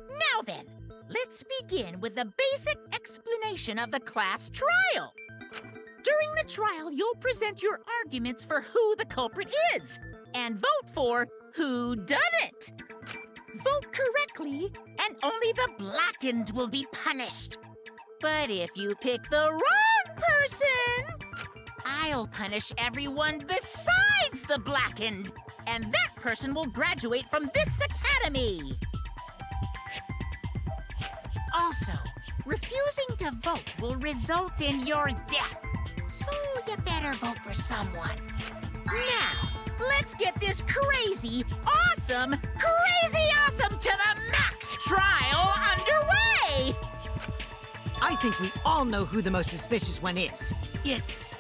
Now then, let's begin with the basic explanation of the class trial. During the trial, you'll present your arguments for who the culprit is and vote for who done it. Vote correctly, and only the blackened will be punished. But if you pick the wrong person, I'll punish everyone besides the blackened, and that person will graduate from this academy. Also, refusing to vote will result in your death, so you better vote for someone. Now, let's get this crazy awesome to the max trial underway! I think we all know who the most suspicious one is. It's...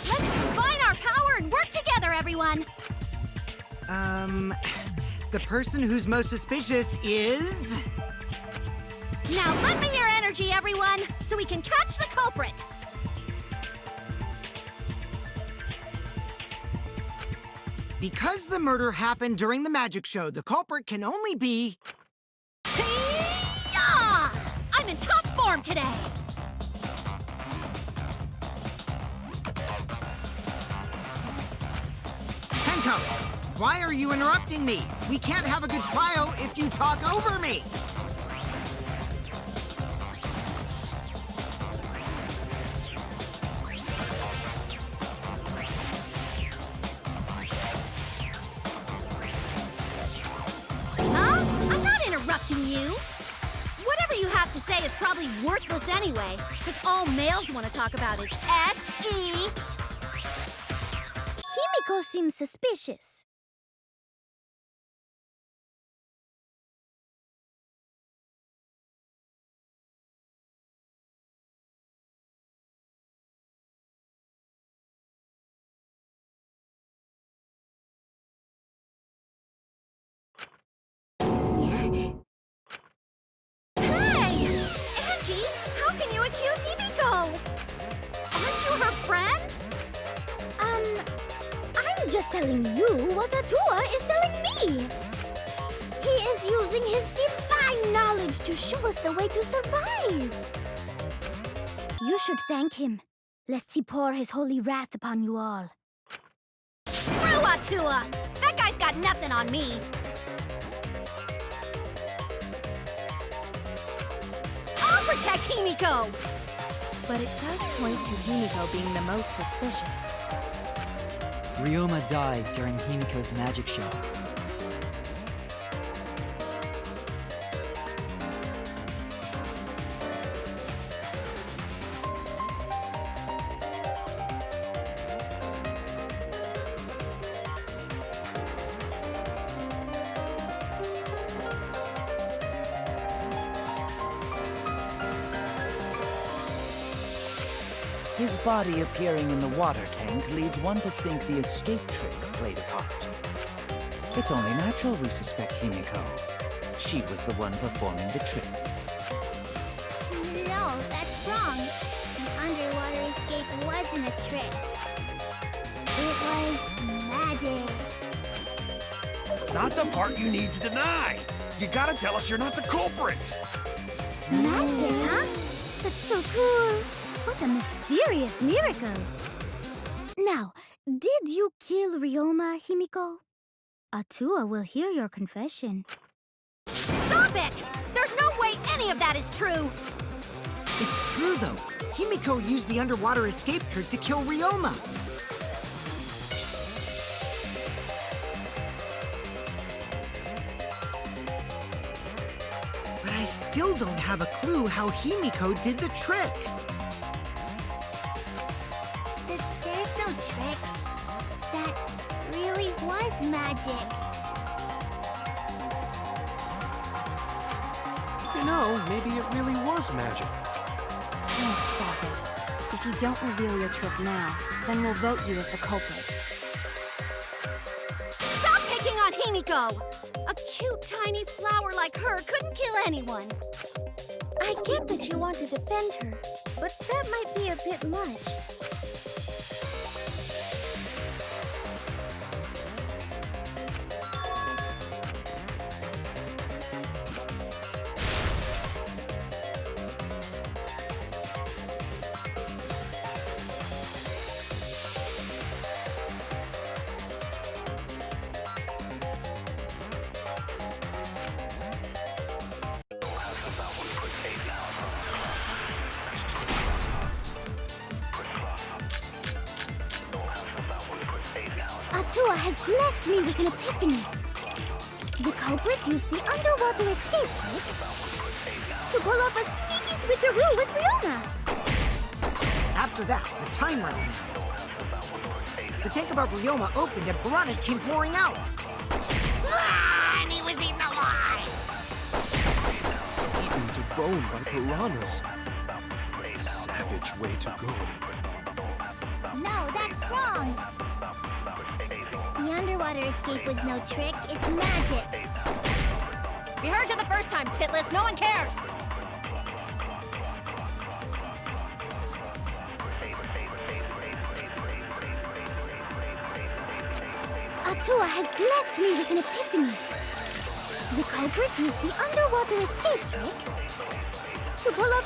Let's combine our power and work together, everyone! The person who's most suspicious is... Now lend me your energy, everyone, so we can catch the culprit! Because the murder happened during the magic show, the culprit can only be... Yeah! I'm in top form today! Tenko, why are you interrupting me? We can't have a good trial if you talk over me! Interrupting you? Whatever you have to say is probably worthless anyway, because all males want to talk about is S.E. Himiko seems suspicious. How can you accuse Himiko? Aren't you her friend? I'm just telling you what Atua is telling me. He is using his divine knowledge to show us the way to survive. You should thank him, lest he pour his holy wrath upon you all. Screw Atua! That guy's got nothing on me. Protect Himiko! But it does point to Himiko being the most suspicious. Ryoma died during Himiko's magic show. His body appearing in the water tank leads one to think the escape trick played a part. It's only natural we suspect Himiko. She was the one performing the trick. No, that's wrong. An underwater escape wasn't a trick. It was magic. It's not the part you need to deny. You gotta tell us you're not the culprit. Magic, huh? That's so cool. What a mysterious miracle. Now, did you kill Ryoma, Himiko? Atua will hear your confession. Stop it! There's no way any of that is true! It's true, though. Himiko used the underwater escape trick to kill Ryoma. But I still don't have a clue how Himiko did the trick. There's no trick. That really was magic. You know, maybe it really was magic. Oh, stop it. If you don't reveal your trick now, then we'll vote you as the culprit. Stop picking on Himiko! A cute, tiny flower like her couldn't kill anyone. I get that you want to defend her, but that might be a bit much. Atua has blessed me with an epiphany. The culprit used the underwater escape trick to pull off a sneaky switcheroo with Riona. After that, the time ran out. The tank above Ryoma opened and piranhas came pouring out. Ah, and he was eaten alive! Eaten to bone by piranhas. Savage way to go. No, that's wrong. The underwater escape was no trick, it's magic. We heard you the first time, Titless. No one cares. Atua has blessed me with an epiphany. The culprit used the underwater escape trick to pull off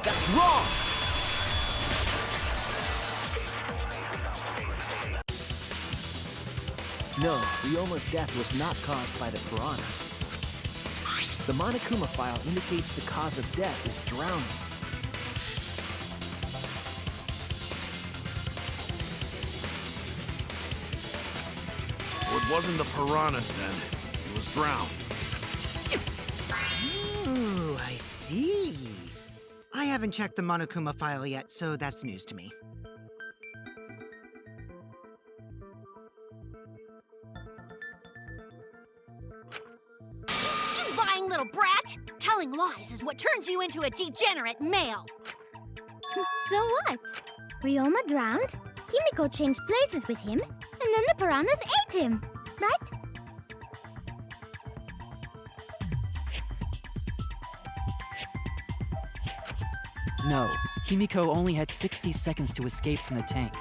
That's wrong! No, Ryoma's death was not caused by the piranhas. The Monokuma file indicates the cause of death is drowning. Well, it wasn't the piranhas then. It was drowned. Ooh, I see. I haven't checked the Monokuma file yet, so that's news to me. You lying little brat! Telling lies is what turns you into a degenerate male. So what? Ryoma drowned, Himiko changed places with him, and then the piranhas ate him, right? No, Himiko only had 60 seconds to escape from the tank.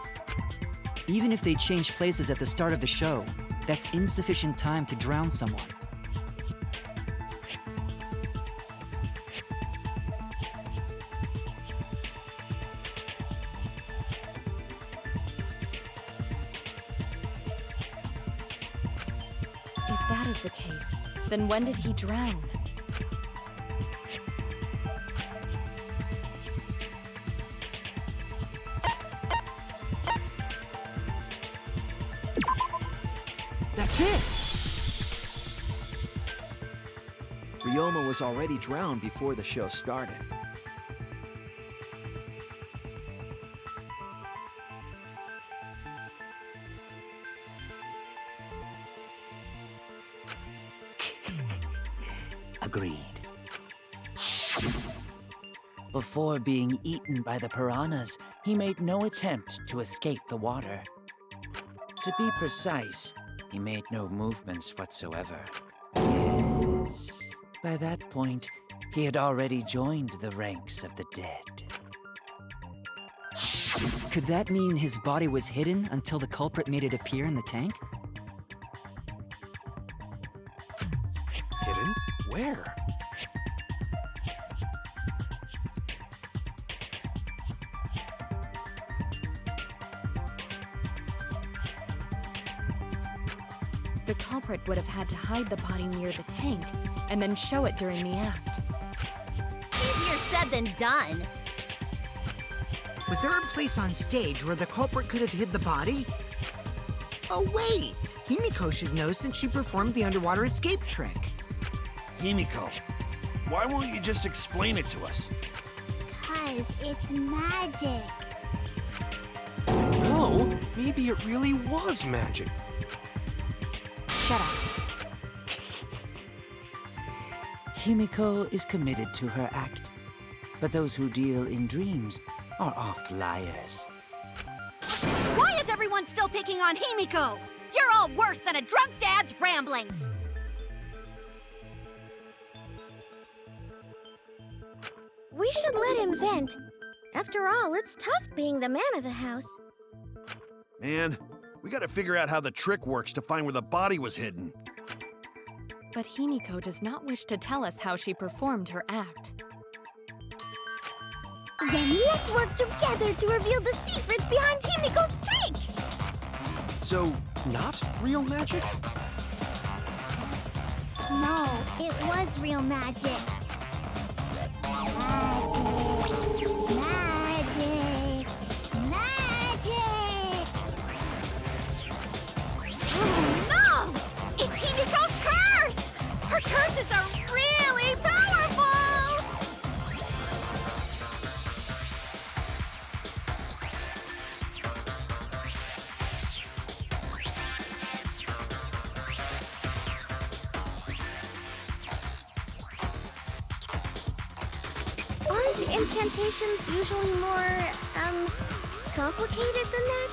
Even if they changed places at the start of the show, that's insufficient time to drown someone. If that is the case, then when did he drown? That's it! Ryoma was already drowned before the show started. Agreed. Before being eaten by the piranhas, he made no attempt to escape the water. To be precise, he made no movements whatsoever. Yes. By that point, he had already joined the ranks of the dead. Could that mean his body was hidden until the culprit made it appear in the tank? Hidden? Where? The culprit would have had to hide the body near the tank, and then show it during the act. Easier said than done. Was there a place on stage where the culprit could have hid the body? Oh wait! Himiko should know since she performed the underwater escape trick. Himiko, why won't you just explain it to us? 'Cause it's magic. No! know. Maybe it really was magic. Shut up. Himiko is committed to her act, but those who deal in dreams are oft liars. Why is everyone still picking on Himiko? You're all worse than a drunk dad's ramblings. We should let him vent. After all, it's tough being the man of the house. Man, we gotta figure out how the trick works to find where the body was hidden. But Himiko does not wish to tell us how she performed her act. Then let's work together to reveal the secrets behind Himiko's trick! So, not real magic? No, it was real magic. Magic, magic, magic! Oh no! It's Himiko's curse! Her curses are really powerful! Aren't incantations usually more, complicated than that?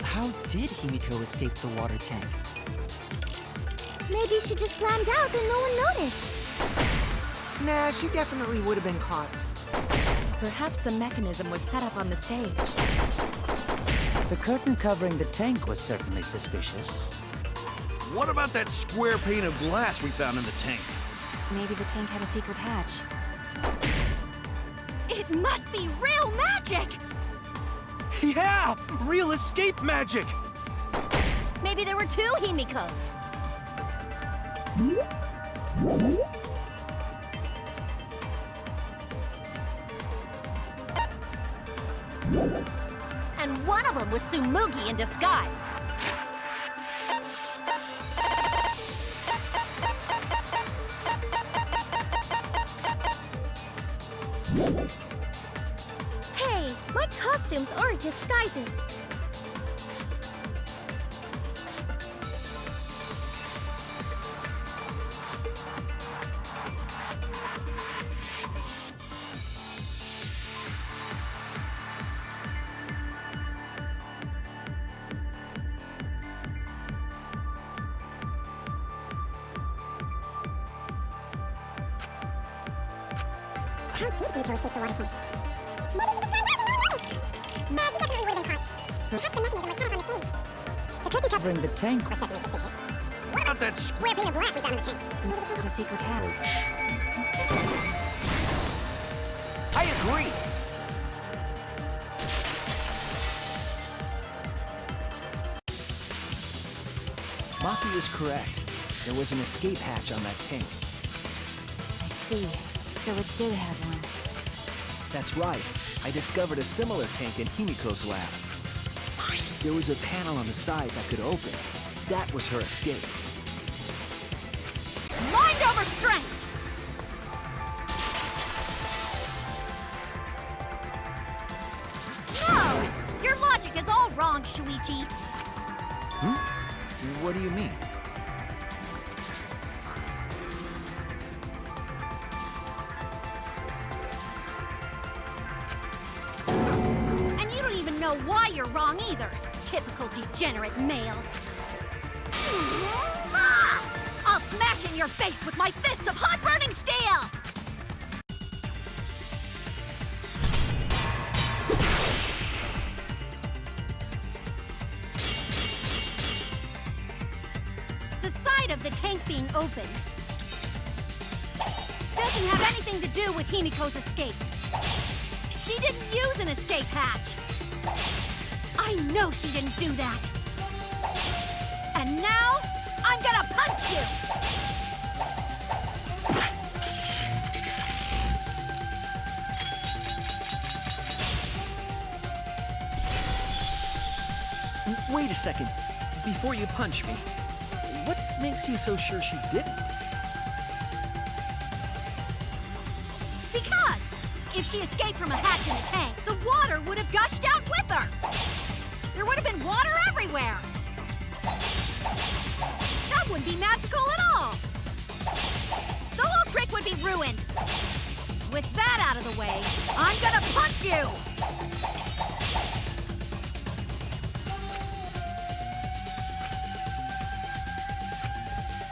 How did Himiko escape the water tank? Maybe she just climbed out and no one noticed. Nah, she definitely would have been caught. Perhaps the mechanism was set up on the stage. The curtain covering the tank was certainly suspicious. What about that square pane of glass we found in the tank? Maybe the tank had a secret hatch. It must be real magic! Yeah! Real escape magic! Maybe there were two Himikos. And one of them was Tsumugi in disguise. Hey, my costumes aren't disguises. How did Himiko escape the water tank? Maybe she just climbed out and no one noticed. Nah, she definitely would have been caught. Perhaps the mechanism was set up on the stage. The curtain covering the tank was certainly suspicious. What about that square pane of glass we found in the tank? Maybe the tank Had a secret hatch. I agree! Maki is correct. There was an escape hatch on that tank. I see. So it did have one. That's right. I discovered a similar tank in Himiko's lab. There was a panel on the side that could open. That was her escape. Mind over strength! No! Your logic is all wrong, Shuichi. What do you mean? And you don't even know why you're wrong either. Typical degenerate male. I'll smash in your face with my fists of hot burning steel! The side of the tank being open doesn't have anything to do with Himiko's escape. She didn't use an escape hatch. I know she didn't do that. And now, I'm gonna punch you! Wait a second. Before you punch me, what makes you so sure she didn't? Because if she escaped from a hatch in the tank, the water would have gushed out with her. There would have been water everywhere. That wouldn't be magical at all. The whole trick would be ruined. With that out of the way, I'm gonna punch you!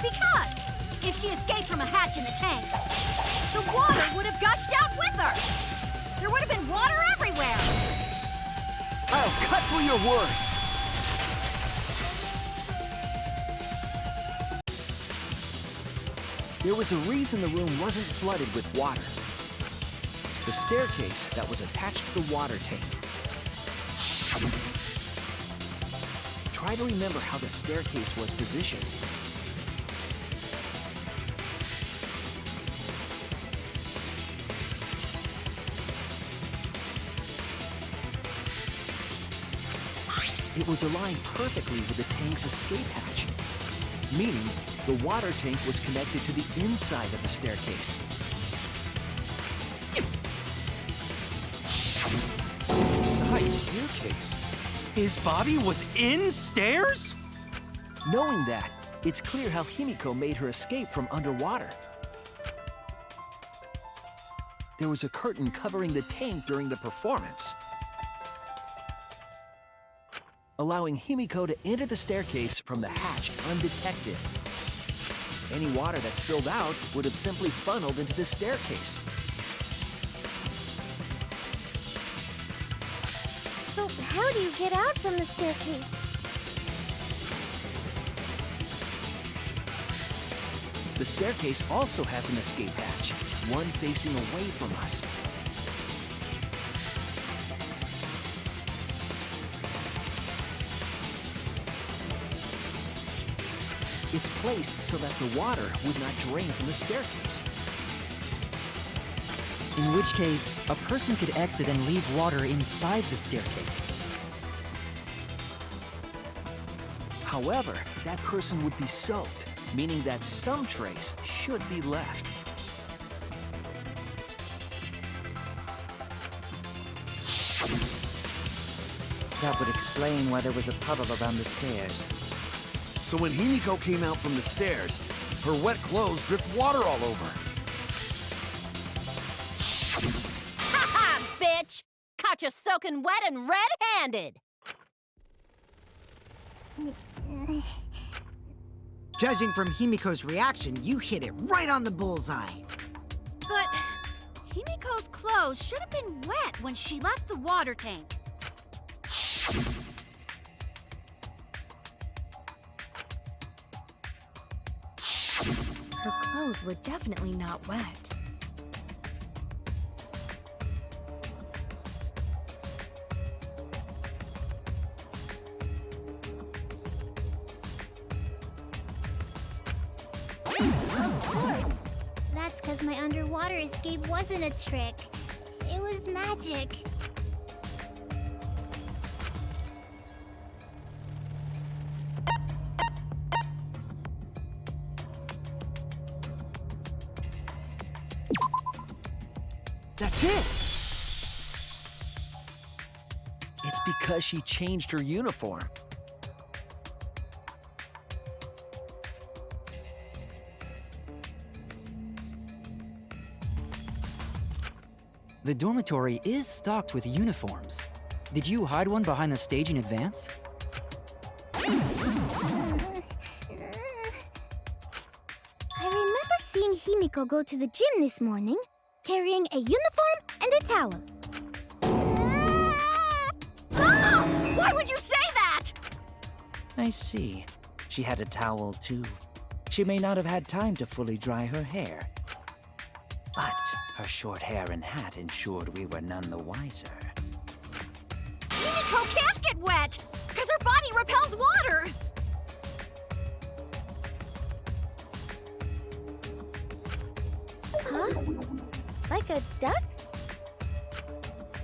Because if she escaped from a hatch in the tank, the water would have gushed out with her. There would have been water everywhere. I'll cut through your words. There was a reason the room wasn't flooded with water. The staircase that was attached to the water tank. Try to remember how the staircase was positioned. It was aligned perfectly with the tank's escape hatch, meaning the water tank was connected to the inside of the staircase. Inside staircase? His body was in stairs? Knowing that, it's clear how Himiko made her escape from underwater. There was a curtain covering the tank during the performance, allowing Himiko to enter the staircase from the hatch undetected. Any water that spilled out would have simply funneled into the staircase. So how do you get out from the staircase? The staircase also has an escape hatch, one facing away from us. It's placed so that the water would not drain from the staircase. In which case, a person could exit and leave water inside the staircase. However, that person would be soaked, meaning that some trace should be left. That would explain why there was a puddle around the stairs. So when Himiko came out from the stairs, her wet clothes dripped water all over. Ha ha, bitch! Caught you soaking wet and red-handed! Judging from Himiko's reaction, you hit it right on the bullseye. But Himiko's clothes should have been wet when she left the water tank. Her clothes were definitely not wet. Of course. That's because my underwater escape wasn't a trick. It was magic. That's it! It's because she changed her uniform. The dormitory is stocked with uniforms. Did you hide one behind the stage in advance? I remember seeing Himiko go to the gym this morning, carrying a uniform and a towel. Ah! Why would you say that? I see. She had a towel, too. She may not have had time to fully dry her hair. But her short hair and hat ensured we were none the wiser. Himiko can't get wet, because her body repels water. Huh? Like a duck?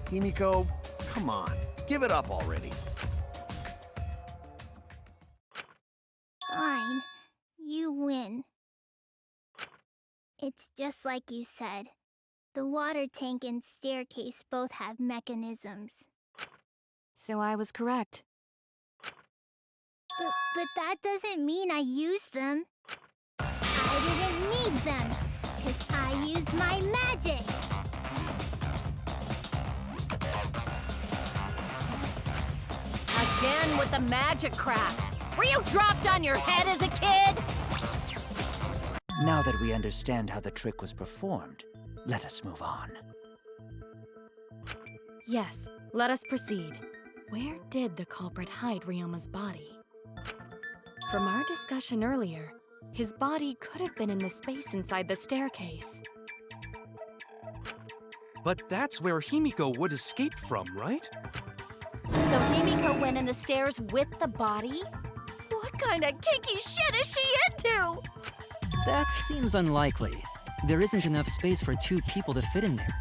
Himiko, come on. Give it up already. Fine. You win. It's just like you said. The water tank and staircase both have mechanisms. So I was correct. But that doesn't mean I used them. I didn't need them, because I used my magic. Again with the magic crap. Were you dropped on your head as a kid? Now that we understand how the trick was performed, let us move on. Yes, let us proceed. Where did the culprit hide Ryoma's body? From our discussion earlier, his body could have been in the space inside the staircase. But that's where Himiko would escape from, right? So Himiko went in the stairs with the body? What kind of kinky shit is she into? That seems unlikely. There isn't enough space for 2 people to fit in there.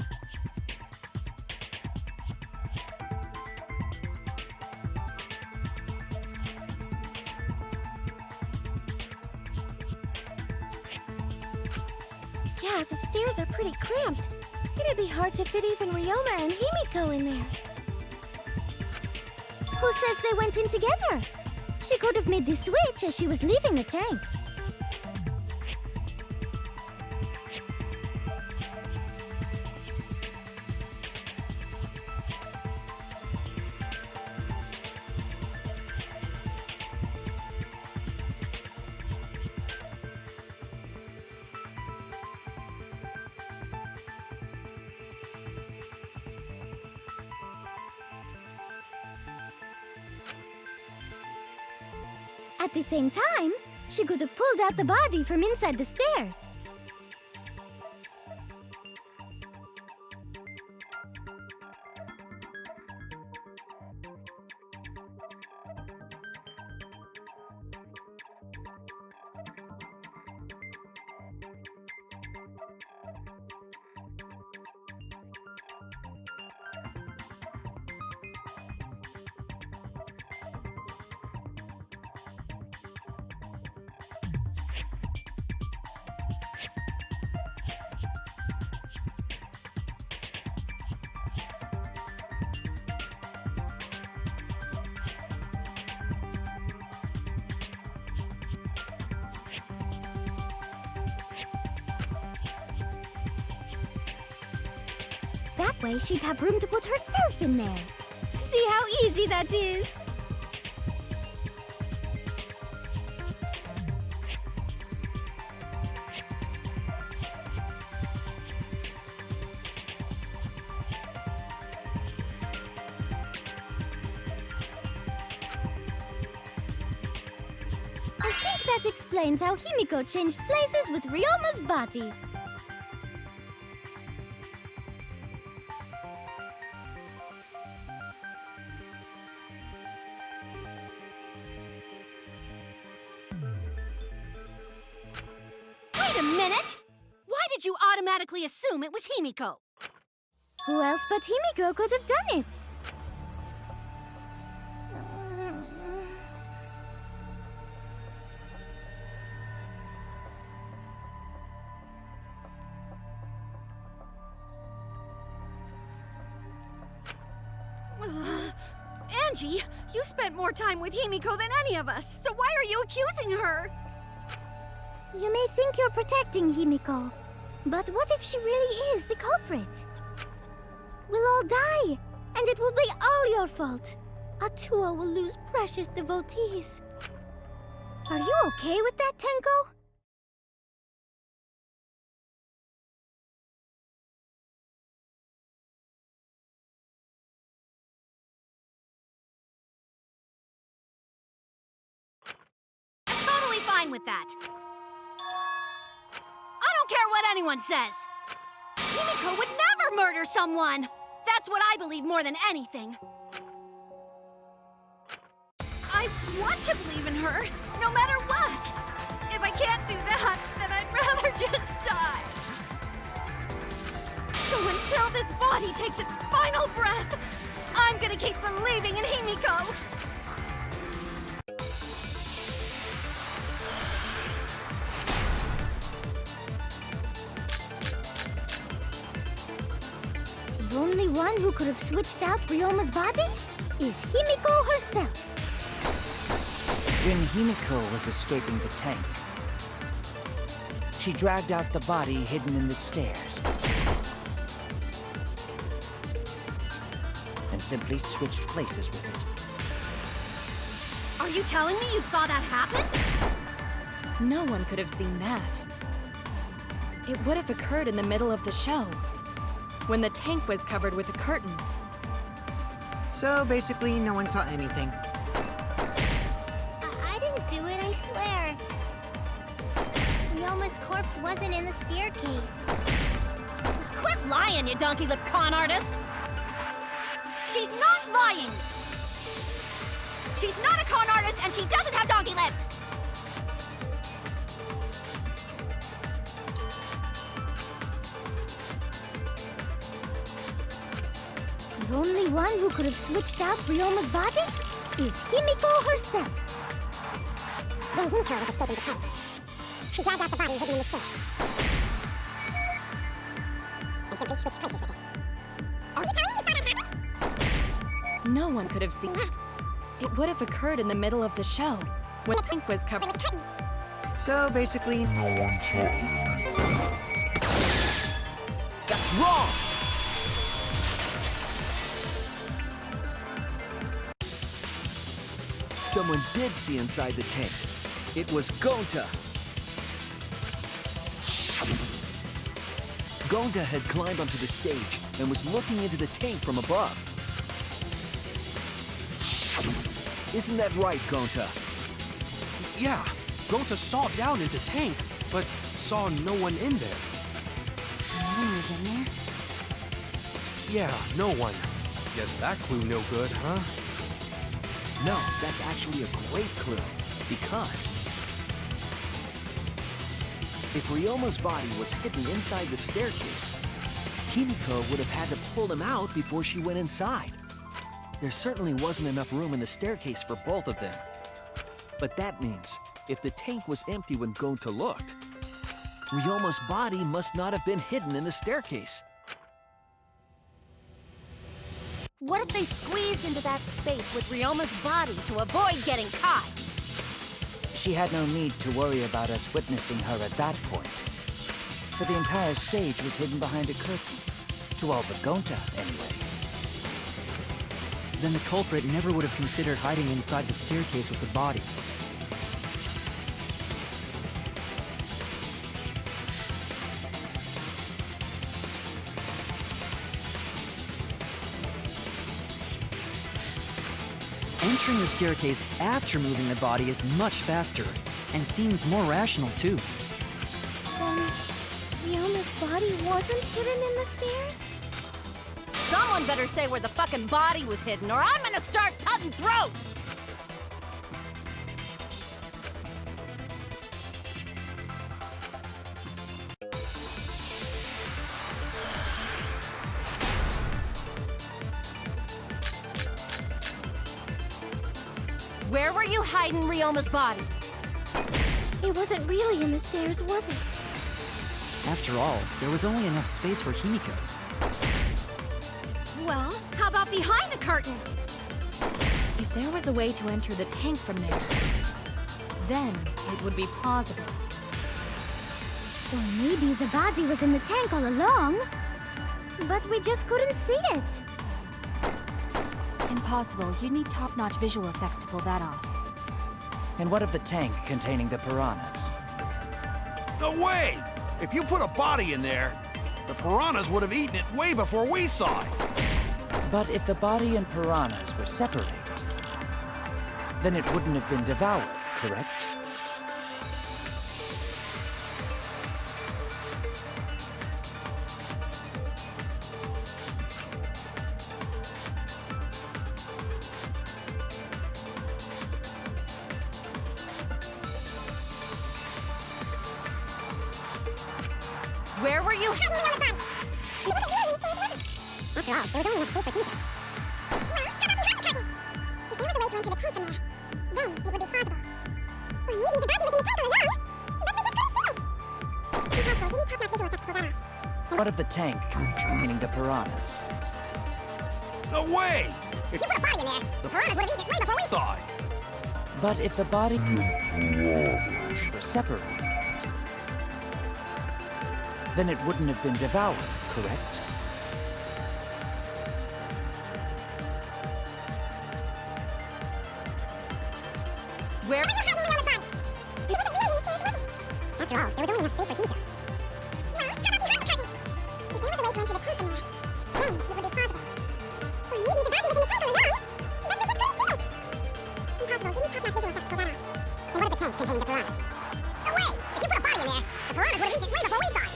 Yeah, the stairs are pretty cramped. It'd be hard to fit even Ryoma and Himiko in there. Who says they went in together? She could have made the switch as she was leaving the tank. At the same time, she could have pulled out the body from inside the stairs. That way she'd have room to put herself in there. See how easy that is? I think that explains how Himiko changed places with Ryoma's body. Wait a minute! Why did you automatically assume it was Himiko? Who else but Himiko could have done it? Angie, you spent more time with Himiko than any of us, so why are you accusing her? You may think you're protecting Himiko, but what if she really is the culprit? We'll all die, and it will be all your fault. Atua will lose precious devotees. Are you okay with that, Tenko? I'm totally fine with that. I don't care what anyone says. Himiko would never murder someone. That's what I believe more than anything. I want to believe in her, no matter what. If I can't do that, then I'd rather just die. So until this body takes its final breath, I'm gonna keep believing in Himiko. one who could have switched out Ryoma's body is Himiko herself. When Himiko was escaping the tank, she dragged out the body hidden in the stairs and simply switched places with it. Are you telling me you saw that happen? No one could have seen that. It would have occurred in the middle of the show, when the tank was covered with a curtain. So basically, no one saw anything. I didn't do it, I swear. Ryoma's corpse wasn't in the staircase. Quit lying, you donkey-lipped con artist! She's not lying! She's not a con artist, and she doesn't have donkey lips! The only one who could have switched out Ryoma's body is Himiko herself. When Himiko was escaping the tank, she dragged out the body hidden in the stairs and simply switched places with it. Are you telling me you saw that happen? No one could have seen that. It would have occurred in the middle of the show, when the tank was covered With a curtain. So basically, No one saw anything. That's wrong! Someone did see inside the tank. It was Gonta. Gonta had climbed onto the stage and was looking into the tank from above. Isn't that right, Gonta? Yeah, Gonta saw down into tank, but saw no one in there. No one was in there. Yeah, no one. Guess that clue no good, huh? No, that's actually a great clue. Because if Ryoma's body was hidden inside the staircase, Himiko would have had to pull him out before she went inside. There certainly wasn't enough room in the staircase for both of them. But that means, if the tank was empty when Gonta looked, Ryoma's body must not have been hidden in the staircase. What if they squeezed into that space with Ryoma's body to avoid getting caught? She had no need to worry about us witnessing her at that point, for the entire stage was hidden behind a curtain. To all but Gonta, anyway. Then the culprit never would have considered hiding inside the staircase with the body. Entering the staircase after moving the body is much faster, and seems more rational too. Then Ryoma's body wasn't hidden in the stairs? Someone better say where the fucking body was hidden, or I'm gonna start cutting throats! Where were you hiding Ryoma's body? It wasn't really in the stairs, was it? After all, there was only enough space for Himiko. Well, how about behind the curtain? If there was a way to enter the tank from there, then it would be plausible. Or maybe the body was in the tank all along, but we just couldn't see it. Impossible. You'd need top-notch visual effects to pull that off. And what of the tank containing the piranhas? No way! If you put a body in there, the piranhas would have eaten it way before we saw it. But if the body and piranhas were separated, then it wouldn't have been devoured, correct? Where were you? After all, there was only enough space for Himiko. Well, how about behind the curtain? If there was a way to enter the tank from there, then it would be plausible. Or maybe the body was in the tank all along, but we just couldn't see it. Impossible. You need top-notch visual effects to pull that off. What of the tank containing the piranhas? No way! You put a body in there, the piranhas would have eaten it way before we saw. Thought. But if the body were separated, then it wouldn't have been devoured, correct? Where? Why are you hiding Rioma's body? It wasn't really a mysterious movie. After all, there was only enough space for Himiko. Well, how about behind the curtain? If there was a way to enter the tank from there, then it would be plausible. Or maybe the body was in the tank all along, but we just couldn't see it. Impossible, give me top-notch visual effects to go that out. And what if the tank contained the piranhas? No way! If you put a body in there, the piranhas would have eaten it way before we saw it.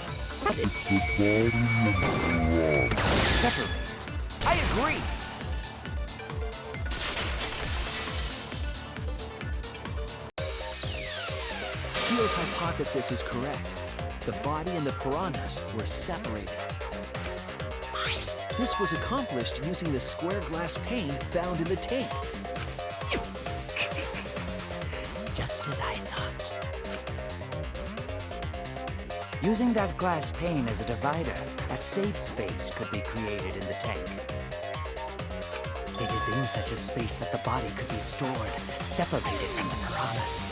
Separated. I agree. Theo's hypothesis is correct. The body and the piranhas were separated. This was accomplished using the square glass pane found in the tank. Just as I thought. Using that glass pane as a divider, a safe space could be created in the tank. It is in such a space that the body could be stored, separated from the piranhas.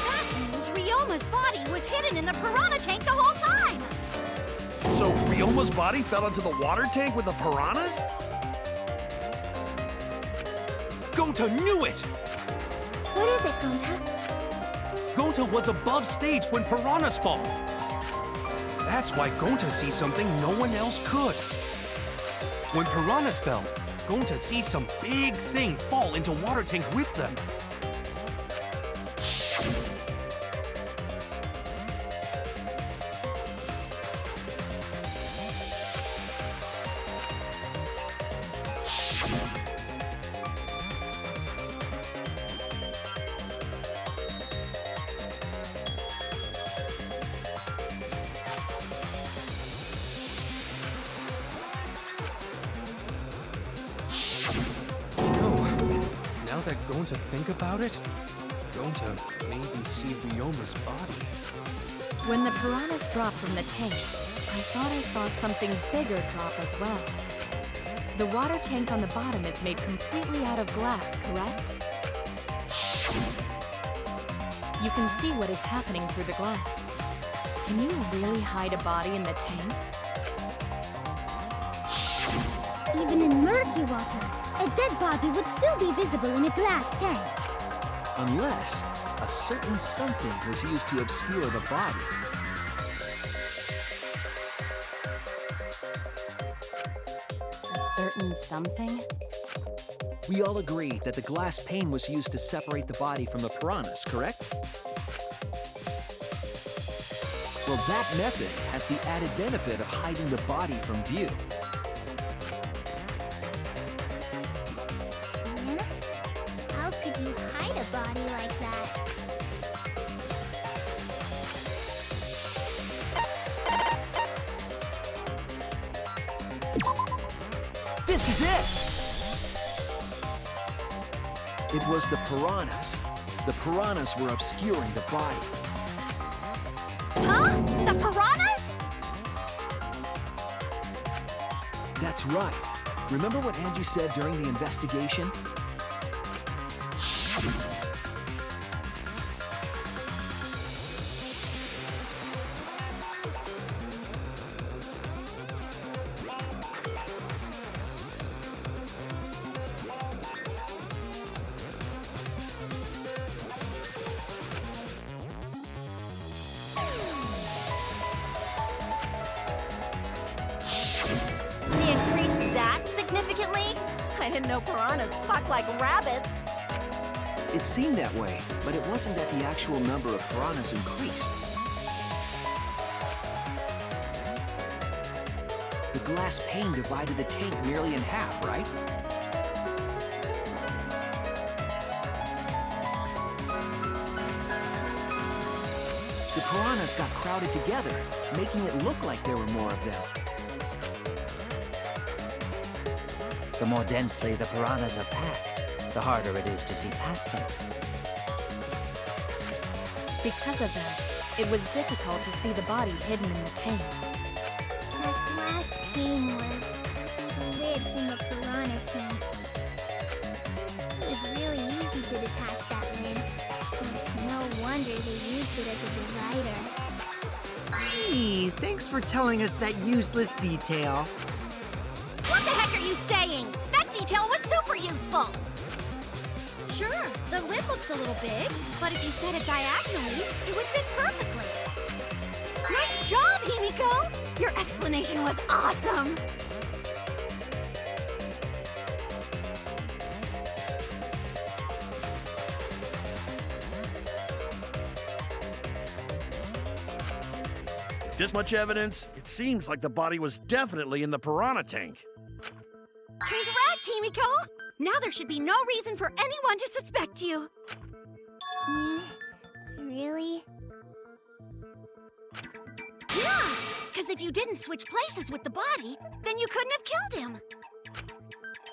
That means Ryoma's body was hidden in the piranha tank the whole time! So Ryoma's body fell into the water tank with the piranhas? Gonta knew it! What is it, Gonta? Gonta was above stage when piranhas fall. That's why Gonta sees something no one else could. When piranhas fell, Gonta sees some big thing fall into water tank with them. Now that Gonta think about it, Gonta maybe see Ryoma's body. When the piranhas dropped from the tank, I thought I saw something bigger drop as well. The water tank on the bottom is made completely out of glass, correct? You can see what is happening through the glass. Can you really hide a body in the tank? Even in murky water, a dead body would still be visible in a glass tank. Unless a certain something was used to obscure the body. A certain something? We all agree that the glass pane was used to separate the body from the piranhas, correct? Well, that method has the added benefit of hiding the body from view. How could you hide a body like that? This is it! It was the piranhas. The piranhas were obscuring the body. Huh? The piranhas? That's right. Remember what Angie said during the investigation? They increased that significantly? I didn't know piranhas fuck like rabbits. It seemed that way, but it wasn't that the actual number of piranhas increased. The glass pane divided the tank nearly in half, right? The piranhas got crowded together, making it look like there were more of them. The more densely the piranhas are packed, the harder it is to see past them. Because of that, it was difficult to see the body hidden in the tank. That glass pane was the lid from the piranha tank. It was really easy to detach that lid. No wonder they used it as a divider. Gee, thanks for telling us that useless detail. What the heck are you saying? That detail was super useful! Sure, the lid looks a little big, but if you set it diagonally, it would fit perfectly. Nice job, Himiko! Your explanation was awesome! This much evidence? It seems like the body was definitely in the piranha tank. Congrats, Himiko! Now there should be no reason for anyone to suspect you. Really? Yeah, because if you didn't switch places with the body, then you couldn't have killed him.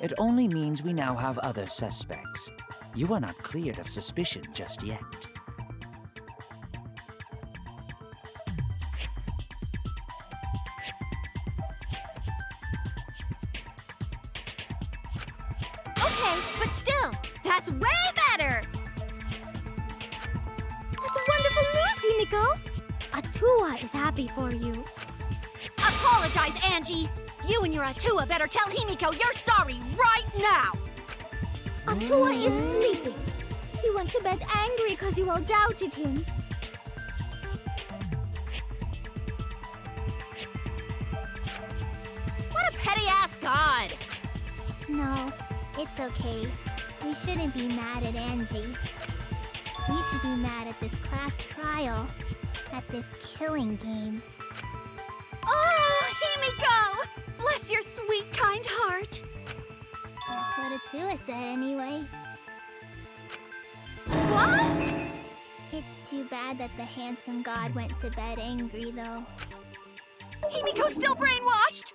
It only means we now have other suspects. You are not cleared of suspicion just yet. Okay, but still, that's way better! That's wonderful news, Himiko! Atua is happy for you. Apologize, Angie! You and your Atua better tell Himiko you're sorry right now! Atua is sleeping. He went to bed angry because you all doubted him. What a petty-ass god! No, it's okay. We shouldn't be mad at Angie. We should be mad at this class trial, at this killing game. Oh, Himiko! Bless your sweet, kind heart. That's what Atua said anyway. What? It's too bad that the handsome god went to bed angry, though. Himiko's still brainwashed?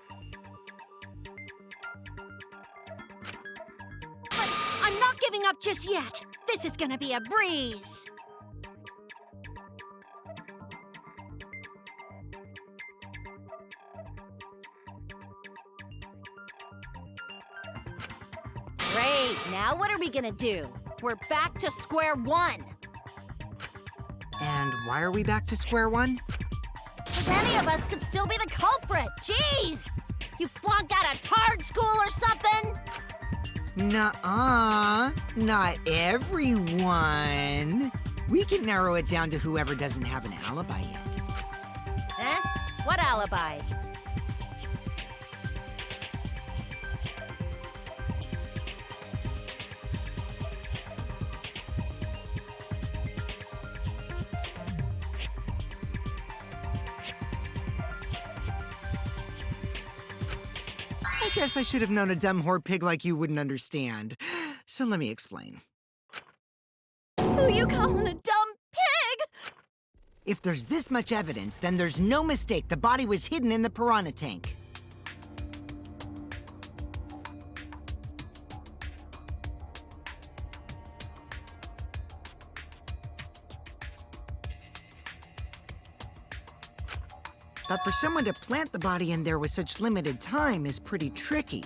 But I'm not giving up just yet. This is gonna be a breeze. Great, now what are we gonna do? We're back to square one. And why are we back to square one? Because any of us could still be the culprit. Jeez! You flunked out of Tard school or something? Nuh-uh, not everyone. We can narrow it down to whoever doesn't have an alibi yet. Huh? What alibi? I guess I should have known a dumb whore pig like you wouldn't understand. So let me explain. Who you calling a dumb pig? If there's this much evidence, then there's no mistake the body was hidden in the piranha tank. But for someone to plant the body in there with such limited time is pretty tricky.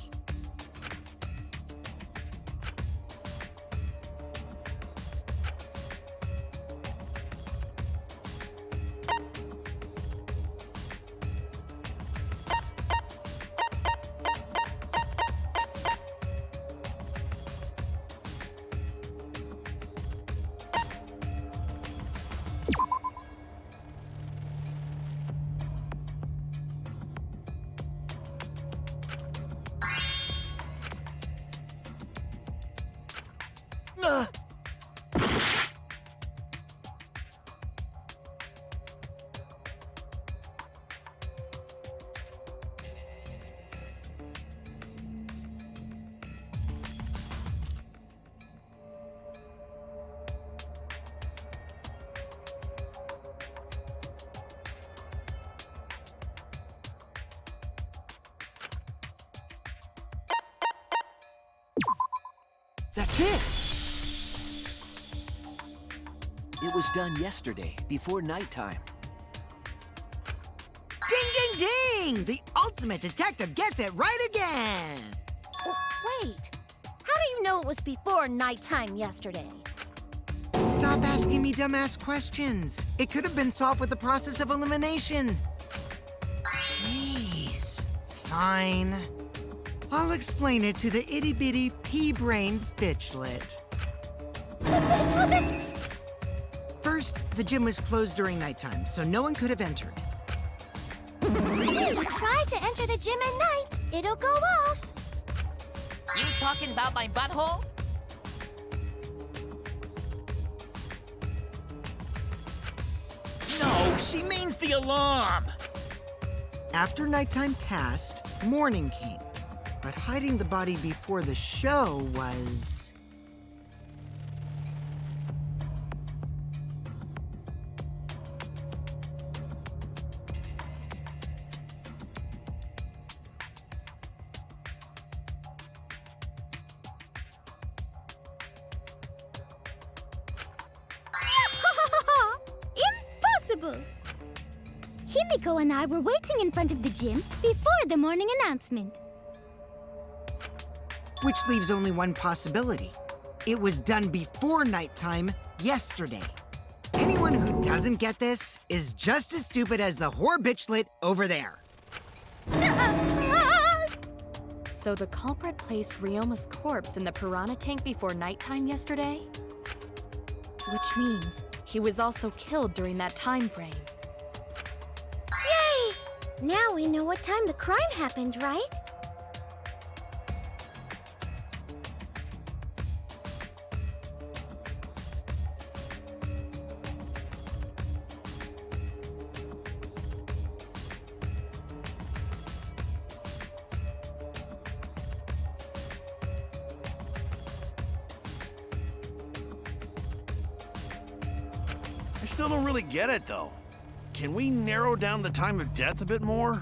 That's it! It was done yesterday, before nighttime. Ding, ding! The ultimate detective gets it right again! Wait, how do you know it was before nighttime yesterday? Stop asking me dumbass questions. It could have been solved with the process of elimination. Jeez. Fine. I'll explain it to the itty-bitty pea-brained bitchlet. First, the gym was closed during nighttime, so no one could have entered. If you try to enter the gym at night, it'll go off. You talking about my butthole? No, she means the alarm. After nighttime passed, morning came. But hiding the body before the show was... Impossible! Himiko and I were waiting in front of the gym before the morning announcement. Which leaves only one possibility. It was done before nighttime yesterday. Anyone who doesn't get this is just as stupid as the whore bitchlet over there. So the culprit placed Ryoma's corpse in the piranha tank before nighttime yesterday? Which means he was also killed during that time frame. Yay! Now we know what time the crime happened, right? I still don't really get it, though. Can we narrow down the time of death a bit more?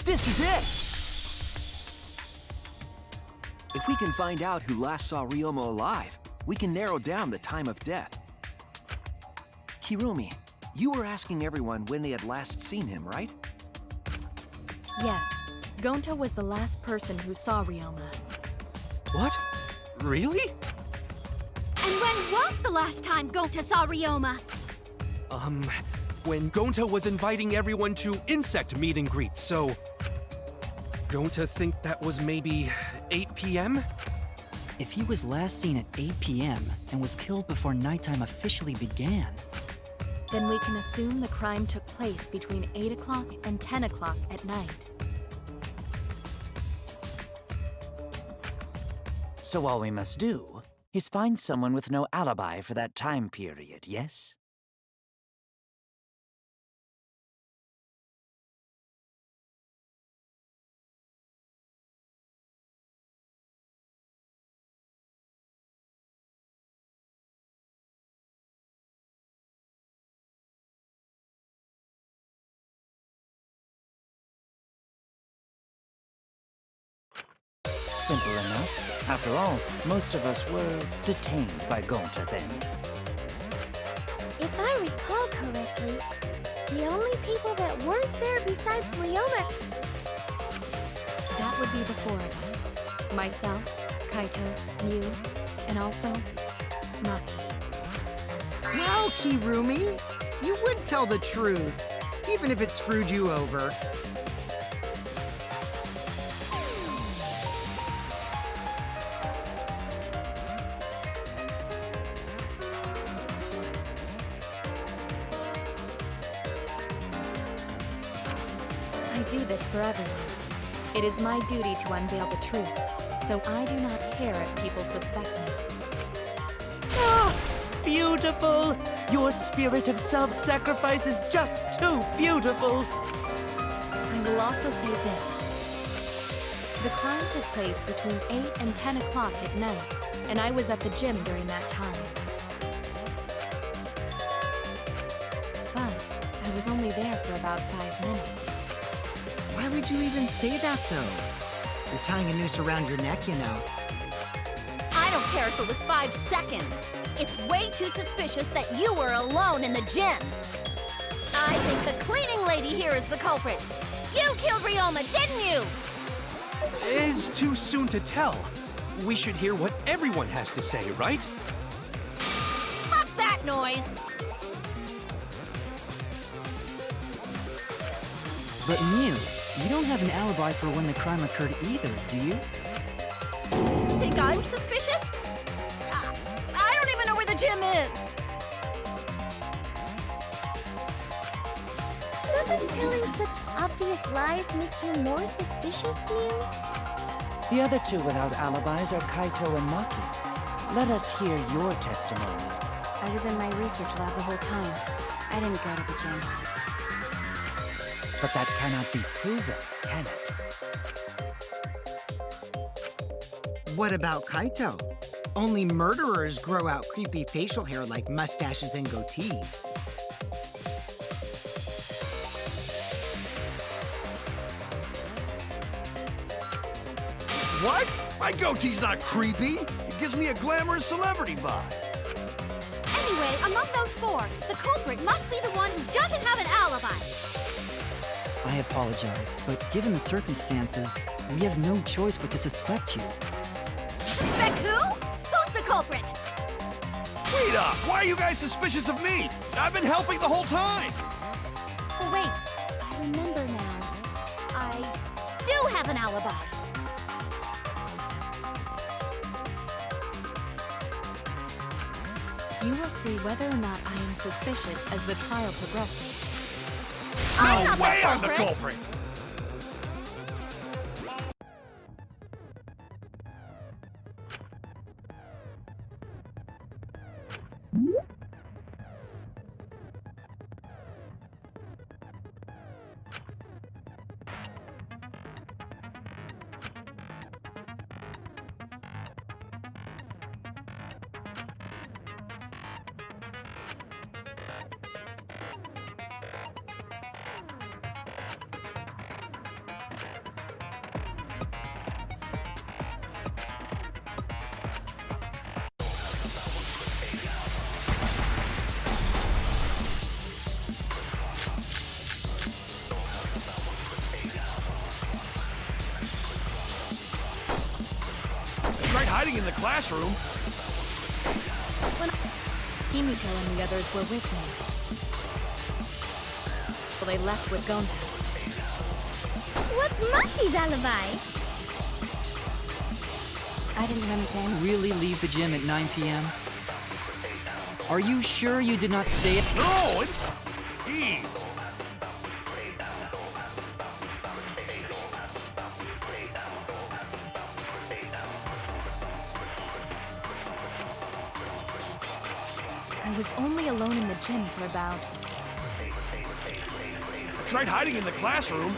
This is it! If we can find out who last saw Ryoma alive, we can narrow down the time of death. Kirumi, you were asking everyone when they had last seen him, right? Yes, Gonta was the last person who saw Ryoma. What? Really? And when was the last time Gonta saw Ryoma? When Gonta was inviting everyone to insect meet and greet, so... Gonta think that was maybe 8 p.m.? If he was last seen at 8 p.m. and was killed before nighttime officially began... Then we can assume the crime took place between 8 o'clock and 10 o'clock at night. So all we must do is find someone with no alibi for that time period, yes? Simple enough. After all, most of us were detained by Gonta then. If I recall correctly, the only people that weren't there besides Ryoma... That would be the four of us. Myself, Kaito, you, and also Maki. Wow, Kirumi! You would tell the truth, even if it screwed you over. I do this for everyone. It is my duty to unveil the truth, so I do not care if people suspect me. Ah, beautiful! Your spirit of self-sacrifice is just too beautiful! I will also say this. The crime took place between 8 and 10 o'clock at night, and I was at the gym during that time. But I was only there for about 5 minutes. Why would you even say that, though? You're tying a noose around your neck, you know. I don't care if it was 5 seconds. It's way too suspicious that you were alone in the gym. I think the cleaning lady here is the culprit. You killed Ryoma, didn't you? It's too soon to tell. We should hear what everyone has to say, right? Fuck that noise! But Mew, you don't have an alibi for when the crime occurred either, do you? Think I'm suspicious? I don't even know where the gym is. Doesn't telling such obvious lies make you more suspicious, Mew? The other two without alibis are Kaito and Maki. Let us hear your testimonies. I was in my research lab the whole time. I didn't go to the gym. But that cannot be proven, can it? What about Kaito? Only murderers grow out creepy facial hair like mustaches and goatees. What? My goatee's not creepy. It gives me a glamorous celebrity vibe. Anyway, among those 4, the culprit must be the one who doesn't have an alibi. I apologize, but given the circumstances, we have no choice but to suspect you. Suspect who? Who's the culprit? Wait up! Why are you guys suspicious of me? I've been helping the whole time! Oh, wait. I remember now. I do have an alibi. You will see whether or not I am suspicious as the trial progresses. I'm No not way the I'm the culprit. culprit! Tried hiding in the classroom. Himiko and the others were with me. So they left with Gonta. What's Maki's alibi? I didn't run into any. Really leave the gym at 9 p.m.? Are you sure you did not stay? No! Jeez! I was only alone in the gym for about... Tried hiding in the classroom.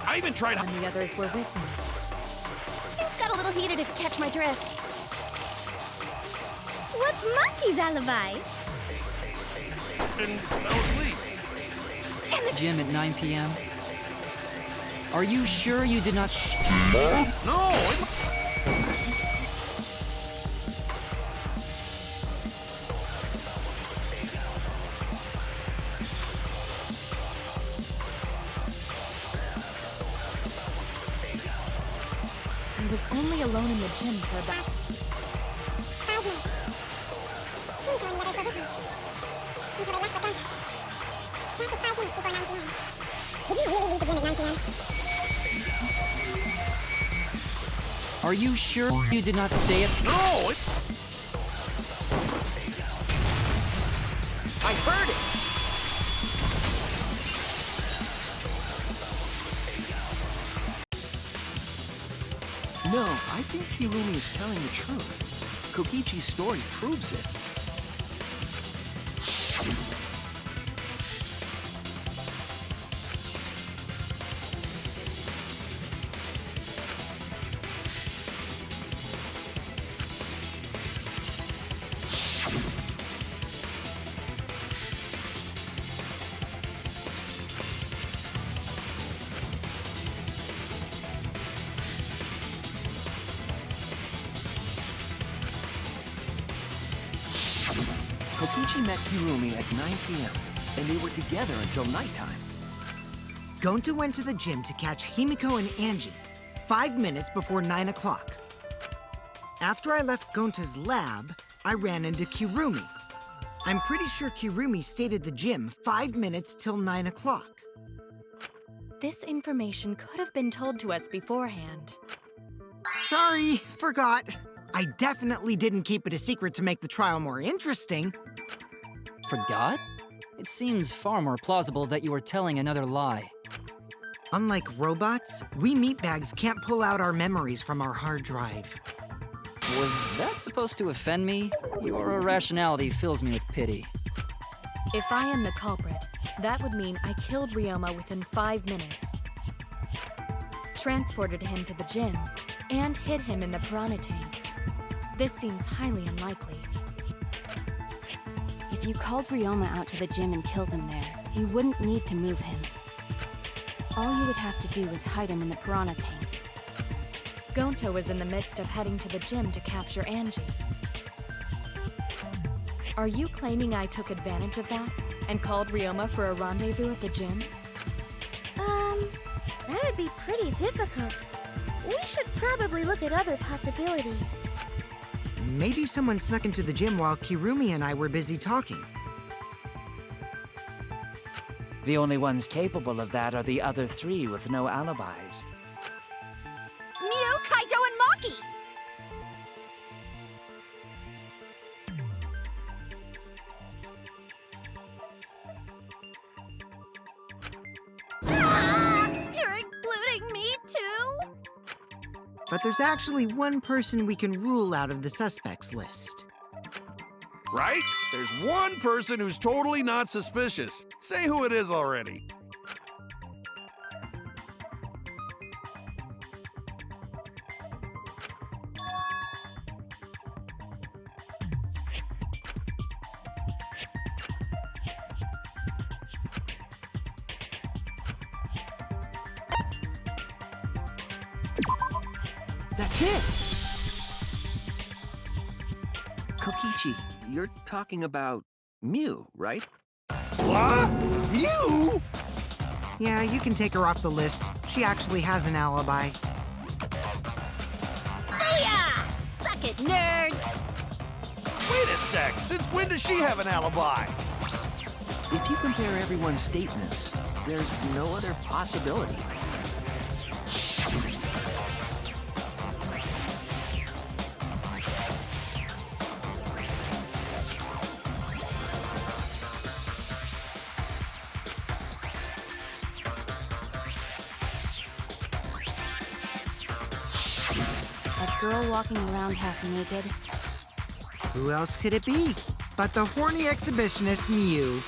I even tried. And the others were with me. Things got a little heated if you catch my drift. What's Maki's alibi? And fell asleep. Gym at 9 p.m.? Are you sure you did not... No! was only alone in the gym for about... 5 minutes. Himiko and the others were with me. Until they left for Gonta. That was 5 minutes before 9 p.m. Did you really leave the gym at 9 p.m.? Are you sure you did not stay at... No! I heard it! No, I think Kirumi is telling the truth. Kokichi's story proves it. Kokichi met Kirumi at 9 p.m., and they were together until nighttime. Gonta went to the gym to catch Himiko and Angie 5 minutes before 9 o'clock. After I left Gonta's lab, I ran into Kirumi. I'm pretty sure Kirumi stayed at the gym 5 minutes till 9 o'clock. This information could have been told to us beforehand. Sorry, forgot. I definitely didn't keep it a secret to make the trial more interesting. Forgot? It seems far more plausible that you were telling another lie. Unlike robots, we meatbags can't pull out our memories from our hard drive. Was that supposed to offend me? Your irrationality fills me with pity. If I am the culprit, that would mean I killed Ryoma within 5 minutes, transported him to the gym, and hid him in the piranha tank. This seems highly unlikely. If you called Ryoma out to the gym and killed him there, you wouldn't need to move him. All you would have to do is hide him in the piranha tank. Gonta was in the midst of heading to the gym to capture Angie. Are you claiming I took advantage of that and called Ryoma for a rendezvous at the gym? That'd be pretty difficult. We should probably look at other possibilities. Maybe someone snuck into the gym while Kirumi and I were busy talking. The only ones capable of that are the other 3 with no alibis. Mew, Kaito, and Maki! You're including me too? But there's actually one person we can rule out of the suspects list. Right? There's one person who's totally not suspicious. Say who it is already. That's it! Kokichi, you're talking about Mew, right? What? You? Yeah, you can take her off the list. She actually has an alibi. Booyah! Suck it, nerds! Wait a sec. Since when does she have an alibi? If you compare everyone's statements, there's no other possibility. A girl walking around half naked. Who else could it be but the horny exhibitionist Mew?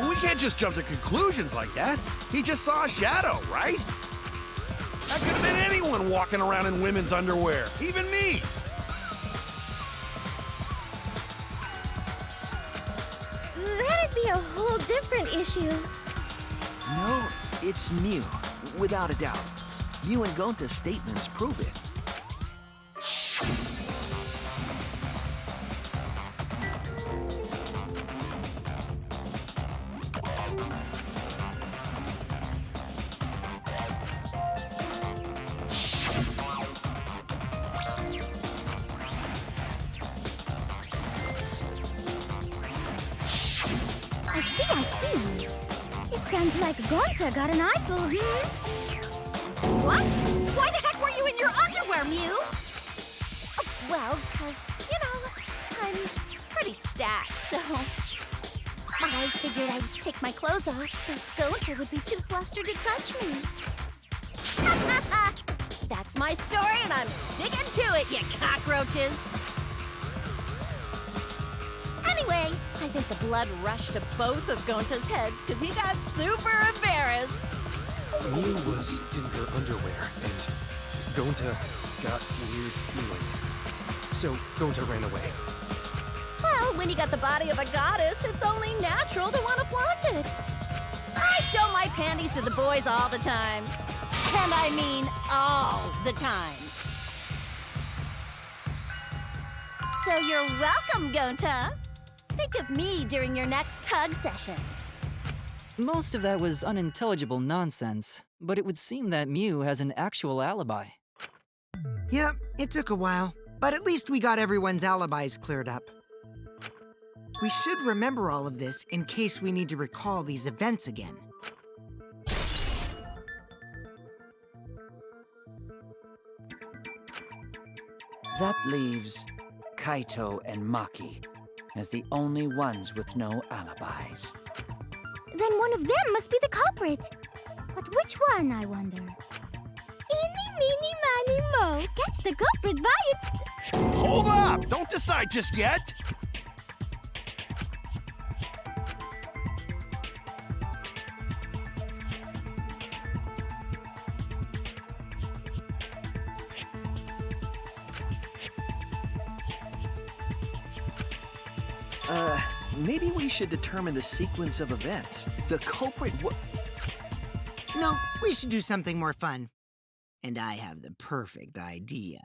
We can't just jump to conclusions like that. He just saw a shadow, right? That could have been anyone walking around in women's underwear, even me. That'd be a whole different issue. No, it's Mew, without a doubt. Mew and Gonta's statements prove it. I see. It sounds like Gonta got an eyeful, What? Why the heck were you in your underwear, Mew? Oh, well, 'cause, I'm Pretty stacked, so... I figured I'd take my clothes off so Gonta would be too flustered to touch me. That's my story, and I'm sticking to it, you cockroaches! Anyway, I think the blood rushed to both of Gonta's heads because he got super embarrassed. Mew was in her underwear, and Gonta got weird feeling. So Gonta ran away. Well, when you got the body of a goddess, it's only natural to want to flaunt it. I show my panties to the boys all the time. And I mean all the time. So you're welcome, Gonta. Think of me during your next tug session. Most of that was unintelligible nonsense, but it would seem that Mew has an actual alibi. Yep, it took a while, but at least we got everyone's alibis cleared up. We should remember all of this in case we need to recall these events again. That leaves Kaito and Maki as the only ones with no alibis. Then one of them must be the culprit. But which one, I wonder? Eeny, meeny, miny, mo. Catch the culprit by its... Hold up! Don't decide just yet! Maybe we should determine the sequence of events. The culprit No, we should do something more fun. And I have the perfect idea.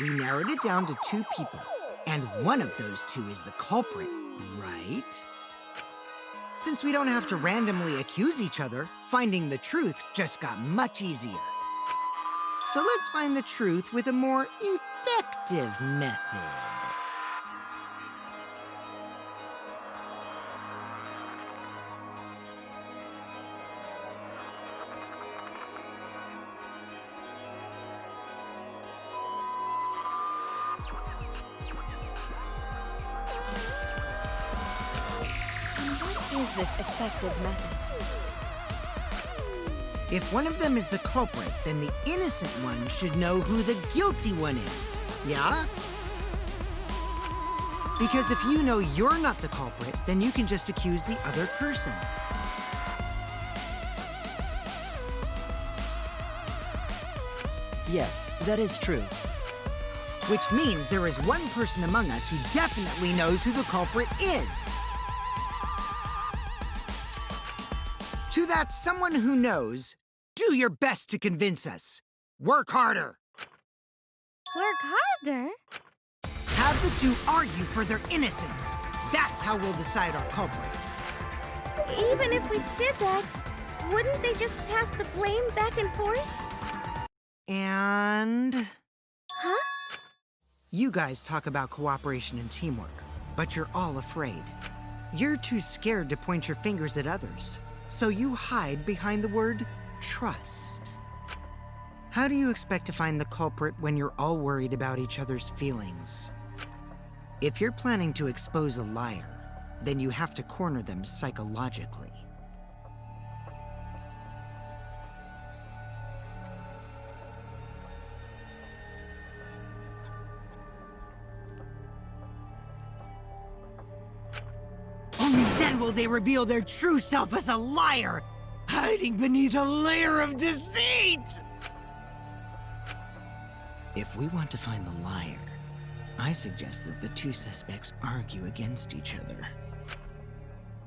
We narrowed it down to 2 people, and one of those 2 is the culprit, right? Since we don't have to randomly accuse each other, finding the truth just got much easier. So let's find the truth with a more effective method. Is this effective method? If one of them is the culprit, then the innocent one should know who the guilty one is, yeah? Because if you know you're not the culprit, then you can just accuse the other person. Yes, that is true. Which means there is one person among us who definitely knows who the culprit is. To that someone who knows, do your best to convince us. Work harder. Work harder? Have the 2 argue for their innocence. That's how we'll decide our culprit. Even if we did that, wouldn't they just pass the blame back and forth? And... Huh? You guys talk about cooperation and teamwork, but you're all afraid. You're too scared to point your fingers at others, so you hide behind the word trust. How do you expect to find the culprit when you're all worried about each other's feelings? If you're planning to expose a liar, then you have to corner them psychologically. Only then will they reveal their true self as a liar! hiding beneath a layer of deceit! If we want to find the liar, I suggest that the two suspects argue against each other.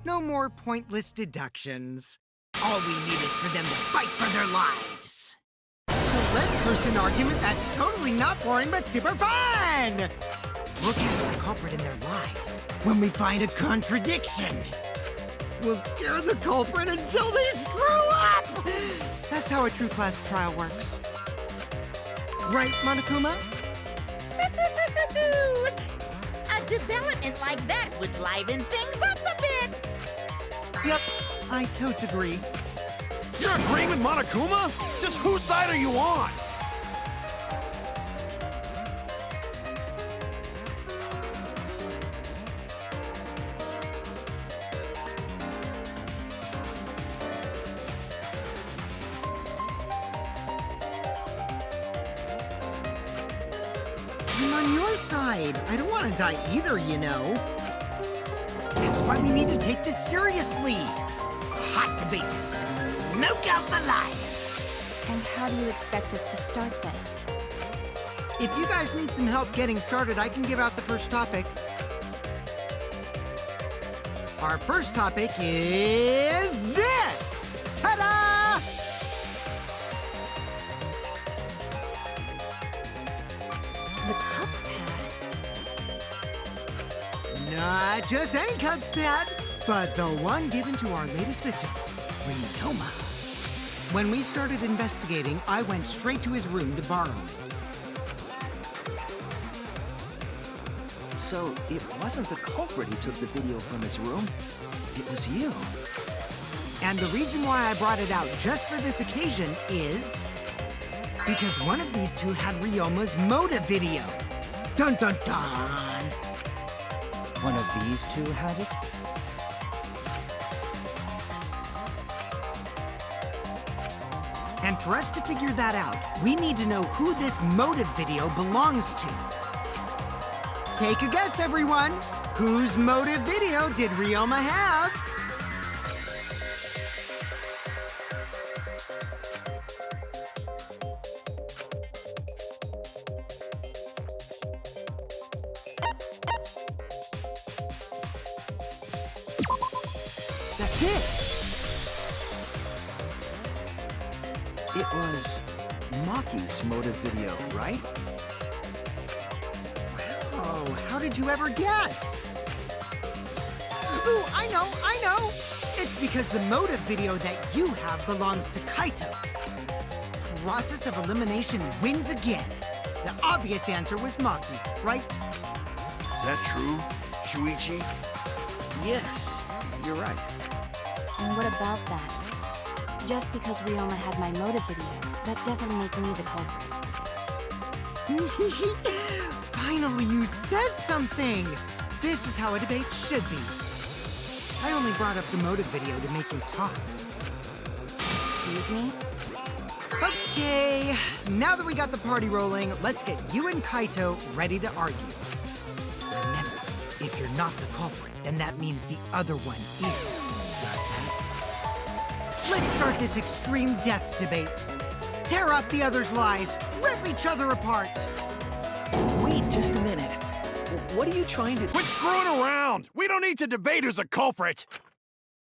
No more pointless deductions. All we need is for them to fight for their lives. So let's host an argument that's totally not boring but super fun! We'll catch the culprit in their lies when we find a contradiction. We'll scare the culprit until they screw up! That's how a true class trial works. Right, Monokuma? A development like that would liven things up a bit. Yep, I totes agree. You're agreeing with Monokuma? Just whose side are you on? I'm on your side. I don't want to die either, you know. That's why we need to take this seriously. Hot debates. Smoke out the liar. And how do you expect us to start this? If you guys need some help getting started, I can give out the first topic. Our first topic is this! Ta-da! The cups pad. Not just any cups pad, but the one given to our latest victim, Ryoma. When we started investigating, I went straight to his room to borrow it. So, it wasn't the culprit who took the video from his room. It was you. And the reason why I brought it out just for this occasion is because one of these two had Ryoma's motive video. Dun dun dun! One of these two had it? And for us to figure that out, we need to know who this motive video belongs to. Take a guess, everyone. Whose motive video did Ryoma have? That's it! It was Maki's motive video, right? Oh, how did you ever guess? Ooh, I know! It's because the motive video that you have belongs to Kaito. Process of elimination wins again. The obvious answer was Maki, right? Is that true, Shuichi? Yes, you're right. And what about that? Just because Ryoma had my motive video, that doesn't make me the culprit. Finally, you said something! This is how a debate should be. I only brought up the motive video to make you talk. Excuse me? Okay, now that we got the party rolling, let's get you and Kaito ready to argue. Remember, if you're not the culprit, then that means the other one is. Got that? Let's start this extreme death debate. Tear up the other's lies, rip each other apart. Wait just a minute. What are you trying to... Quit screwing around! We don't need to debate who's a culprit!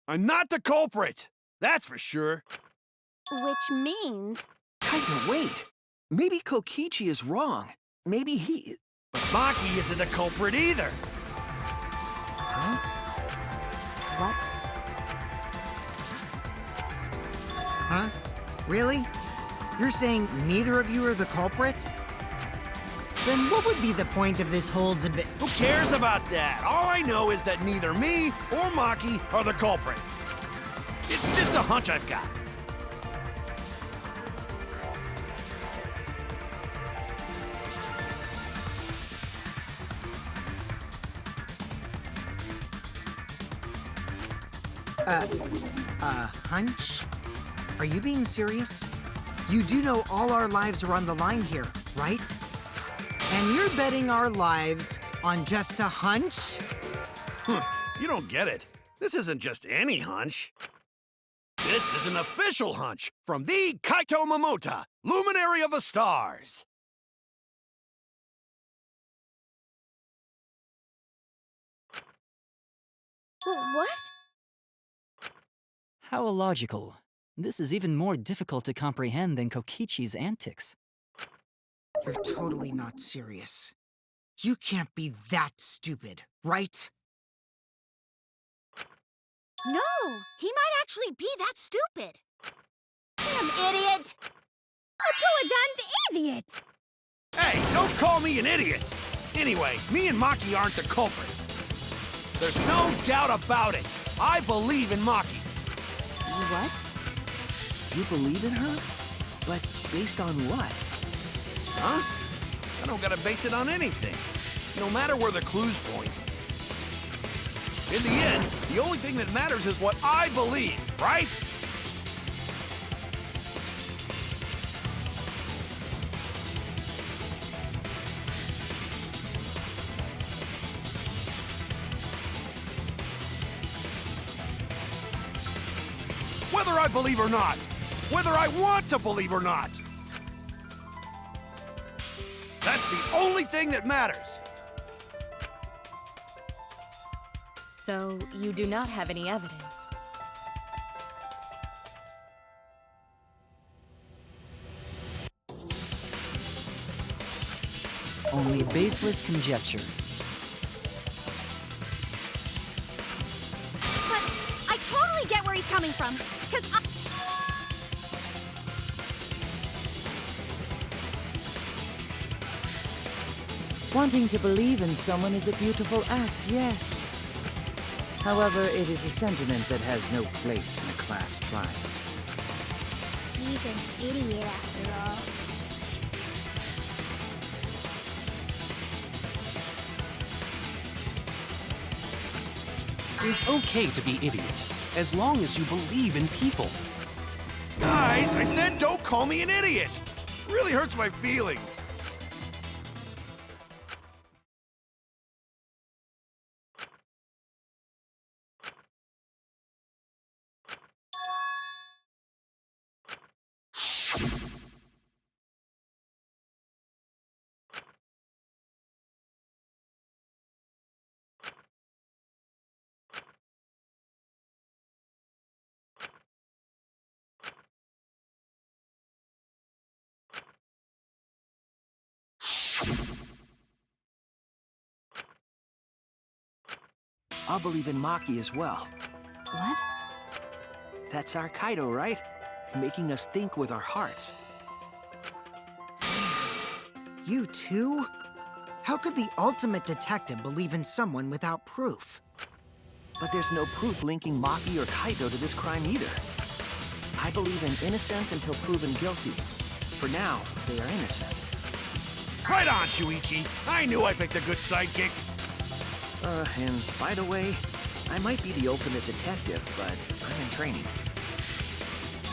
I'm not the culprit! That's for sure. Which means... Kaito, wait! Maybe Kokichi is wrong. Maybe he... But Maki isn't the culprit either! Huh? What? Huh? Really? You're saying neither of you are the culprit? Then what would be the point of this whole debate? Who cares about that? All I know is that neither me or Maki are the culprit. It's just a hunch I've got. Hunch? Are you being serious? You do know all our lives are on the line here, right? And you're betting our lives on just a hunch? You don't get it. This isn't just any hunch. This is an official hunch from the Kaito Momota, luminary of the stars. What? How illogical. This is even more difficult to comprehend than Kokichi's antics. You're totally not serious. You can't be that stupid, right? No, he might actually be that stupid. Damn idiot! A two-a-damned idiot! Hey, don't call me an idiot! Anyway, me and Maki aren't the culprit. There's no doubt about it. I believe in Maki. What? You believe in her? But based on what? Huh? I don't gotta base it on anything. No matter where the clues point. In the end, the only thing that matters is what I believe, right? Whether I believe or not. Whether I want to believe or not. That's the only thing that matters. So, you do not have any evidence. Only baseless conjecture. But I totally get where he's coming from. Because Wanting to believe in someone is a beautiful act, yes. However, it is a sentiment that has no place in a class trial. He's an idiot after all. It's okay to be idiot, as long as you believe in people. Guys, I said don't call me an idiot. Really hurts my feelings. I'll believe in Maki as well. What? That's our Kaido, right? Making us think with our hearts. You too? How could the ultimate detective believe in someone without proof? But there's no proof linking Maki or Kaido to this crime either. I believe in innocent until proven guilty. For now, they are innocent. Right on, Shuichi. I knew I picked a good sidekick. And by the way, I might be the ultimate detective, but I'm in training.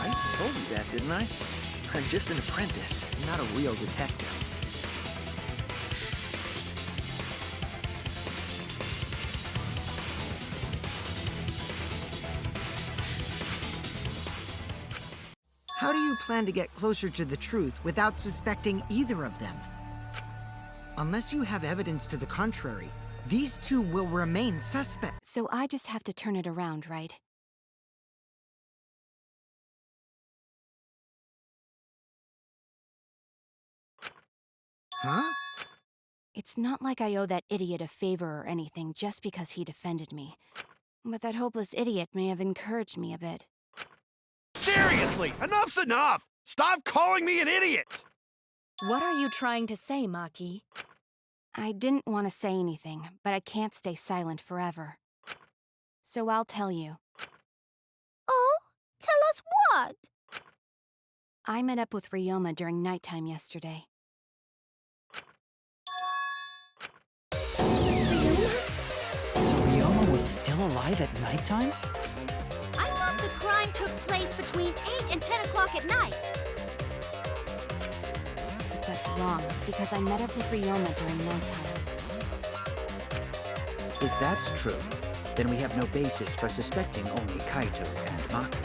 I told you that, didn't I? I'm just an apprentice, not a real detective. How do you plan to get closer to the truth without suspecting either of them? Unless you have evidence to the contrary, these two will remain suspects. So I just have to turn it around, right? Huh? It's not like I owe that idiot a favor or anything just because he defended me. But that hopeless idiot may have encouraged me a bit. Seriously, enough's enough! Stop calling me an idiot! What are you trying to say, Maki? I didn't want to say anything, but I can't stay silent forever. So I'll tell you. Oh? Tell us what? I met up with Ryoma during nighttime yesterday. So Ryoma was still alive at nighttime? I thought the crime took place between 8 and 10 o'clock at night. But that's wrong, because I met up with Ryoma during nighttime. If that's true, then we have no basis for suspecting only Kaito and Maki.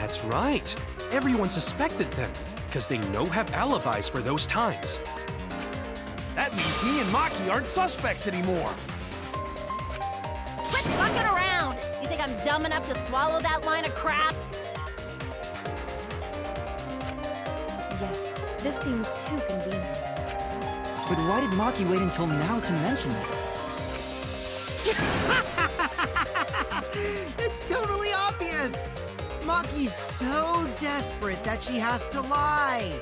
That's right. Everyone suspected them, because they have alibis for those times. That means me and Maki aren't suspects anymore. Quit fucking around! You think I'm dumb enough to swallow that line of crap? Yes, this seems too convenient. But why did Maki wait until now to mention that? It's totally obvious! Maki's so desperate that she has to lie.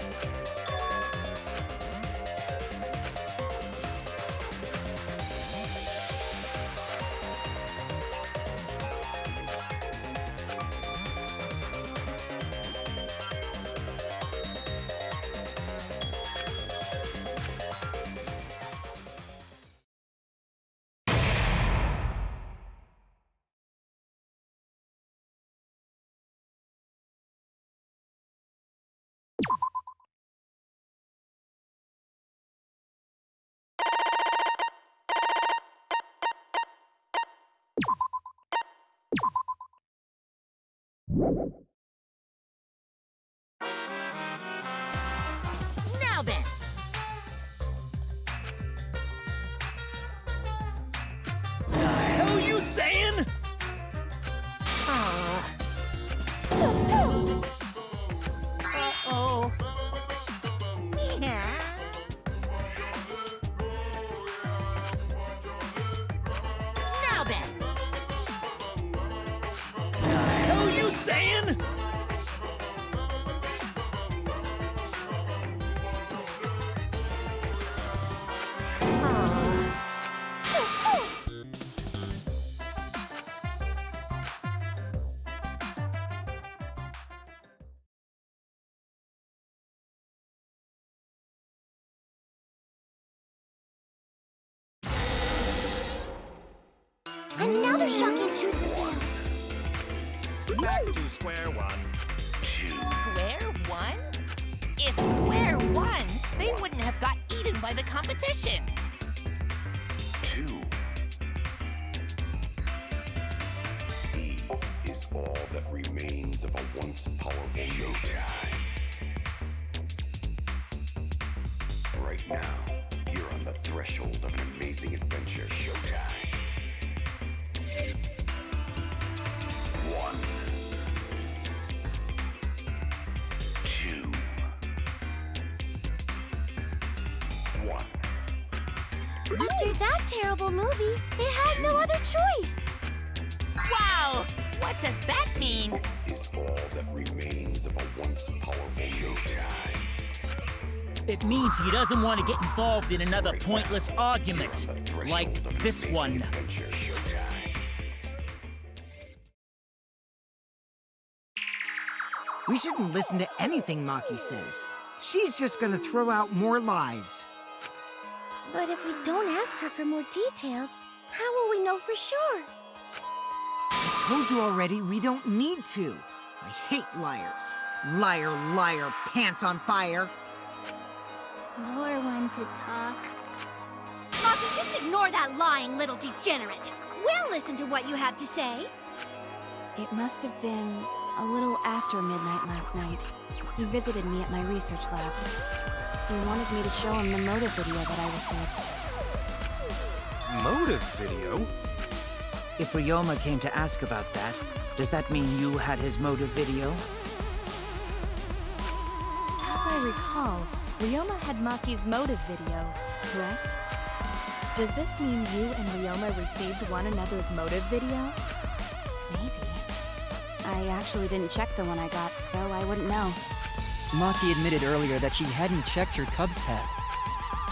Now then, The hell you saying? Uh-oh. yeah. Now then, The hell you saying? Another shocking truth revealed. Back to square one. square one? If square one, they wouldn't have got eaten by the competition. He is all that remains of a once powerful nation. Right now, you're on the threshold of an amazing adventure. Showtime. 1, 2, 1. After that terrible movie, they had no other choice. Wow! What does that mean? Is all that remains of a once powerful nation. It means he doesn't want to get involved in another pointless argument, like this one. We shouldn't listen to anything Maki says. She's just gonna throw out more lies. But if we don't ask her for more details, how will we know for sure? I told you already, we don't need to. I hate liars. Liar, liar, pants on fire. You're one to talk. Maki, just ignore that lying little degenerate. We'll listen to what you have to say. It must have been a little after midnight last night. He visited me at my research lab. He wanted me to show him the motive video that I received. Motive video? If Ryoma came to ask about that, does that mean you had his motive video? As I recall, Ryoma had Maki's motive video, correct? Does this mean you and Ryoma received one another's motive video? Maybe. I actually didn't check the one I got, so I wouldn't know. Maki admitted earlier that she hadn't checked her Cubs pad.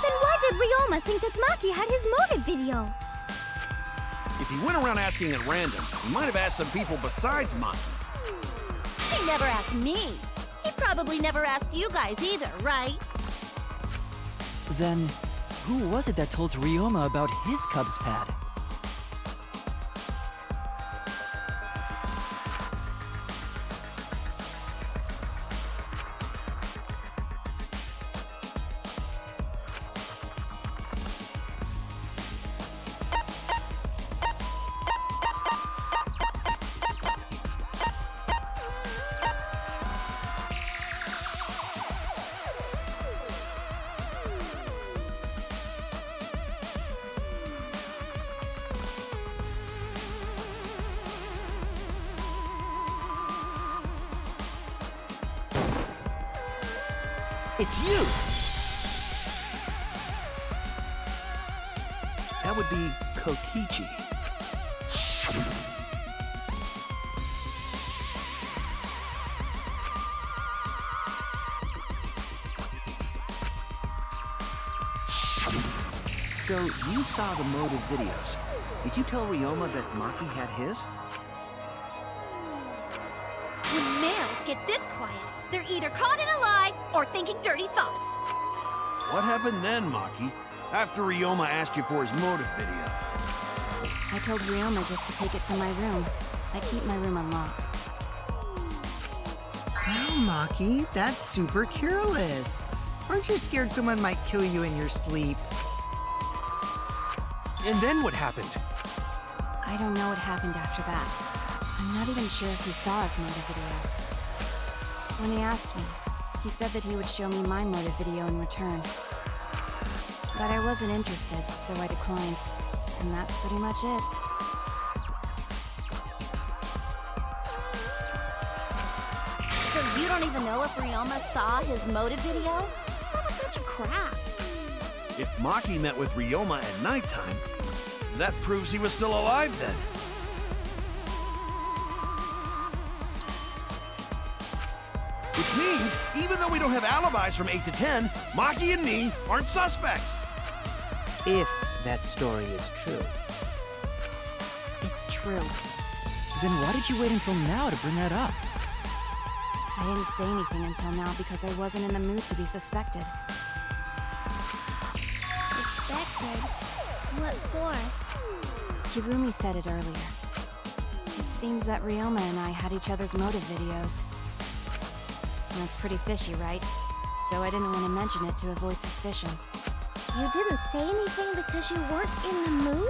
Then why did Ryoma think that Maki had his motive video? If he went around asking at random, he might have asked some people besides Maki. He never asked me. He probably never asked you guys either, right? Then, who was it that told Ryoma about his Cubs pad? It's you! That would be Kokichi. So, you saw the motive videos. Did you tell Ryoma that Maki had his? When males get this quiet, they're either caught in a lie or thinking dirty thoughts. What happened then, Maki? After Ryoma asked you for his motive video? I told Ryoma just to take it from my room. I keep my room unlocked. Wow, Maki, that's super careless. Aren't you scared someone might kill you in your sleep? And then what happened? I don't know what happened after that. I'm not even sure if he saw his motive video. When he asked me, he said that he would show me my motive video in return. But I wasn't interested, so I declined. And that's pretty much it. So you don't even know if Ryoma saw his motive video? What a bunch of crap. If Maki met with Ryoma at nighttime, that proves he was still alive then. Which means, even though we don't have alibis from 8 to 10, Maki and me aren't suspects. If that story is true. It's true. Then why did you wait until now to bring that up? I didn't say anything until now because I wasn't in the mood to be suspected. Suspected? What for? Kirumi said it earlier. It seems that Ryoma and I had each other's motive videos. That's pretty fishy, right? So I didn't want to mention it to avoid suspicion. You didn't say anything because you weren't in the mood?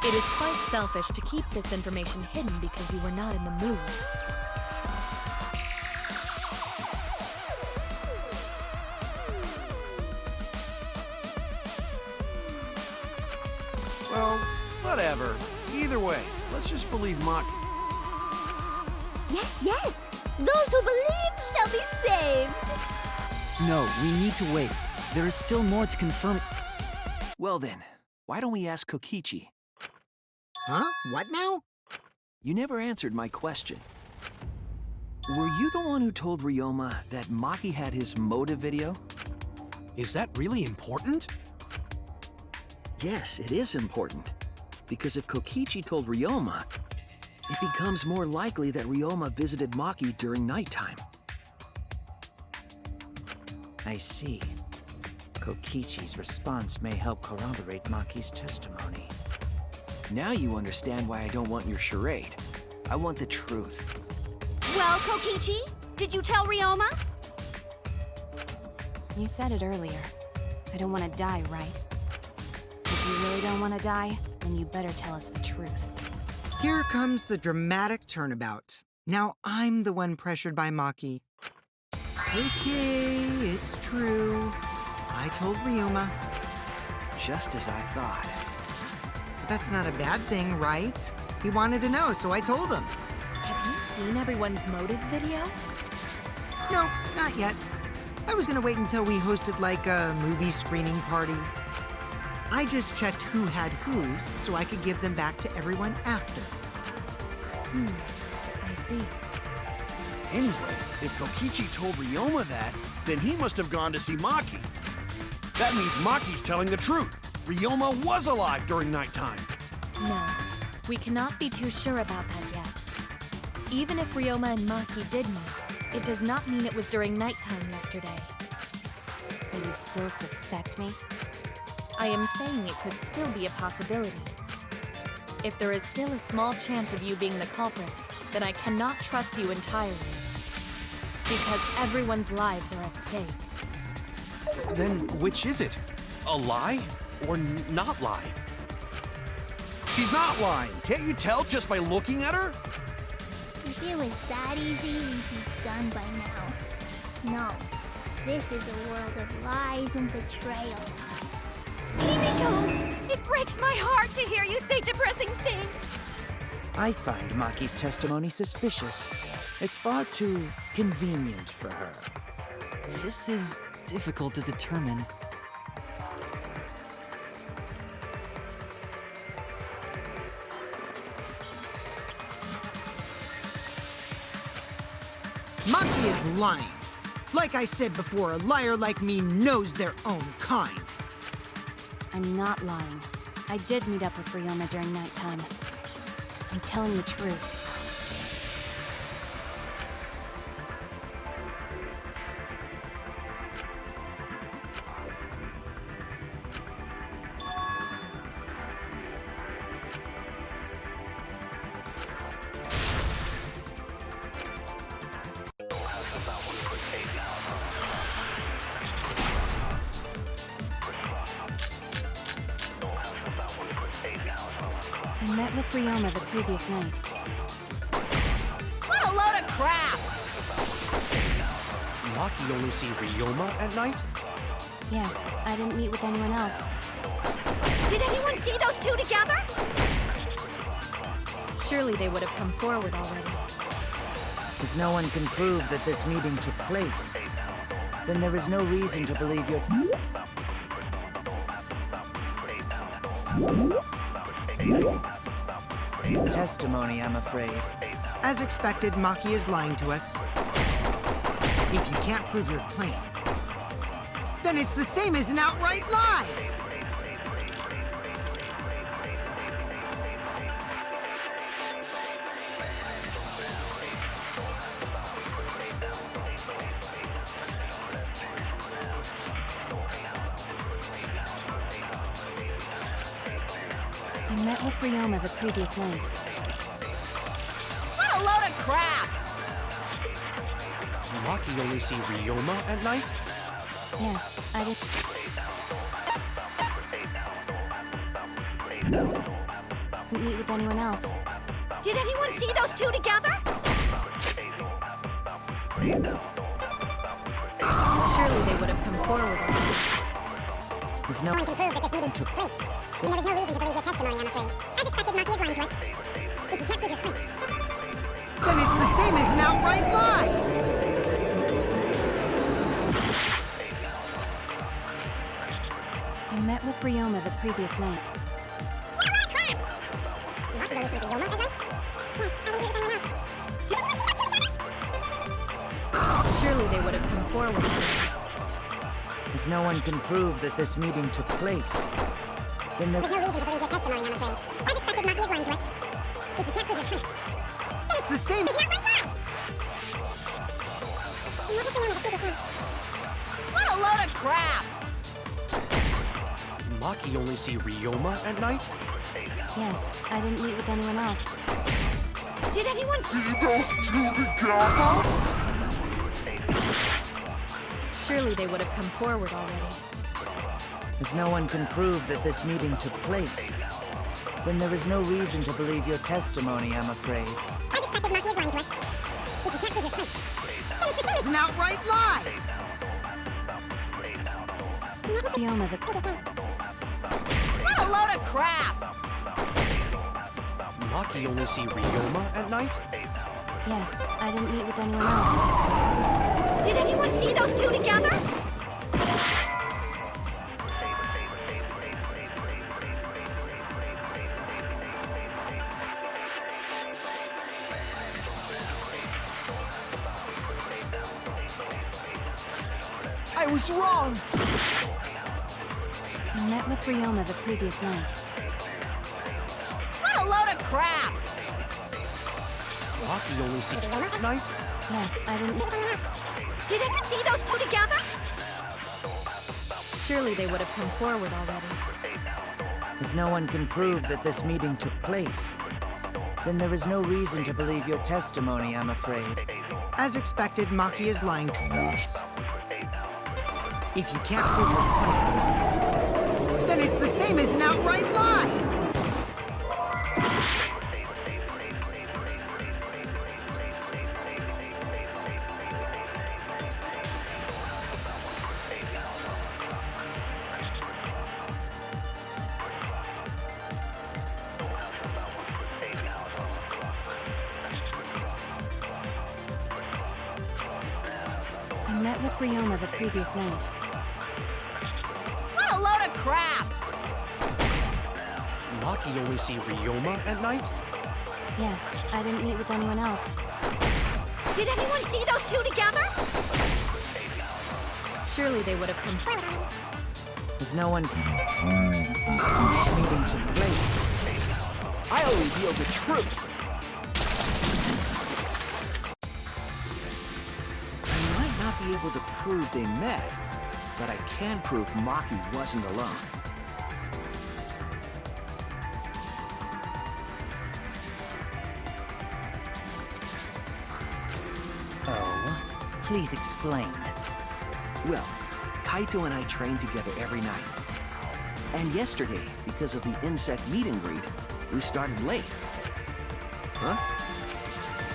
It is quite selfish to keep this information hidden because you were not in the mood. Well, whatever. Either way, let's just believe Maki. Yes, yes! Those who believe shall be saved! No, we need to wait. There is still more to confirm. Well then, why don't we ask Kokichi? Huh? What now? You never answered my question. Were you the one who told Ryoma that Maki had his motive video? Is that really important? Yes, it is important. Because if Kokichi told Ryoma, it becomes more likely that Ryoma visited Maki during nighttime. I see. Kokichi's response may help corroborate Maki's testimony. Now you understand why I don't want your charade. I want the truth. Well, Kokichi, did you tell Ryoma? You said it earlier. I don't want to die, right? If you really don't want to die, then you better tell us the truth. Here comes the dramatic turnabout. Now I'm the one pressured by Maki. Okay, it's true. I told Ryoma. Just as I thought. But that's not a bad thing, right? He wanted to know, so I told him. Have you seen everyone's motive video? No, not yet. I was gonna wait until we hosted like a movie screening party. I just checked who had whose so I could give them back to everyone after. I see. Anyway, if Kokichi told Ryoma that, then he must have gone to see Maki. That means Maki's telling the truth. Ryoma was alive during nighttime. No, we cannot be too sure about that yet. Even if Ryoma and Maki did meet, it does not mean it was during nighttime yesterday. So you still suspect me? I am saying it could still be a possibility. If there is still a small chance of you being the culprit, then I cannot trust you entirely. Because everyone's lives are at stake. Then which is it? A lie or not lie? She's not lying. Can't you tell just by looking at her? If it was that easy, we'd be done by now. No, this is a world of lies and betrayal. Himiko! It breaks my heart to hear you say depressing things! I find Maki's testimony suspicious. It's far too convenient for her. This is difficult to determine. Maki is lying. Like I said before, a liar like me knows their own kind. I'm not lying. I did meet up with Ryoma during nighttime. I'm telling the truth. I met with Ryoma the previous night. What a load of crap! Maki only see Ryoma at night? Yes, I didn't meet with anyone else. Did anyone see those two together? Surely they would have come forward already. If no one can prove that this meeting took place, then there is no reason to believe your... testimony, I'm afraid. As expected, Maki is lying to us. If you can't prove your claim, then it's the same as an outright lie! I met with Ryoma the previous night. What a load of crap! Maki only see Ryoma at night? Yes, I did. Didn't meet with anyone else. Did anyone see those two together? Surely they would have come forward already. If no one can prove that this meeting took place, then there is no reason to believe your testimony, I'm afraid. As expected, Maki is lying to us. If you can't prove your claim, then it's the same as an outright lie! I met with Ryoma the previous night. what a lot of crap! Maki only see Ryoma at night? Yes, I didn't meet with anyone else. Did anyone see those two together? Surely they would have come forward already. If no one can prove that this meeting took place, then there... There's no reason to believe your testimony, I'm afraid. As expected, Maki is lying to us. If you can't prove your claim, then It's the same... it's not right lie! What a load of crap! Maki only see Ryoma at night? Yes, I didn't meet with anyone else. Did anyone see Surely they would have come forward already. If no one can prove that this meeting took place, then there is no reason to believe your testimony, I'm afraid. As expected, Maki is lying to us. If you can't prove your claim, then it's the same It's an outright lie! Ryoma the What a load of crap! Maki only see Ryoma at night? Yes, I didn't meet with anyone else. Did anyone see those two together? I was wrong! I met with Ryoma the previous night. What a load of crap! Maki only see Ryoma at night? Yes, I didn't... Did anyone see those two together? Surely they would have come forward already. If no one can prove that this meeting took place, then there is no reason to believe your testimony, I'm afraid. As expected, Maki is lying to us. If you can't prove your claim, then it's the same as an outright lie! met with Ryoma the previous night. What a load of crap! Maki only see Ryoma at night? Yes, I didn't meet with anyone else. Did anyone see those two together? Surely they would have come. If no one meeting took place, I'll reveal the truth. I might not be able to prove they met, but I can prove Maki wasn't alone. Oh, please explain. Well, Kaito and I trained together every night. And yesterday, because of the insect meet and greet, we started late. Huh?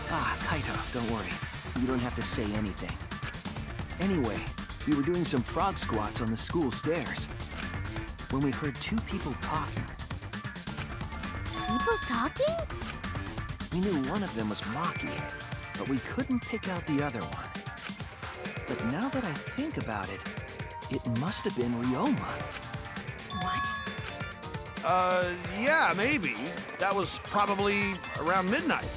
Ah, Kaito, don't worry. You don't have to say anything. Anyway, we were doing some frog squats on the school stairs when we heard two people talking. People talking? We knew one of them was Maki, but we couldn't pick out the other one. But now that I think about it, it must have been Ryoma. What? Yeah, maybe. That was probably around midnight.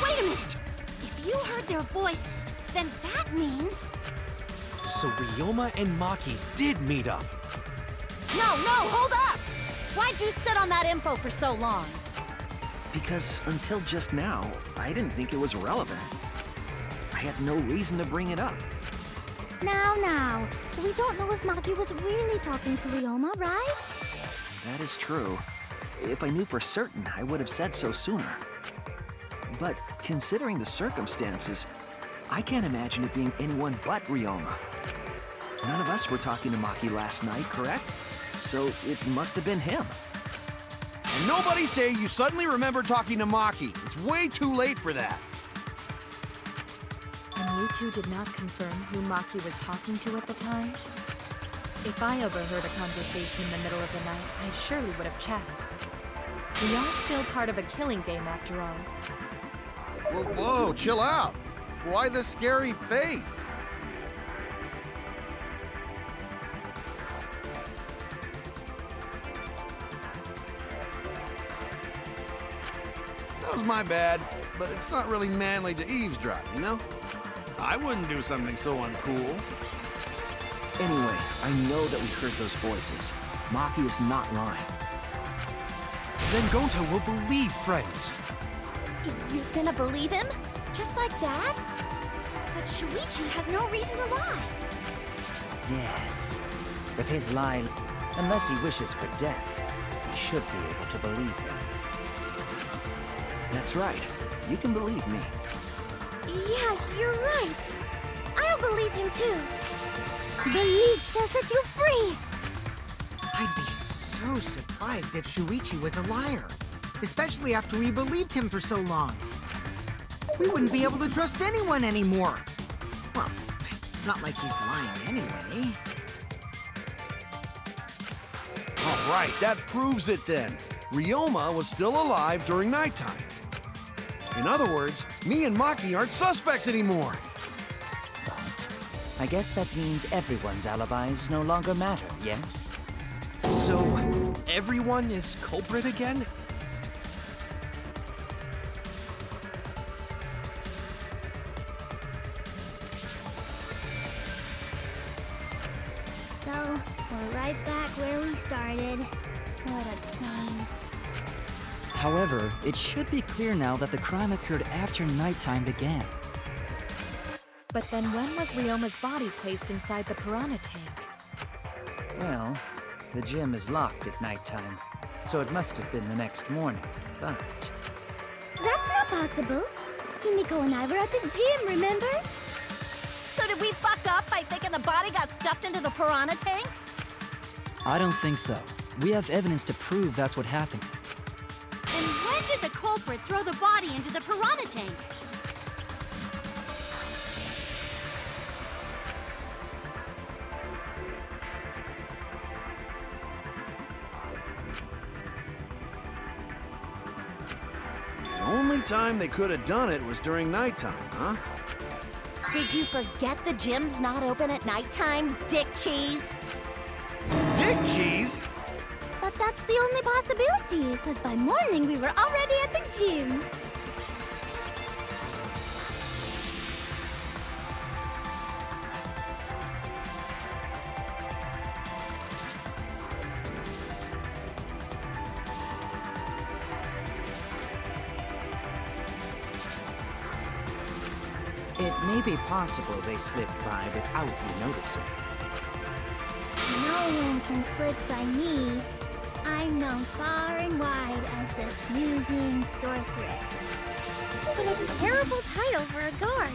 Wait a minute! If you heard their voices, then that means... So Ryoma and Maki did meet up. No, hold up! Why'd you sit on that info for so long? Because until just now, I didn't think it was relevant. I had no reason to bring it up. Now, we don't know if Maki was really talking to Ryoma, right? That is true. If I knew for certain, I would have said so sooner. But considering the circumstances, I can't imagine it being anyone but Ryoma. None of us were talking to Maki last night, correct? So it must have been him. And nobody say you suddenly remember talking to Maki. It's way too late for that. And you two did not confirm who Maki was talking to at the time? If I overheard a conversation in the middle of the night, I surely would have checked. We are still part of a killing game after all. Whoa, chill out. Why the scary face? That was my bad, but it's not really manly to eavesdrop, you know? I wouldn't do something so uncool. Anyway, I know that we heard those voices. Maki is not lying. Then Gonta will believe friends. You're gonna believe him? Just like that? But Shuichi has no reason to lie. Yes. If his lie, unless he wishes for death, he should be able to believe him. That's right. You can believe me. Yeah, you're right. I'll believe him too. Belief shall set you free. I'd be so surprised if Shuichi was a liar. Especially after we believed him for so long. We wouldn't be able to trust anyone anymore. Well, it's not like he's lying anyway. All right, that proves it then. Ryoma was still alive during nighttime. In other words, me and Maki aren't suspects anymore. But I guess that means everyone's alibis no longer matter, yes? So, everyone is culprit again? So, we're right back where we started. What a pain. However, it should be clear now that the crime occurred after nighttime began. But then when was Ryoma's body placed inside the piranha tank? Well, the gym is locked at nighttime, so it must have been the next morning, but... That's not possible. Himiko and I were at the gym, remember? So did we fuck up by thinking the body got stuffed into the piranha tank? I don't think so. We have evidence to prove that's what happened. And when did the culprit throw the body into the piranha tank? The only time they could have done it was during nighttime, huh? Did you forget the gym's not open at nighttime, Dick Cheese? Dick Cheese? But that's the only possibility, because by morning we were already at the gym. It may be possible they slipped by without you noticing. No one can slip by me. I'm known far and wide as the snoozing sorceress. What a terrible title for a guard.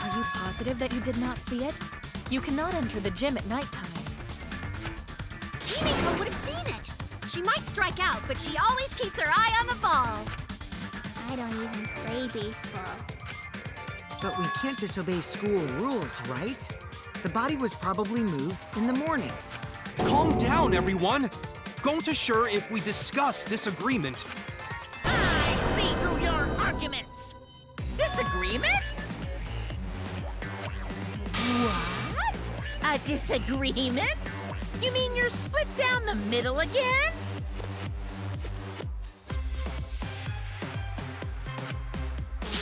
Are you positive that you did not see it? You cannot enter the gym at nighttime. Himiko would have seen it. She might strike out, but she always keeps her eye on the ball. I don't even play baseball. But we can't disobey school rules, right? The body was probably moved in the morning. Calm down, everyone! Going to sure if we discuss disagreement. I see through your arguments. Disagreement? What? A disagreement? You mean you're split down the middle again?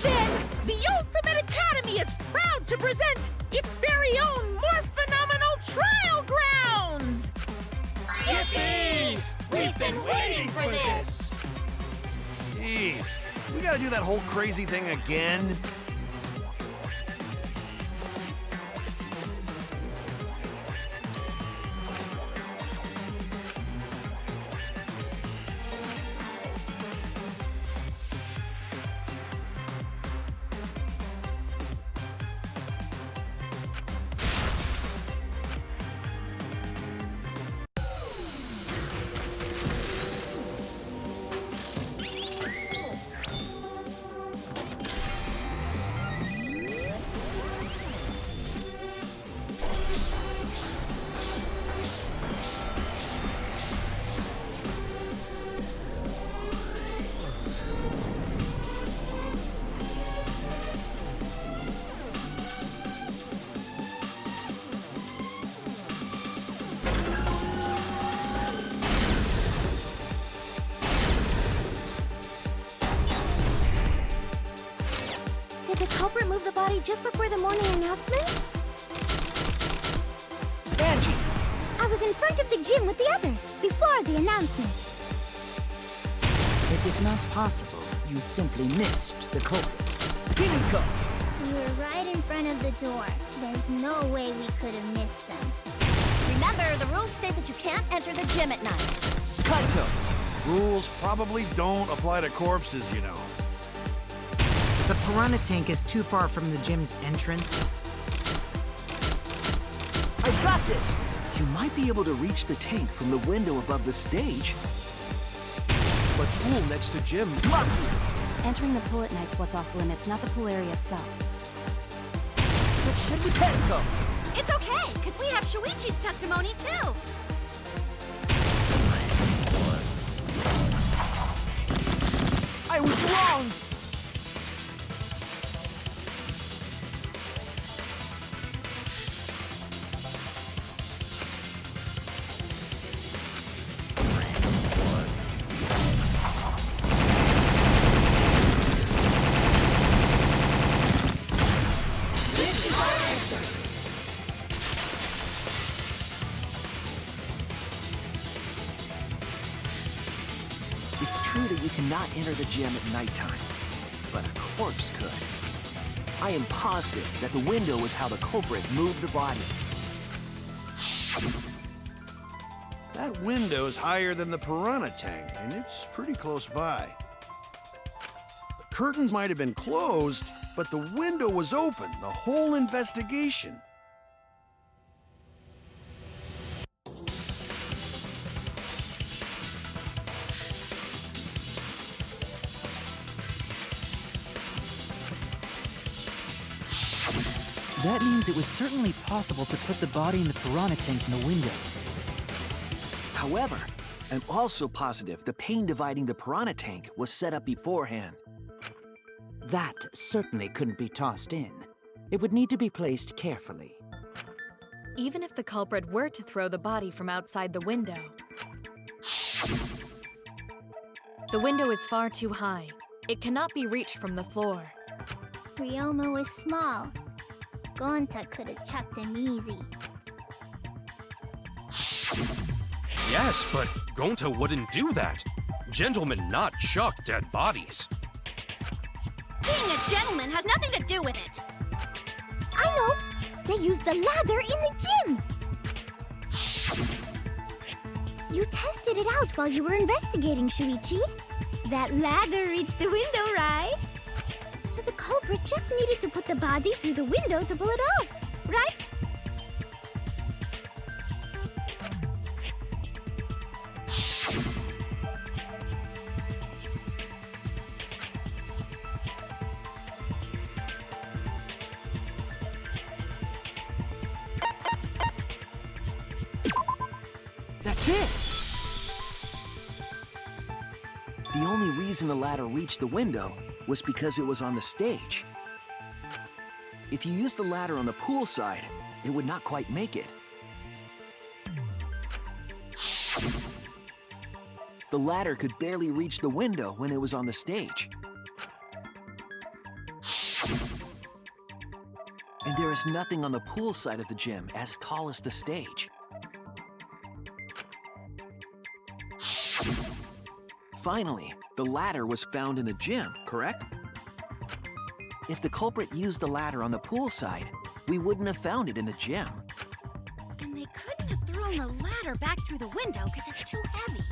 Then, the Ultimate Academy is proud to present its very own more phenomenal trial grounds! Yippee! We've been waiting for this! Jeez, we gotta do that whole crazy thing again? Did the culprit move the body just before the morning announcement? Angie! I was in front of the gym with the others, before the announcement. Is it not possible you simply missed the culprit? Himiko! We were right in front of the door. There's no way we could have missed them. Remember, the rules state that you can't enter the gym at night. Kanto! Rules probably don't apply to corpses, you know. The piranha tank is too far from the gym's entrance. I got this! You might be able to reach the tank from the window above the stage. But pool next to gym. Entering the pool at night's what's off limits, not the pool area itself. But should we can't go? It's okay, because we have Shuichi's testimony, too. I was wrong! It's true that you cannot enter the gym at nighttime, but a corpse could. I am positive that the window is how the culprit moved the body. That window's higher than the piranha tank, and it's pretty close by. The curtains might have been closed, but the window was open the whole investigation. That means it was certainly possible to put the body in the piranha tank in the window. However, I'm also positive the pane dividing the piranha tank was set up beforehand. That certainly couldn't be tossed in. It would need to be placed carefully. Even if the culprit were to throw the body from outside the window is far too high. It cannot be reached from the floor. Ryoma was small. Gonta could have chucked him easy. Yes, but Gonta wouldn't do that. Gentlemen not chuck dead bodies. Being a gentleman has nothing to do with it. I know! They used the ladder in the gym! You tested it out while you were investigating, Shuichi. That ladder reached the window, right? So the culprit just needed to put the body through the window to pull it off, right? That's it! The only reason the ladder reached the window was because it was on the stage. If you used the ladder on the pool side, it would not quite make it. The ladder could barely reach the window when it was on the stage. And there is nothing on the pool side of the gym as tall as the stage. Finally, the ladder was found in the gym, correct? If the culprit used the ladder on the pool side, we wouldn't have found it in the gym. And they couldn't have thrown the ladder back through the window because it's too heavy.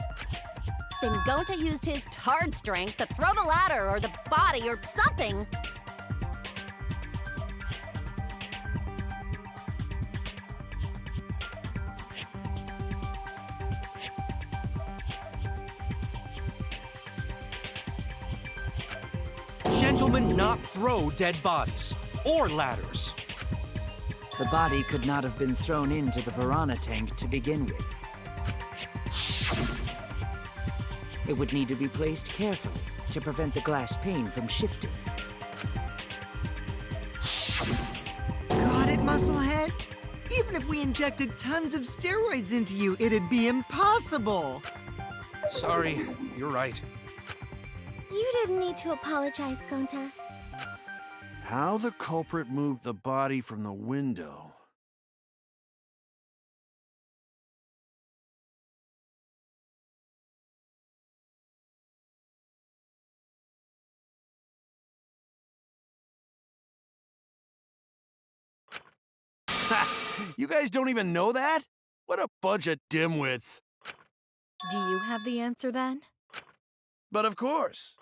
Then Gonta used his hard strength to throw the ladder or the body or something. Gentlemen not throw dead bodies or ladders. The body could not have been thrown into the piranha tank to begin with. It would need to be placed carefully to prevent the glass pane from shifting. Got it, Musclehead? Even if we injected tons of steroids into you, it'd be impossible! Sorry, you're right. You didn't need to apologize, Gonta. How the culprit moved the body from the window. You guys don't even know that? What a bunch of dimwits. Do you have the answer then? But of course.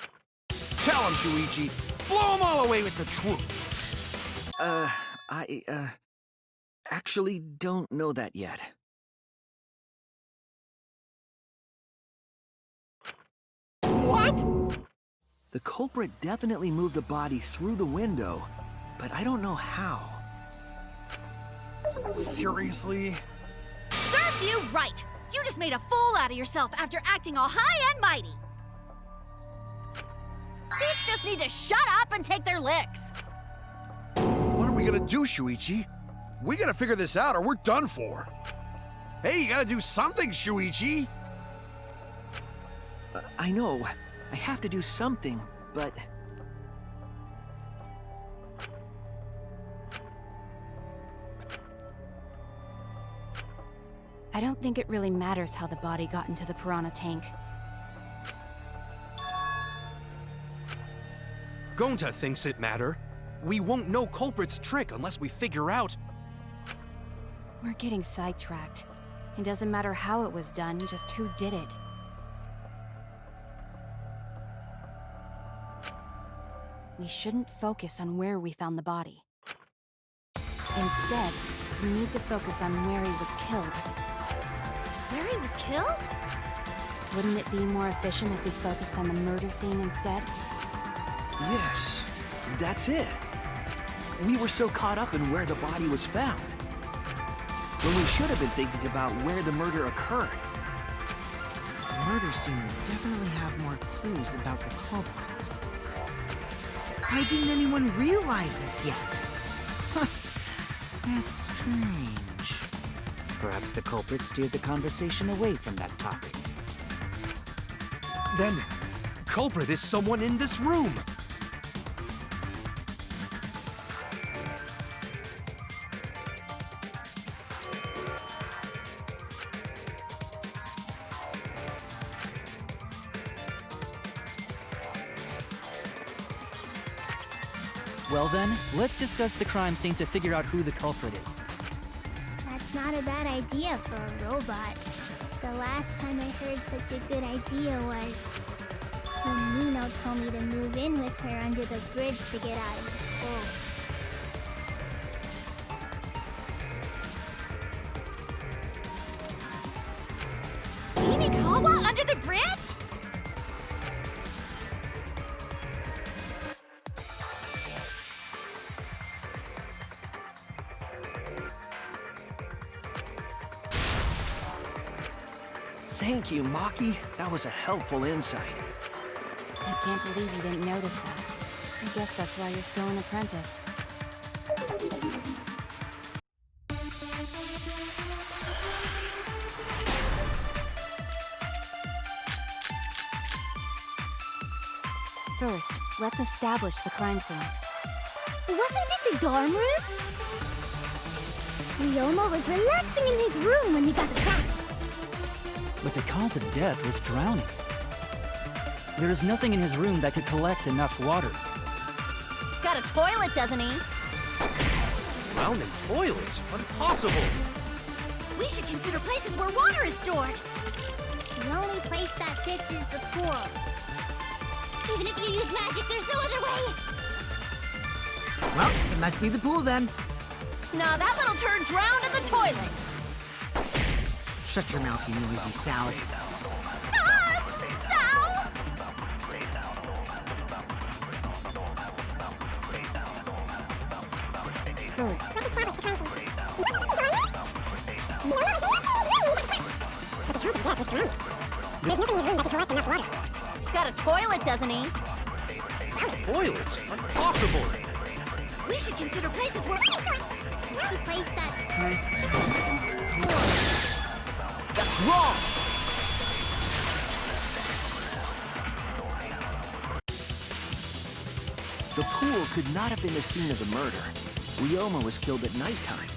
Tell him, Shuichi. Blow him all away with the truth. I actually don't know that yet. What? The culprit definitely moved the body through the window, but I don't know how. Seriously? Serves you right! You just made a fool out of yourself after acting all high and mighty! Kids just need to shut up and take their licks! What are we gonna do, Shuichi? We gotta figure this out or we're done for. Hey, you gotta do something, Shuichi! I know. I have to do something, but... I don't think it really matters how the body got into the piranha tank. Gonta thinks it matter. We won't know culprit's trick unless we figure out. We're getting sidetracked. It doesn't matter how it was done, just who did it. We shouldn't focus on where we found the body. Instead, we need to focus on where he was killed. Where he was killed? Wouldn't it be more efficient if we focused on the murder scene instead? Yes, that's it. We were so caught up in where the body was found, when we should have been thinking about where the murder occurred. The murder scene would definitely have more clues about the culprit. Why didn't anyone realize this yet? Huh. That's strange. Perhaps the culprit steered the conversation away from that topic. Then, culprit is someone in this room. Well then, let's discuss the crime scene to figure out who the culprit is. That's not a bad idea for a robot. The last time I heard such a good idea was when Nino told me to move in with her under the bridge to get out of the pool. Himikawa under the bridge? Thank you, Maki. That was a helpful insight. I can't believe you didn't notice that. I guess that's why you're still an apprentice. First, let's establish the crime scene. Wasn't it the dorm room? Ryoma was relaxing in his room when he got attacked. But the cause of death was drowning. There is nothing in his room that could collect enough water. He's got a toilet, doesn't he? Drowned in toilets? Impossible! We should consider places where water is stored. The only place that fits is the pool. Even if you use magic, there's no other way. Well, it must be the pool then. Nah, that little turd drowned in the toilet. Shut your mouth, you noisy sow. First, There's nothing in his room that can collect enough water. He's got a toilet, doesn't he? Toilets? Impossible! We should consider places where... The place that... That's wrong! The pool could not have been the scene of the murder. Ryoma was killed at nighttime.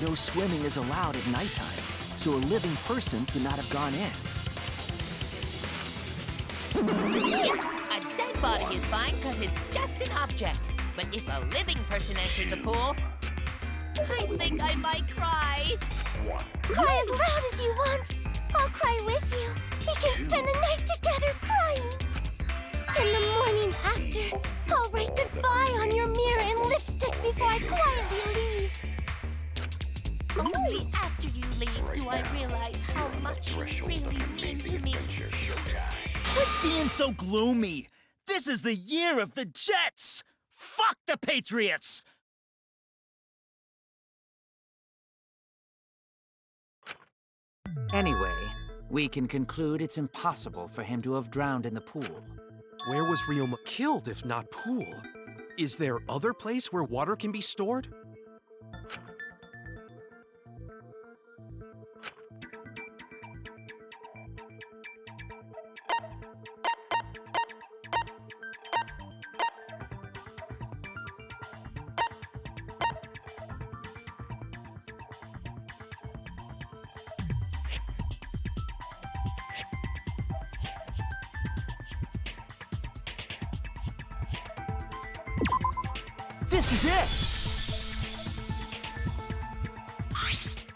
No swimming is allowed at nighttime, so a living person could not have gone in. A dead body is fine because it's just an object. But if a living person entered the pool, I think I might cry. Cry as loud as you want. I'll cry with you. We can spend the night together crying. In the morning after, I'll write goodbye on your mirror in lipstick before I quietly leave. Only after you leave do I realize how much you really mean to me. Quit being so gloomy. This is the year of the Jets. Fuck the Patriots. Anyway, we can conclude it's impossible for him to have drowned in the pool. Where was Ryoma killed if not pool? Is there other place where water can be stored? This is it!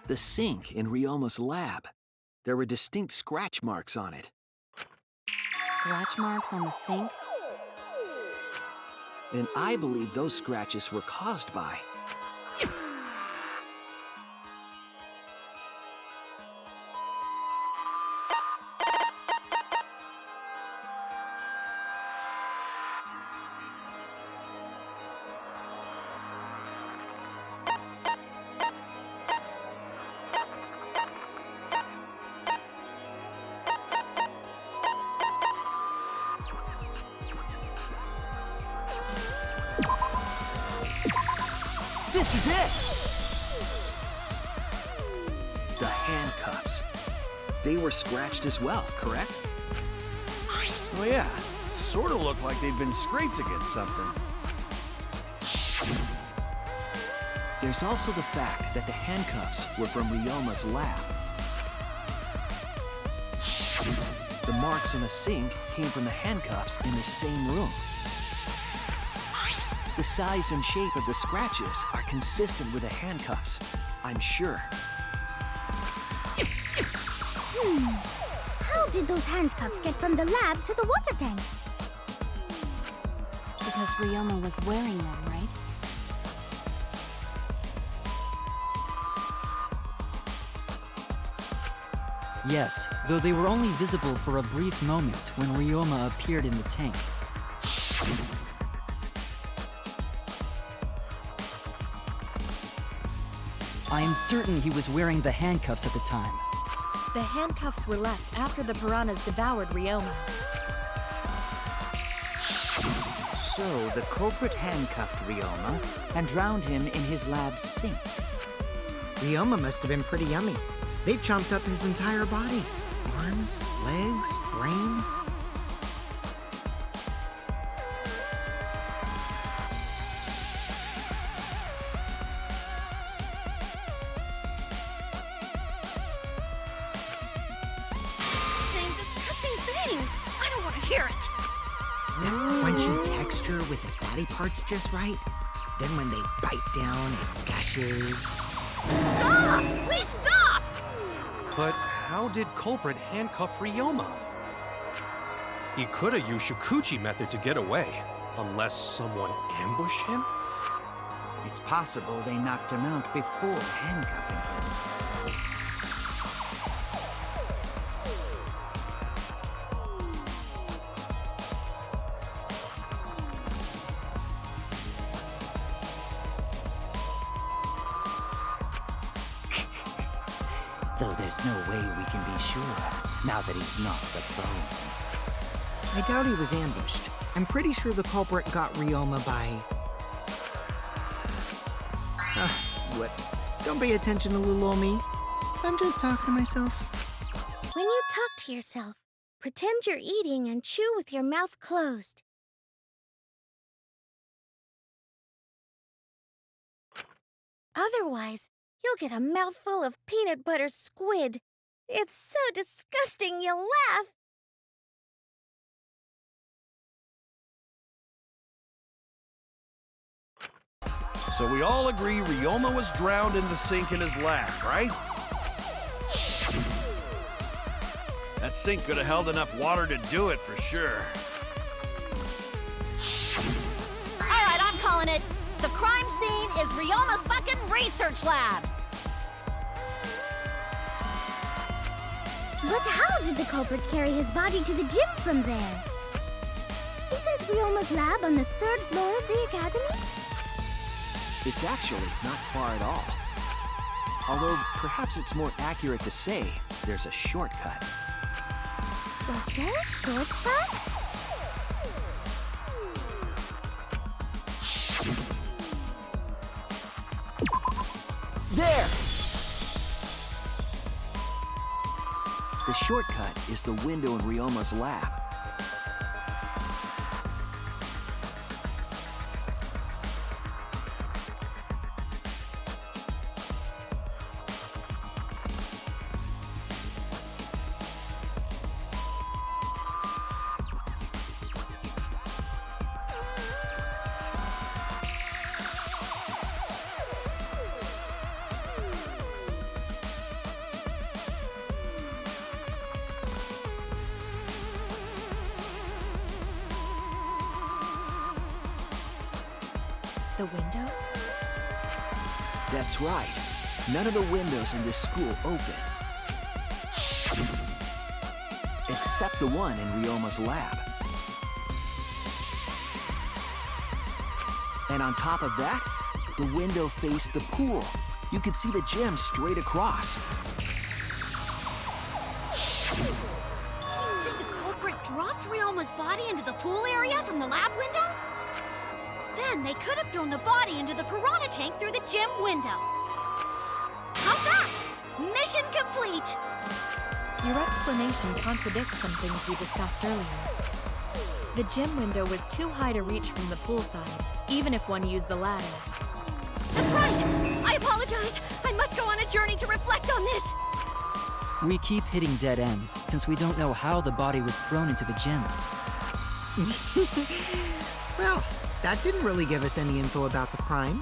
The sink in Ryoma's lab. There were distinct scratch marks on it. Scratch marks on the sink? And I believe those scratches were caused by... This is it! The handcuffs. They were scratched as well, correct? Oh yeah, sort of looked like they'd been scraped against something. There's also the fact that the handcuffs were from Ryoma's lab. The marks in the sink came from the handcuffs in the same room. The size and shape of the scratches are consistent with the handcuffs, I'm sure. How did those handcuffs get from the lab to the water tank? Because Ryoma was wearing them, right? Yes, though they were only visible for a brief moment when Ryoma appeared in the tank. I am certain he was wearing the handcuffs at the time. The handcuffs were left after the piranhas devoured Ryoma. So the culprit handcuffed Ryoma and drowned him in his lab's sink. Ryoma must have been pretty yummy. They chomped up his entire body. Arms, legs, brain. Saying disgusting things. I don't want to hear it. That crunchy texture with the fatty parts just right. Then when they bite down, it gushes. Stop! Please stop! But how did culprit handcuff Ryoma? He could have used Shikuchi method to get away, unless someone ambushed him? It's possible they knocked him out before handcuffing him. Though there's no way we can be sure, now that he's not the bones. I doubt he was ambushed. I'm pretty sure the culprit got Ryoma by... whoops. Don't pay attention to little old me. I'm just talking to myself. When you talk to yourself, pretend you're eating and chew with your mouth closed. Otherwise, you'll get a mouthful of peanut butter squid. It's so disgusting you'll laugh. So we all agree Ryoma was drowned in the sink in his lab, right? That sink could have held enough water to do it for sure. All right, I'm calling it. The crime scene is Ryoma's fucking research lab. But how did the culprit carry his body to the gym from there? Isn't Ryoma's lab on the 3rd floor of the academy? It's actually not far at all. Although, perhaps it's more accurate to say there's a shortcut. Was there a shortcut? There! The shortcut is the window in Ryoma's lab. The window? That's right. None of the windows in this school open. Except the one in Ryoma's lab. And on top of that, the window faced the pool. You could see the gym straight across. Do you think the culprit dropped Ryoma's body into the pool area from the lab window? Then they could have thrown the body into the piranha tank through the gym window. How's that? Mission complete! Your explanation contradicts some things we discussed earlier. The gym window was too high to reach from the poolside, even if one used the ladder. That's right! I apologize! I must go on a journey to reflect on this! We keep hitting dead ends, since we don't know how the body was thrown into the gym. Well, that didn't really give us any info about the crime.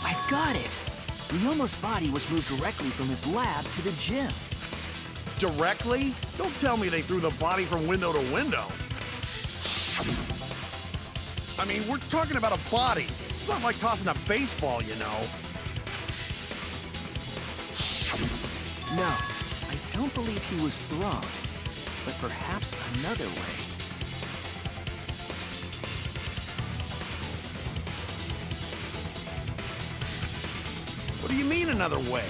I've got it! Ryoma's body was moved directly from his lab to the gym. Directly? Don't tell me they threw the body from window to window. I mean, we're talking about a body. It's not like tossing a baseball, you know. No, I don't believe he was thrown, but perhaps another way. What do you mean another way?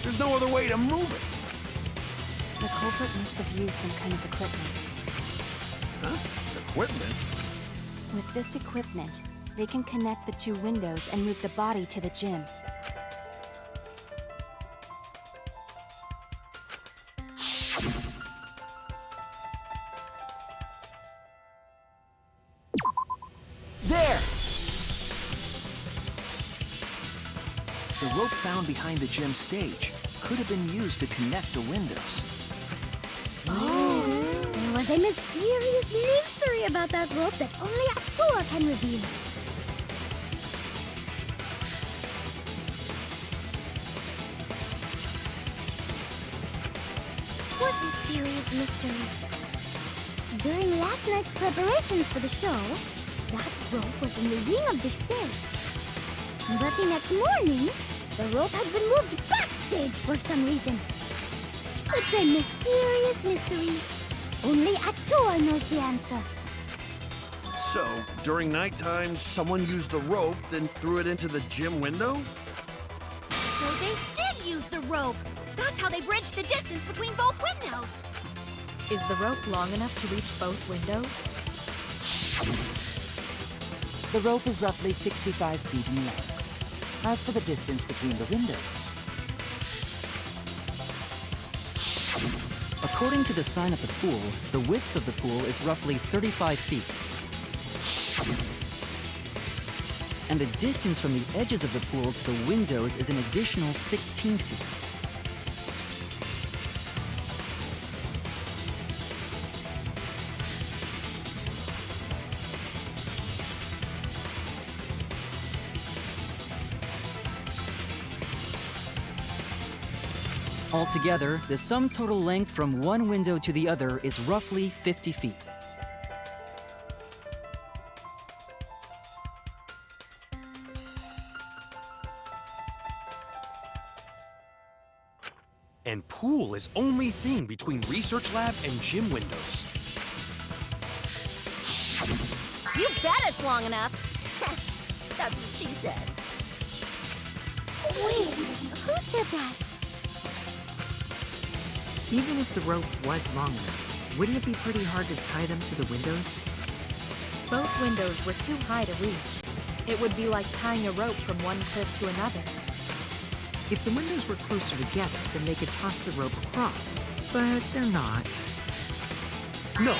There's no other way to move it. The culprit must have used some kind of equipment. Huh? Equipment? With this equipment, they can connect the two windows and move the body to the gym. There! The rope found behind the gym stage could have been used to connect the windows. Oh, there was a mysterious mystery about that rope that only Actua can reveal. What mysterious mystery? During last night's preparations for the show, that rope was in the wing of the stage. But the next morning, the rope had been moved backstage for some reason. It's a mysterious mystery. Only Actua knows the answer. So, during nighttime, someone used the rope, then threw it into the gym window? So they did use the rope. That's how they bridged the distance between both windows. Is the rope long enough to reach both windows? The rope is roughly 65 feet in length. As for the distance between the windows, According to the sign at the pool, the width of the pool is roughly 35 feet. And the distance from the edges of the pool to the windows is an additional 16 feet. Altogether, the sum total length from one window to the other is roughly 50 feet. And pool is only thing between research lab and gym windows. You bet it's long enough. That's what she said. Wait, who said that? Even if the rope was long enough, wouldn't it be pretty hard to tie them to the windows? Both windows were too high to reach. It would be like tying a rope from one cliff to another. If the windows were closer together, then they could toss the rope across. But they're not. No,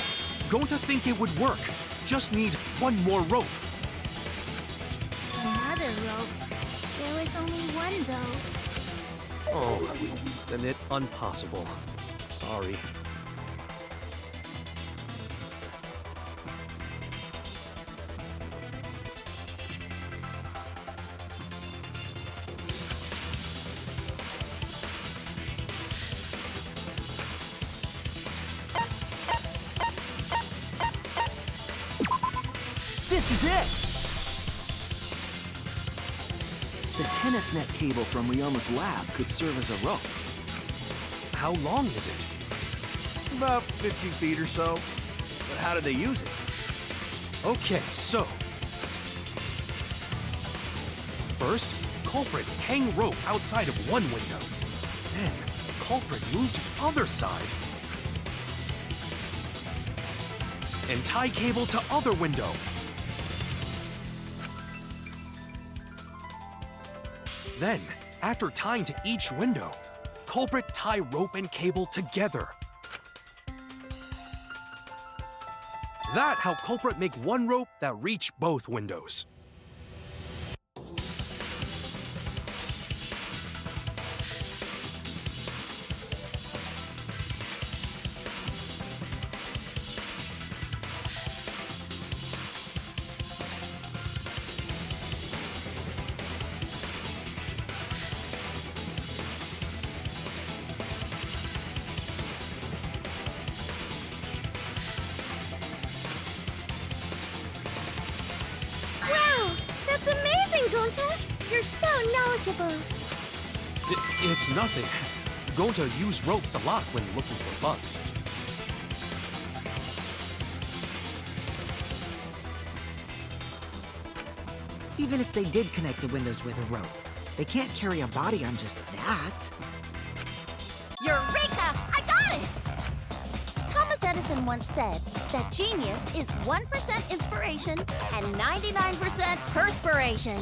going to think it would work. Just need one more rope. Another rope. There was only one, though. Oh, then it's impossible. Sorry. This is it! The tennis net cable from Ryoma's lab could serve as a rope. How long is it? About 50 feet or so. But how did they use it? Okay, so... First, culprit hang rope outside of one window. Then, culprit move to other side. And tie cable to other window. Then, after tying to each window, culprit tie rope and cable together. That how culprit make one rope that reach both windows. That's amazing, Gonta! You're so knowledgeable. It's nothing. Gonta use ropes a lot when looking for bugs. Even if they did connect the windows with a rope, they can't carry a body on just that. Eureka! I got it! Thomas Edison once said that genius is 1% inspiration and 99% perspiration.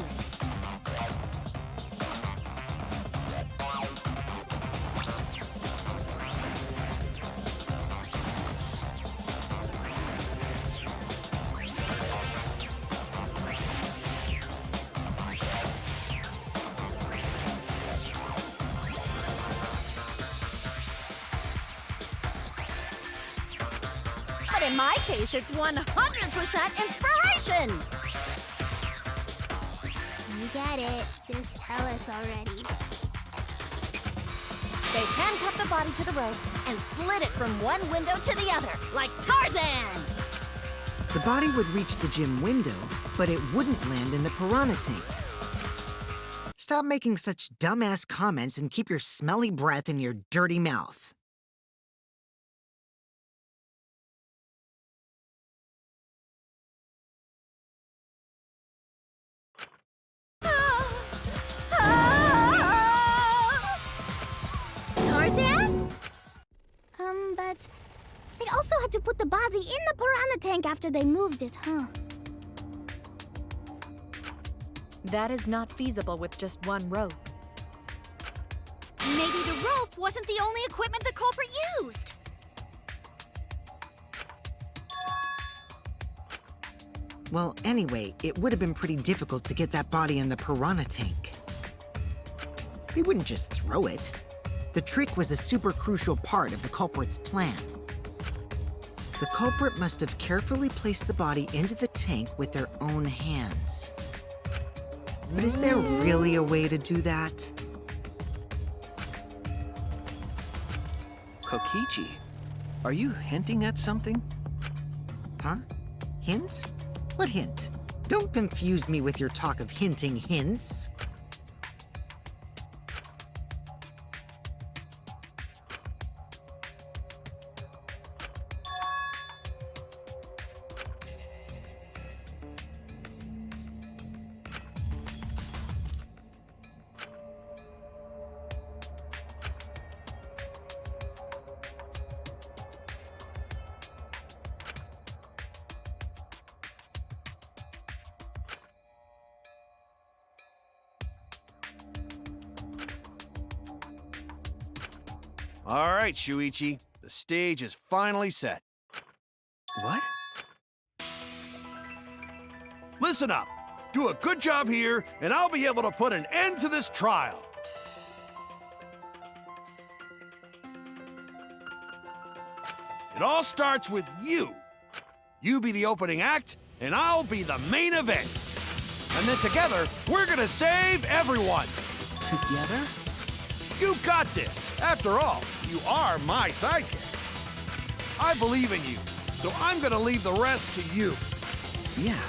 But in my case, it's 100% inspiration! You got it. Just tell us already. They handcuffed the body to the rope and slid it from one window to the other, like Tarzan! The body would reach the gym window, but it wouldn't land in the piranha tank. Stop making such dumbass comments and keep your smelly breath in your dirty mouth. Tarzan? But they also had to put the body in the piranha tank after they moved it, huh? That is not feasible with just one rope. Maybe the rope wasn't the only equipment the culprit used. Well, anyway, it would have been pretty difficult to get that body in the piranha tank. They wouldn't just throw it. The trick was a super crucial part of the culprit's plan. The culprit must have carefully placed the body into the tank with their own hands. But is there really a way to do that? Kokichi, are you hinting at something? Huh? Hint? What hint? Don't confuse me with your talk of hinting hints. All right, Shuichi. The stage is finally set. What? Listen up. Do a good job here, and I'll be able to put an end to this trial. It all starts with you. You be the opening act, and I'll be the main event. And then together, we're gonna save everyone. Together? You got this. After all, you are my sidekick. I believe in you, so I'm gonna leave the rest to you. Yeah,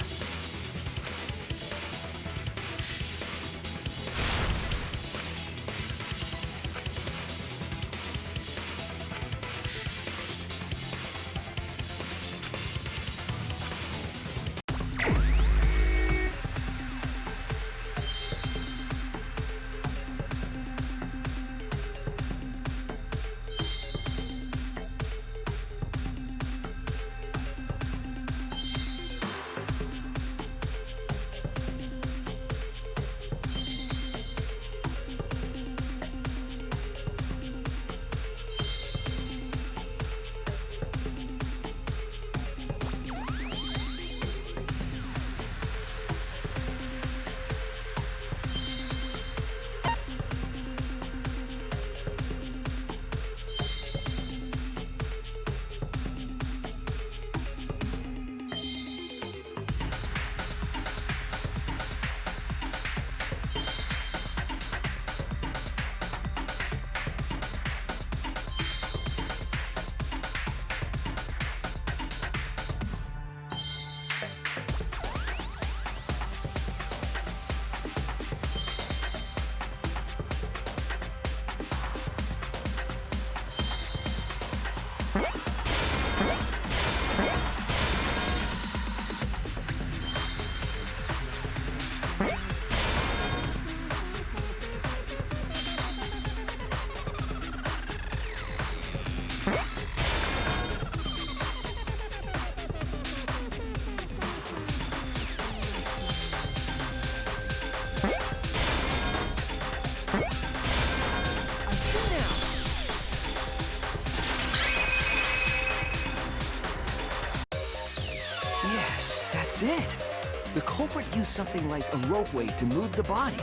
used something like a ropeway to move the body.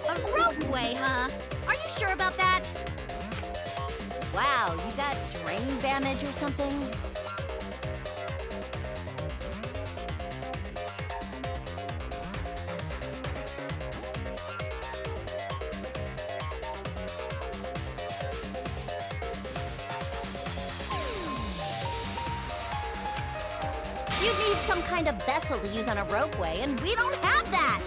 A ropeway, huh? Are you sure about that? Wow, you got brain damage or something? You need some kind of vessel to use on a ropeway, and we don't have that!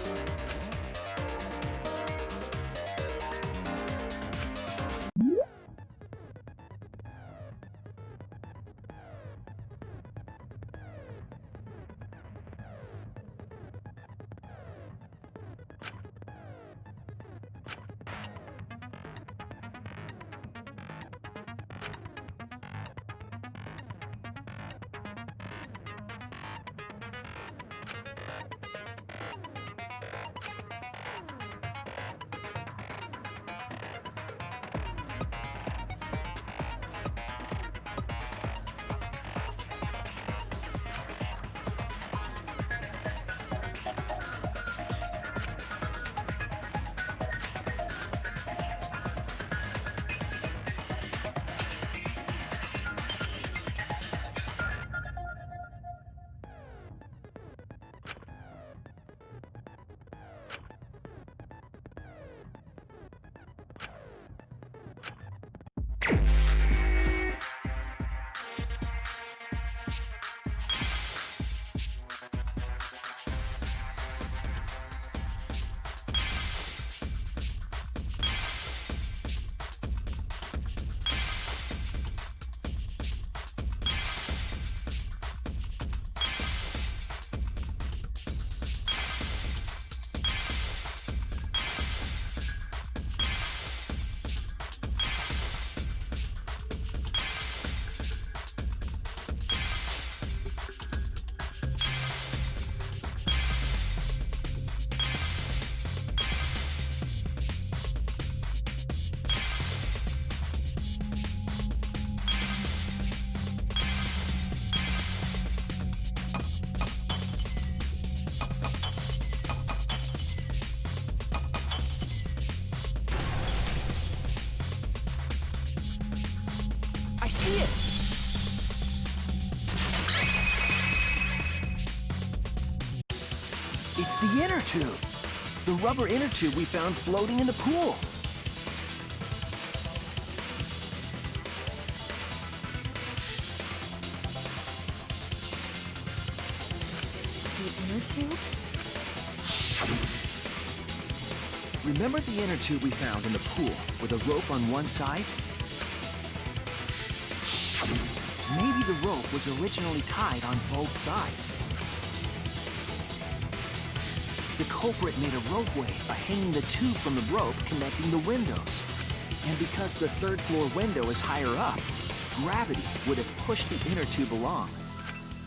I see it! It's the inner tube. The rubber inner tube we found floating in the pool. The inner tube? Remember the inner tube we found in the pool with a rope on one side? Maybe the rope was originally tied on both sides. The culprit made a ropeway by hanging the tube from the rope connecting the windows. And because the third floor window is higher up, gravity would have pushed the inner tube along.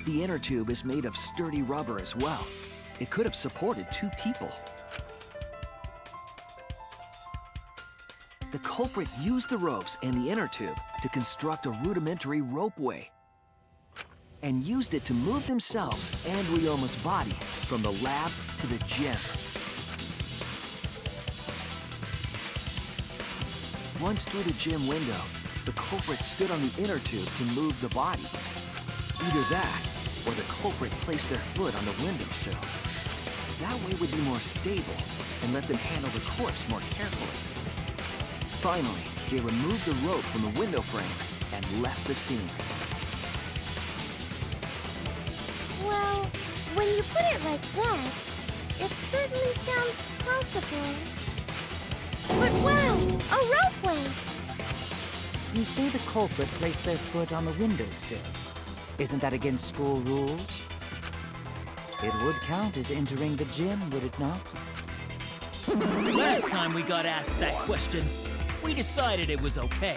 The inner tube is made of sturdy rubber as well. It could have supported 2 people. The culprit used the ropes and the inner tube to construct a rudimentary ropeway and used it to move themselves and Ryoma's body from the lab to the gym. Once through the gym window, the culprit stood on the inner tube to move the body. Either that, or the culprit placed their foot on the windowsill. That way would be more stable and let them handle the corpse more carefully. Finally, they removed the rope from the window frame and left the scene. Well, when you put it like that, it certainly sounds possible. But wow, a ropeway! You say the culprit placed their foot on the windowsill. Isn't that against school rules? It would count as entering the gym, would it not? Last time we got asked that question, we decided it was okay.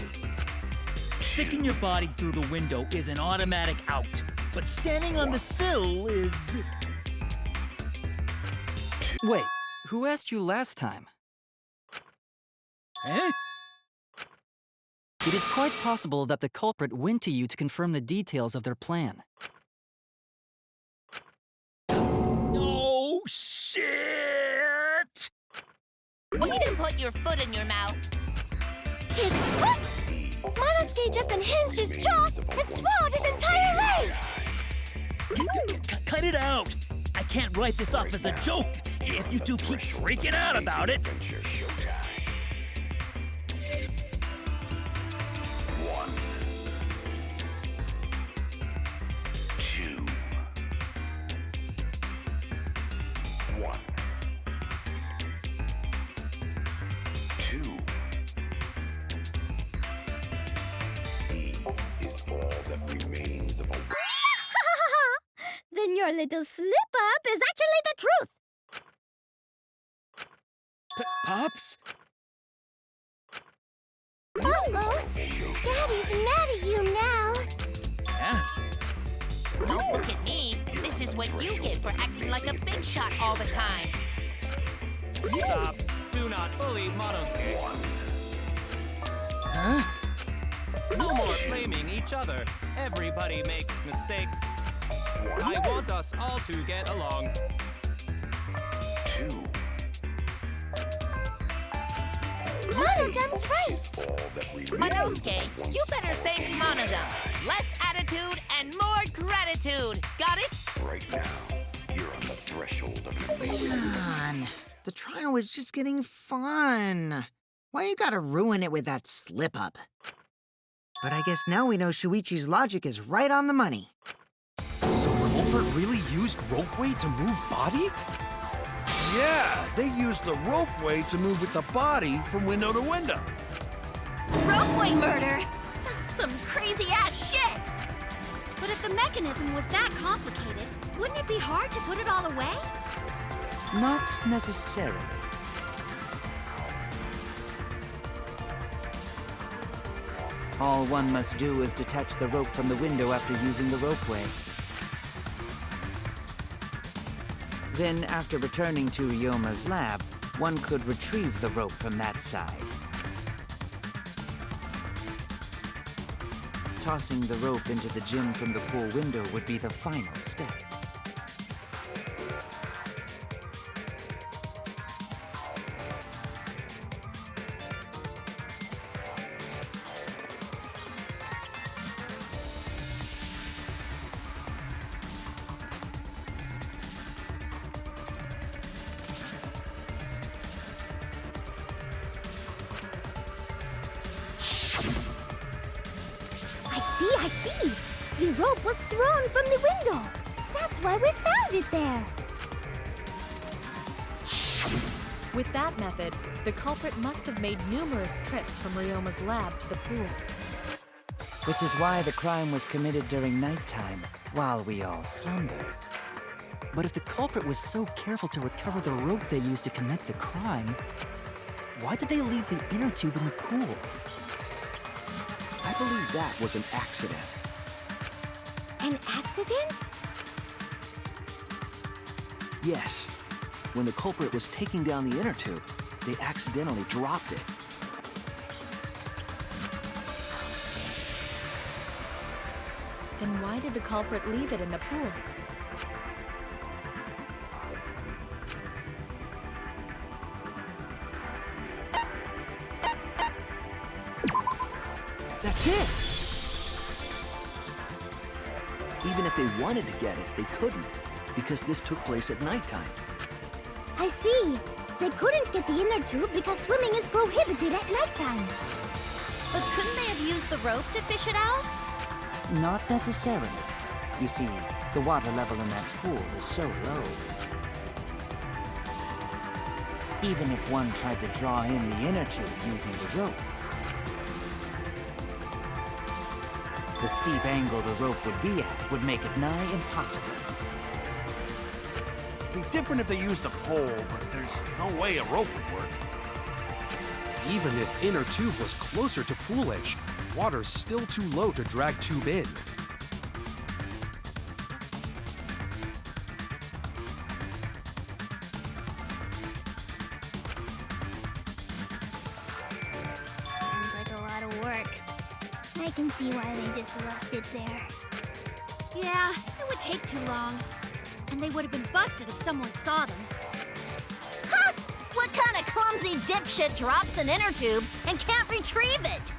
Sticking your body through the window is an automatic out, but standing on the sill is... Wait, who asked you last time? Eh? It is quite possible that the culprit went to you to confirm the details of their plan. shit! Way to put your foot in your mouth. His foot! Monosuke just unhinged his jaw and swallowed his entire leg! Cut it out! I can't write this off as a joke if you two keep freaking out about it. Then your little slip-up is actually the truth! Pops? Uh-oh! Daddy's mad at you now! Yeah? Don't look at me. This is what you get for acting like a big shot all the time. Stop. Do not bully Monosuke. Huh? No more blaming each other. Everybody makes mistakes. I want us all to get along. Monodam's right! Monosuke, you better thank Monodam. Less attitude and more gratitude. Got it? Right now, you're on the threshold of an amazing Come on. The trial was just getting fun. Why you gotta ruin it with that slip-up? But I guess now we know Shuichi's logic is right on the money. So Culprit really used ropeway to move body? Yeah, they used the ropeway to move with the body from window to window. Ropeway murder? Some crazy-ass shit! But if the mechanism was that complicated, wouldn't it be hard to put it all away? Not necessarily. All one must do is detach the rope from the window after using the ropeway. Then, after returning to Ryoma's lab, one could retrieve the rope from that side. Tossing the rope into the gym from the pool window would be the final step. I see! The rope was thrown from the window! That's why we found it there! With that method, the culprit must have made numerous trips from Ryoma's lab to the pool. Which is why the crime was committed during nighttime, while we all slumbered. But if the culprit was so careful to recover the rope they used to commit the crime, why did they leave the inner tube in the pool? I believe that was an accident. An accident? Yes. When the culprit was taking down the inner tube, they accidentally dropped it. Then why did the culprit leave it in the pool? That's it! Even if they wanted to get it, they couldn't, because this took place at nighttime. I see. They couldn't get the inner tube because swimming is prohibited at nighttime. But couldn't they have used the rope to fish it out? Not necessarily. You see, the water level in that pool is so low. Even if one tried to draw in the inner tube using the rope, the steep angle the rope would be at would make it nigh impossible. It'd be different if they used a pole, but there's no way a rope would work. Even if inner tube was closer to pool edge, water's still too low to drag tube in. Sounds like a lot of work. I can see why they just left it there. Yeah, it would take too long. And they would have been busted if someone saw them. Ha! What kind of clumsy dipshit drops an inner tube and can't retrieve it?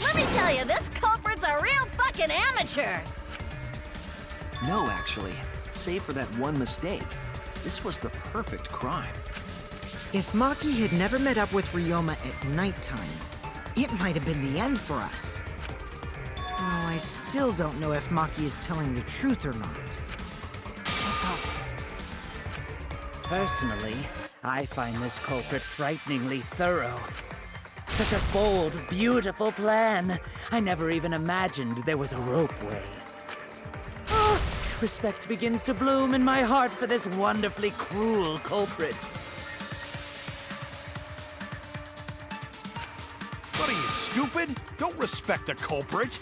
Let me tell you, this culprit's a real fucking amateur. No, actually. Save for that one mistake. This was the perfect crime. If Maki had never met up with Ryoma at nighttime, it might have been the end for us. Though I still don't know if Maki is telling the truth or not. Personally, I find this culprit frighteningly thorough. Such a bold, beautiful plan. I never even imagined there was a ropeway. Oh, respect begins to bloom in my heart for this wonderfully cruel culprit. What are you, stupid? Don't respect the culprit.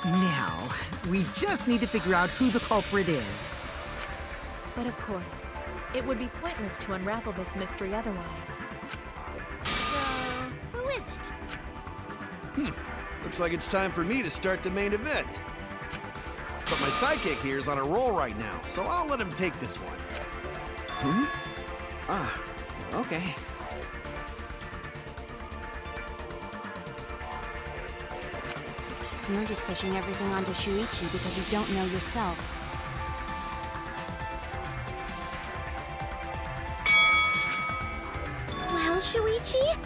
Now, we just need to figure out who the culprit is. But of course, it would be pointless to unravel this mystery otherwise. So, who is it? Looks like it's time for me to start the main event. But my sidekick here is on a roll right now, so I'll let him take this one. Okay. You're just pushing everything onto Shuichi because you don't know yourself. Well, Shuichi,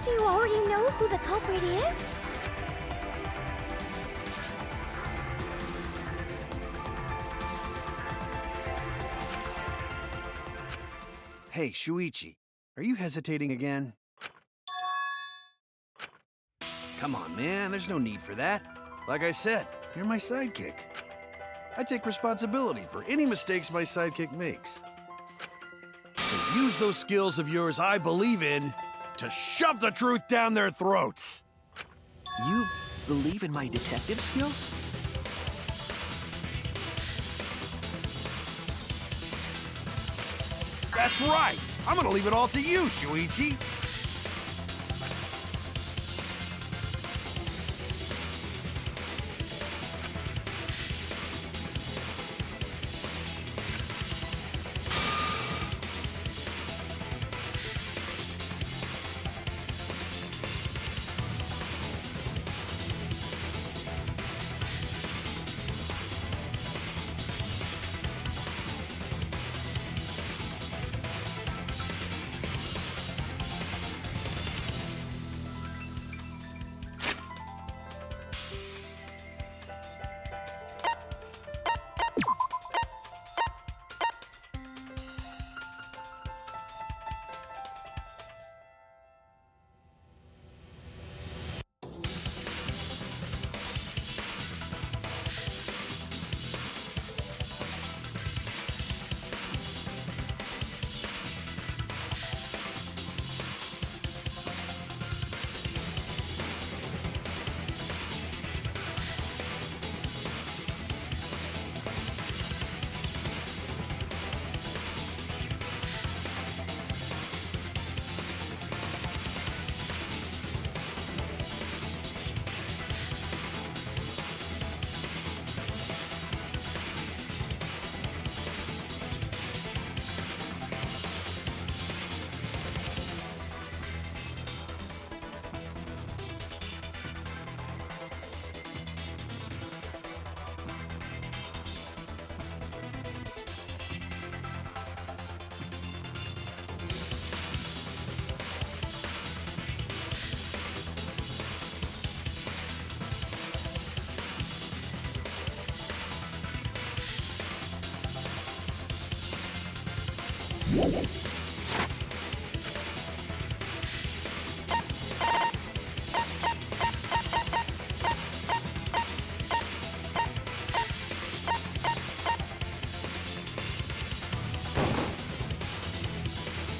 do you already know who the culprit is? Hey, Shuichi, are you hesitating again? Come on, man, there's no need for that. Like I said, you're my sidekick. I take responsibility for any mistakes my sidekick makes. So use those skills of yours I believe in to shove the truth down their throats. You believe in my detective skills? That's right! I'm gonna leave it all to you, Shuichi!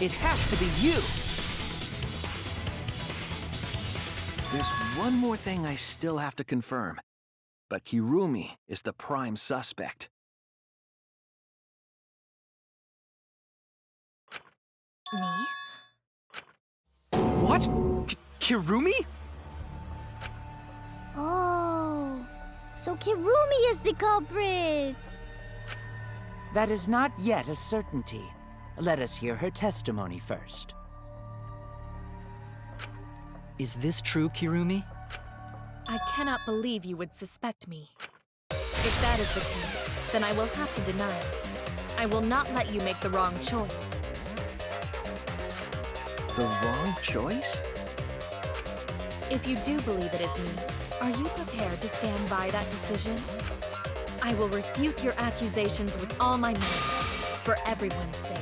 It has to be you! There's one more thing I still have to confirm. But Kirumi is the prime suspect. Me? What? Kirumi? Oh, so Kirumi is the culprit. That is not yet a certainty. Let us hear her testimony first. Is this true, Kirumi? I cannot believe you would suspect me. If that is the case, then I will have to deny it. I will not let you make the wrong choice. The wrong choice? If you do believe it is me, are you prepared to stand by that decision? I will refute your accusations with all my might, for everyone's sake.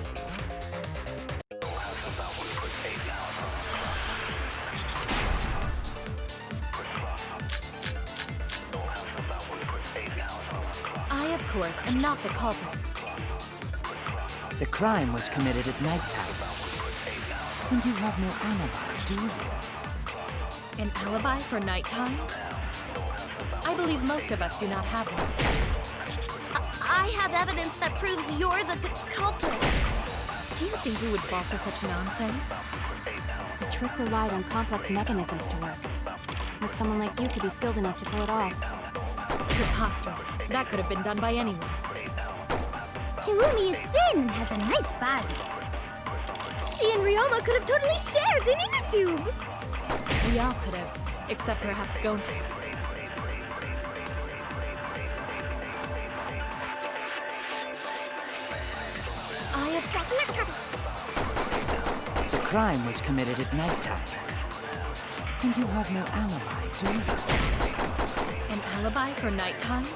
I, of course, am not the culprit. The crime was committed at nighttime. And you have no alibi, do you? An alibi for nighttime? I believe most of us do not have one. I have evidence that proves you're the culprit. Do you think we would fall for such nonsense? The trick relied on complex mechanisms to work. But someone like you could be skilled enough to pull it off. Preposterous. That could have been done by anyone. Kirumi is thin and has a nice body. She and Ryoma could have totally shared an inner tube. We all could have, except perhaps Gonta. I have The crime was committed at nighttime. And you have no alibi, do you? An alibi for nighttime?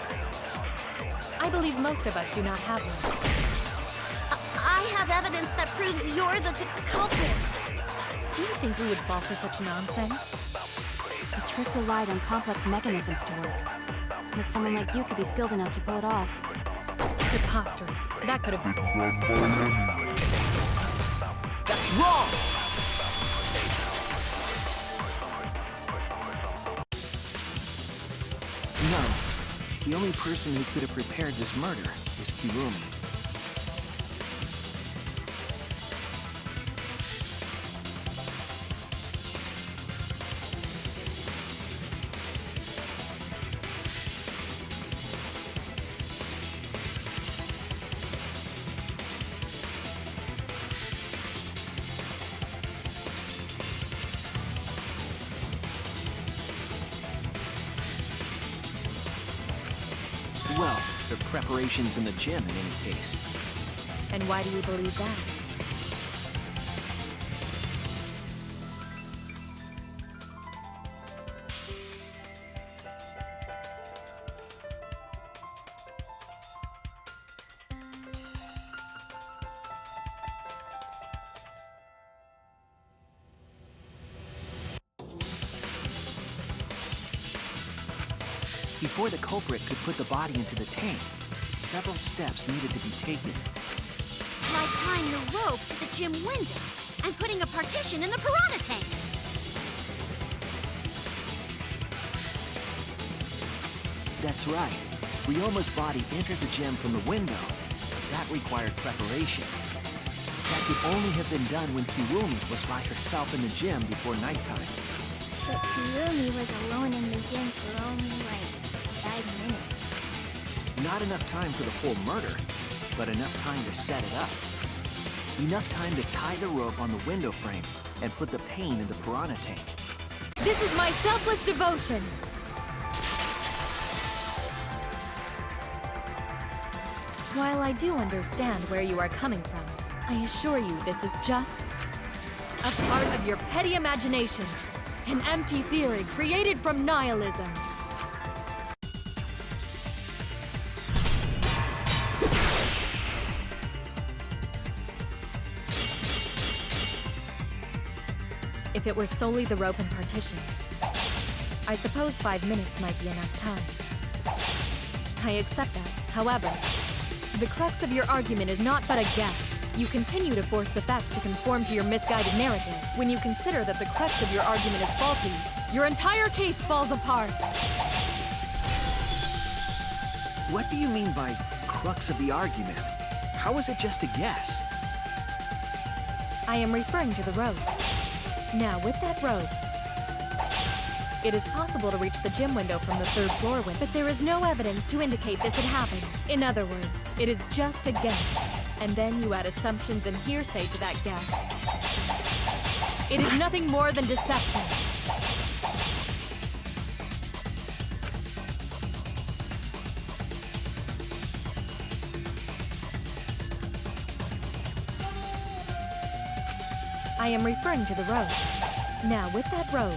I believe most of us do not have one. I have evidence that proves you're the culprit. Do you think we would fall for such nonsense? The trick relied on complex mechanisms to work. But someone like you could be skilled enough to pull it off. Preposterous. That could have been done by anyone. That's wrong! No. The only person who could have prepared this murder is Kirumi. Well, the preparations in the gym in any case. And why do you believe that? Before the culprit could put the body into the tank, several steps needed to be taken. Like tying the rope to the gym window and putting a partition in the piranha tank. That's right. Ryoma's body entered the gym from the window. That required preparation. That could only have been done when Kirumi was by herself in the gym before nighttime. But Kirumi was alone in the gym for only like 5 minutes. Not enough time for the whole murder, but enough time to set it up. Enough time to tie the rope on the window frame and put the pain in the piranha tank. This is my selfless devotion! While I do understand where you are coming from, I assure you this is just a part of your petty imagination. An empty theory created from nihilism. If it were solely the rope and partition, I suppose 5 minutes might be enough time. I accept that. However, the crux of your argument is not but a guess. You continue to force the facts to conform to your misguided narrative. When you consider that the crux of your argument is faulty, your entire case falls apart. What do you mean by crux of the argument? How is it just a guess? I am referring to the rope. Now, with that rope, It is possible to reach the gym window from the third floor window, but there is no evidence to indicate this had happened. In other words, it is just a guess. And then you add assumptions and hearsay to that guess. It is nothing more than deception. I am referring to the robe. Now, with that robe,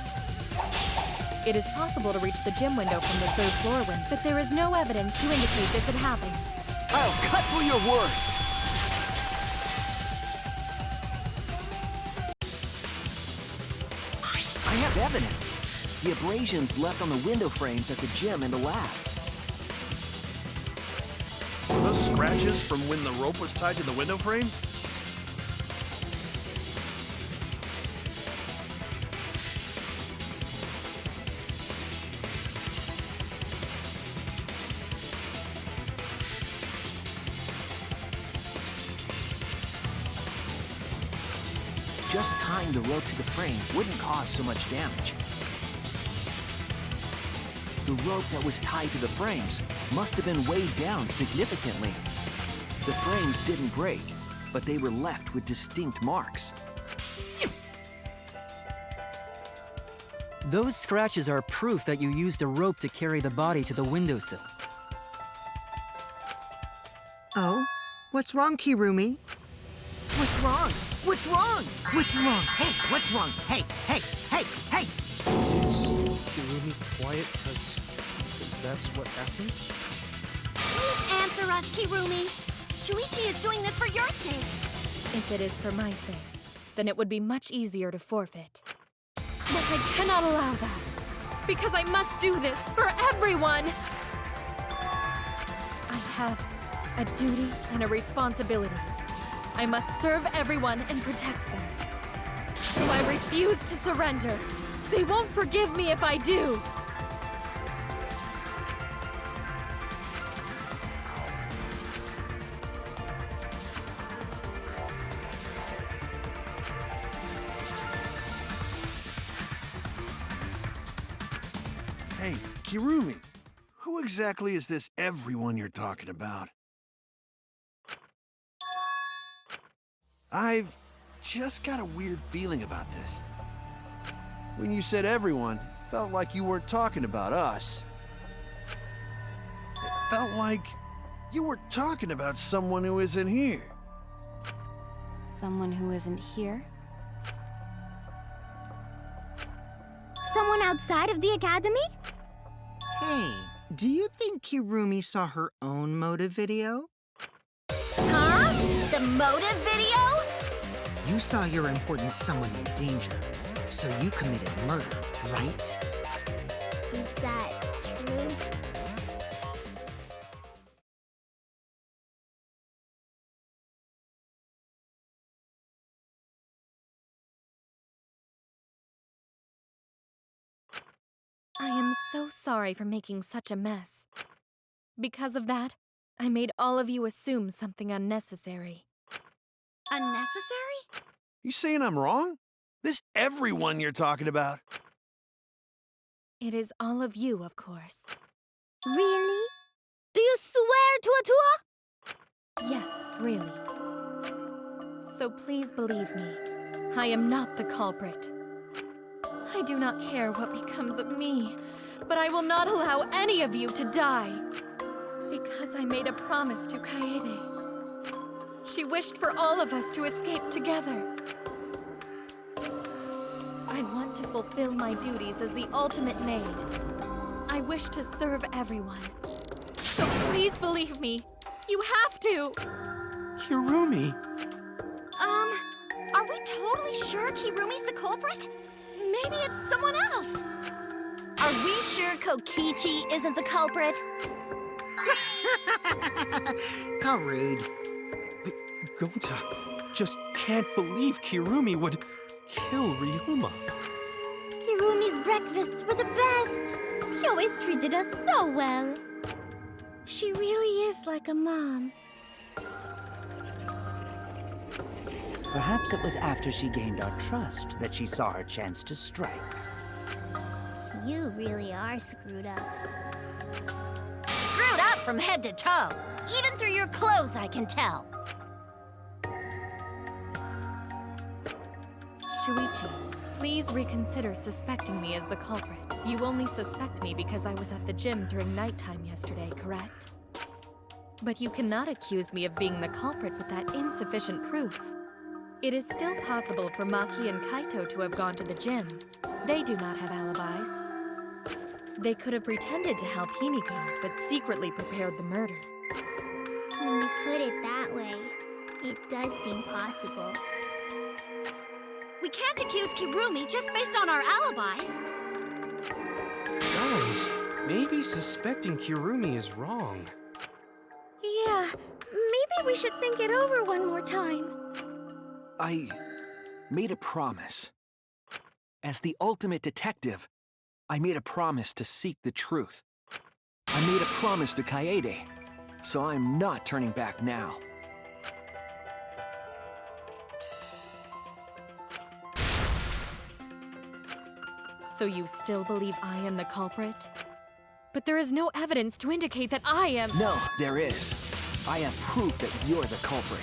it is possible to reach the gym window from the third floor window, but there is no evidence to indicate this had happened. I'll cut through your words! I have evidence. The abrasions left on the window frames at the gym and the lab. Were those scratches from when the rope was tied to the window frame? Just tying the rope to the frame wouldn't cause so much damage. The rope that was tied to the frames must have been weighed down significantly. The frames didn't break, but they were left with distinct marks. Those scratches are proof that you used a rope to carry the body to the windowsill. Oh? What's wrong, Kirumi? What's wrong? What's wrong? What's wrong? Hey, what's wrong? Hey, hey, hey, hey! Is Kirumi quiet because that's what happened? Please answer us, Kirumi. Shuichi is doing this for your sake. If it is for my sake, then it would be much easier to forfeit. But I cannot allow that, because I must do this for everyone! I have a duty and a responsibility. I must serve everyone and protect them. So I refuse to surrender. They won't forgive me if I do. Hey, Kirumi, who exactly is this everyone you're talking about? I've just got a weird feeling about this. When you said everyone, it felt like you weren't talking about us. It felt like you were talking about someone who isn't here. Someone who isn't here? Someone outside of the academy? Hey, do you think Kirumi saw her own motive video? Huh? The motive video? You saw your important someone in danger, so you committed murder, right? Is that true? I am so sorry for making such a mess. Because of that, I made all of you assume something unnecessary. Unnecessary? You saying I'm wrong? This everyone you're talking about? It is all of you, of course. Really? Do you swear to Atua? Yes, really. So please believe me, I am not the culprit. I do not care what becomes of me, but I will not allow any of you to die. Because I made a promise to Kaede. She wished for all of us to escape together. I want to fulfill my duties as the ultimate maid. I wish to serve everyone. So please believe me. You have to! Kirumi! Are we totally sure Kirumi's the culprit? Maybe it's someone else. Are we sure Kokichi isn't the culprit? How rude. Gonta just can't believe Kirumi would kill Ryuma. Kirumi's breakfasts were the best. She always treated us so well. She really is like a mom. Perhaps it was after she gained our trust that she saw her chance to strike. You really are screwed up. Screwed up from head to toe. Even through your clothes, I can tell. Shuichi, please reconsider suspecting me as the culprit. You only suspect me because I was at the gym during nighttime yesterday, correct? But you cannot accuse me of being the culprit with that insufficient proof. It is still possible for Maki and Kaito to have gone to the gym. They do not have alibis. They could have pretended to help Himiko, but secretly prepared the murder. When you put it that way, it does seem possible. We can't accuse Kirumi just based on our alibis. Guys, maybe suspecting Kirumi is wrong. Yeah, maybe we should think it over one more time. I made a promise. As the ultimate detective, I made a promise to seek the truth. I made a promise to Kaede, so I'm not turning back now. So you still believe I am the culprit? But there is no evidence to indicate that I am— No, there is. I have proof that you're the culprit.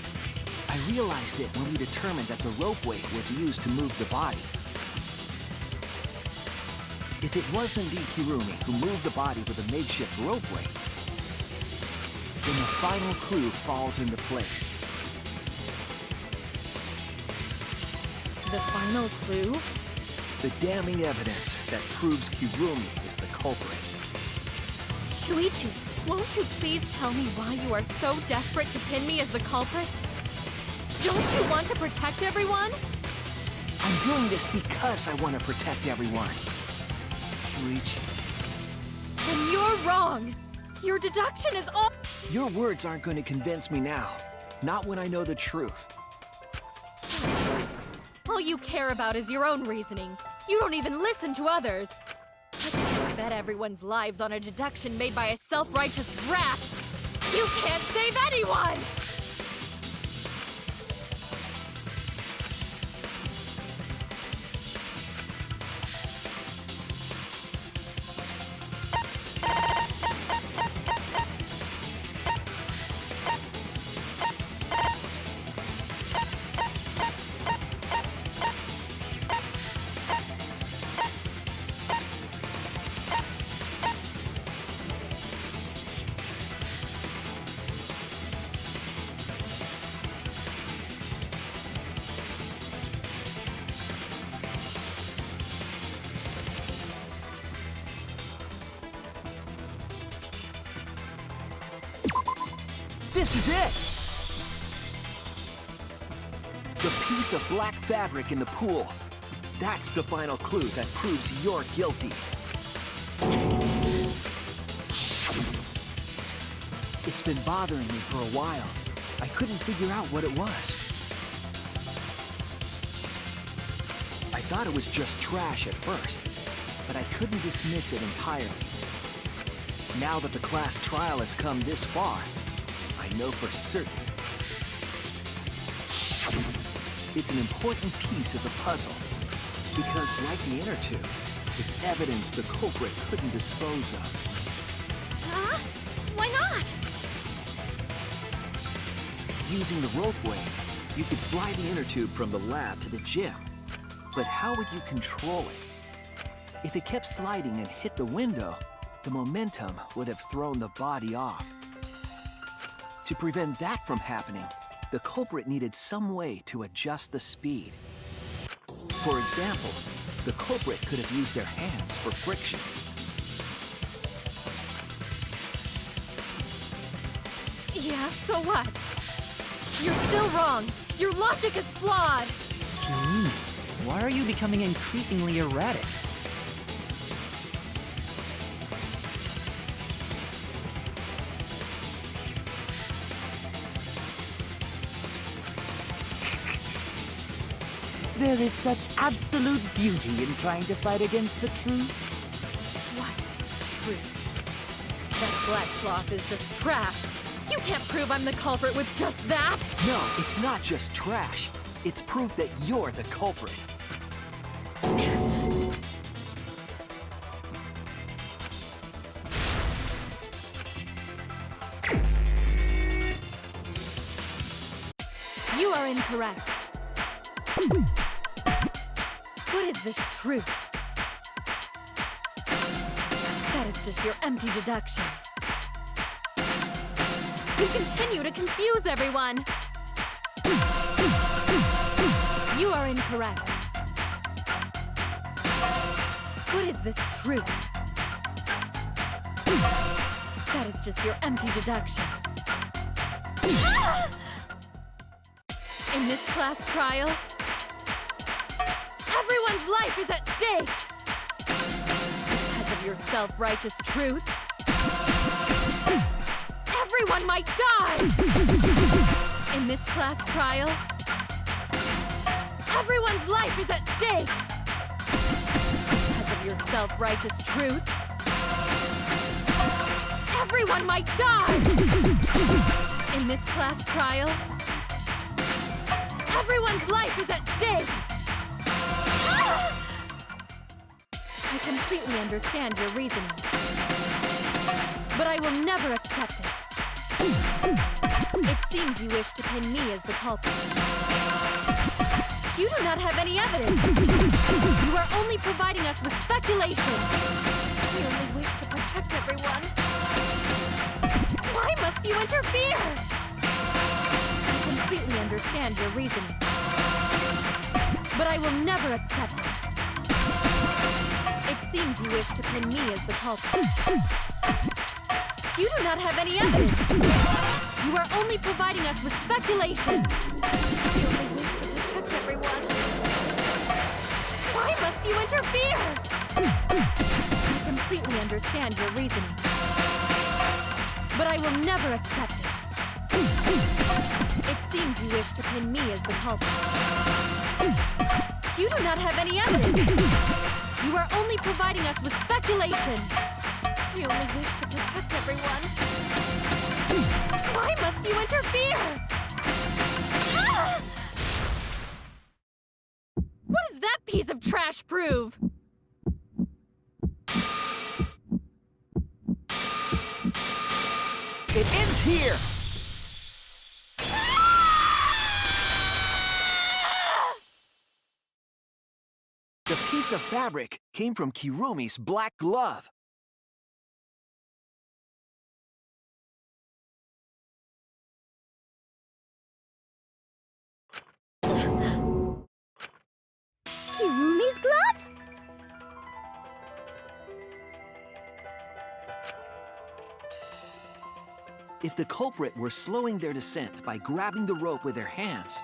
I realized it when we determined that the rope weight was used to move the body. If it was indeed Kirumi who moved the body with a makeshift rope weight, then the final clue falls into place. The final clue? The damning evidence that proves Kirumi is the culprit. Shuichi, won't you please tell me why you are so desperate to pin me as the culprit? Don't you want to protect everyone? I'm doing this because I want to protect everyone. Shuichi. Then you're wrong! Your deduction is all— Your words aren't going to convince me now. Not when I know the truth. All you care about is your own reasoning. You don't even listen to others. I can't bet everyone's lives on a deduction made by a self-righteous brat. You can't save anyone! This is it! The piece of black fabric in the pool. That's the final clue that proves you're guilty. It's been bothering me for a while. I couldn't figure out what it was. I thought it was just trash at first, but I couldn't dismiss it entirely. Now that the class trial has come this far, I know for certain. It's an important piece of the puzzle, because like the inner tube, it's evidence the culprit couldn't dispose of. Huh? Why not? Using the ropeway, you could slide the inner tube from the lab to the gym. But how would you control it? If it kept sliding and hit the window, the momentum would have thrown the body off. To prevent that from happening, the culprit needed some way to adjust the speed. For example, the culprit could have used their hands for friction. Yeah, so what? You're still wrong! Your logic is flawed! Kirumi, why are you becoming increasingly erratic? There is such absolute beauty in trying to fight against the truth. What? Truth? That black cloth is just trash! You can't prove I'm the culprit with just that! No, it's not just trash. It's proof that you're the culprit. are incorrect. What is this truth? That is just your empty deduction. You continue to confuse everyone. You are incorrect. What is this truth? That is just your empty deduction. In this class trial, everyone's life is at stake. Because of your self-righteous truth, everyone might die. In this class trial, everyone's life is at stake. Because of your self-righteous truth, everyone might die. In this class trial, everyone's life is at stake. I completely understand your reasoning, but I will never accept it. It seems you wish to pin me as the culprit. You do not have any evidence. You are only providing us with speculation. We only wish to protect everyone. Why must you interfere? I completely understand your reasoning, but I will never accept it. It seems you wish to pin me as the culprit. You do not have any evidence. You are only providing us with speculation. We only wish to protect everyone. Why must you interfere? I completely understand your reasoning, but I will never accept it. It seems you wish to pin me as the culprit. You do not have any evidence. You are only providing us with speculation. We only wish to protect everyone. Why must you interfere? Ah! What does that piece of trash prove? It ends here! The piece of fabric came from Kirumi's black glove. Kirumi's glove? If the culprit were slowing their descent by grabbing the rope with their hands,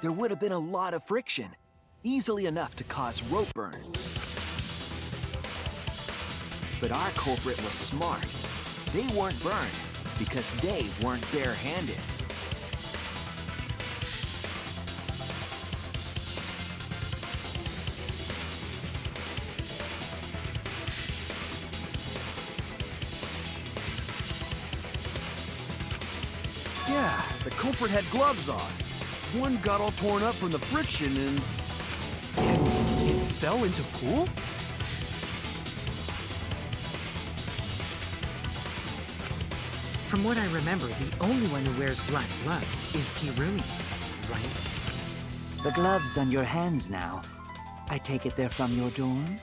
there would have been a lot of friction, easily enough to cause rope burn. But our culprit was smart. They weren't burned because they weren't bare-handed. Yeah, the culprit had gloves on. One got all torn up from the friction and... It fell into pool? From what I remember, the only one who wears black gloves is Kirumi, right? The gloves on your hands now. I take it they're from your dorm?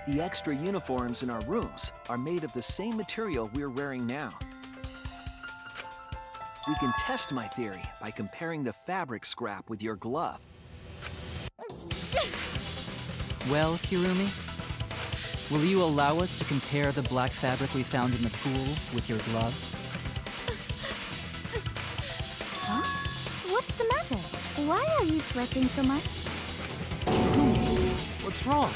The extra uniforms in our rooms are made of the same material we're wearing now. We can test my theory by comparing the fabric scrap with your glove. Well, Kirumi, will you allow us to compare the black fabric we found in the pool with your gloves? Huh? What's the matter? Why are you sweating so much? What's wrong?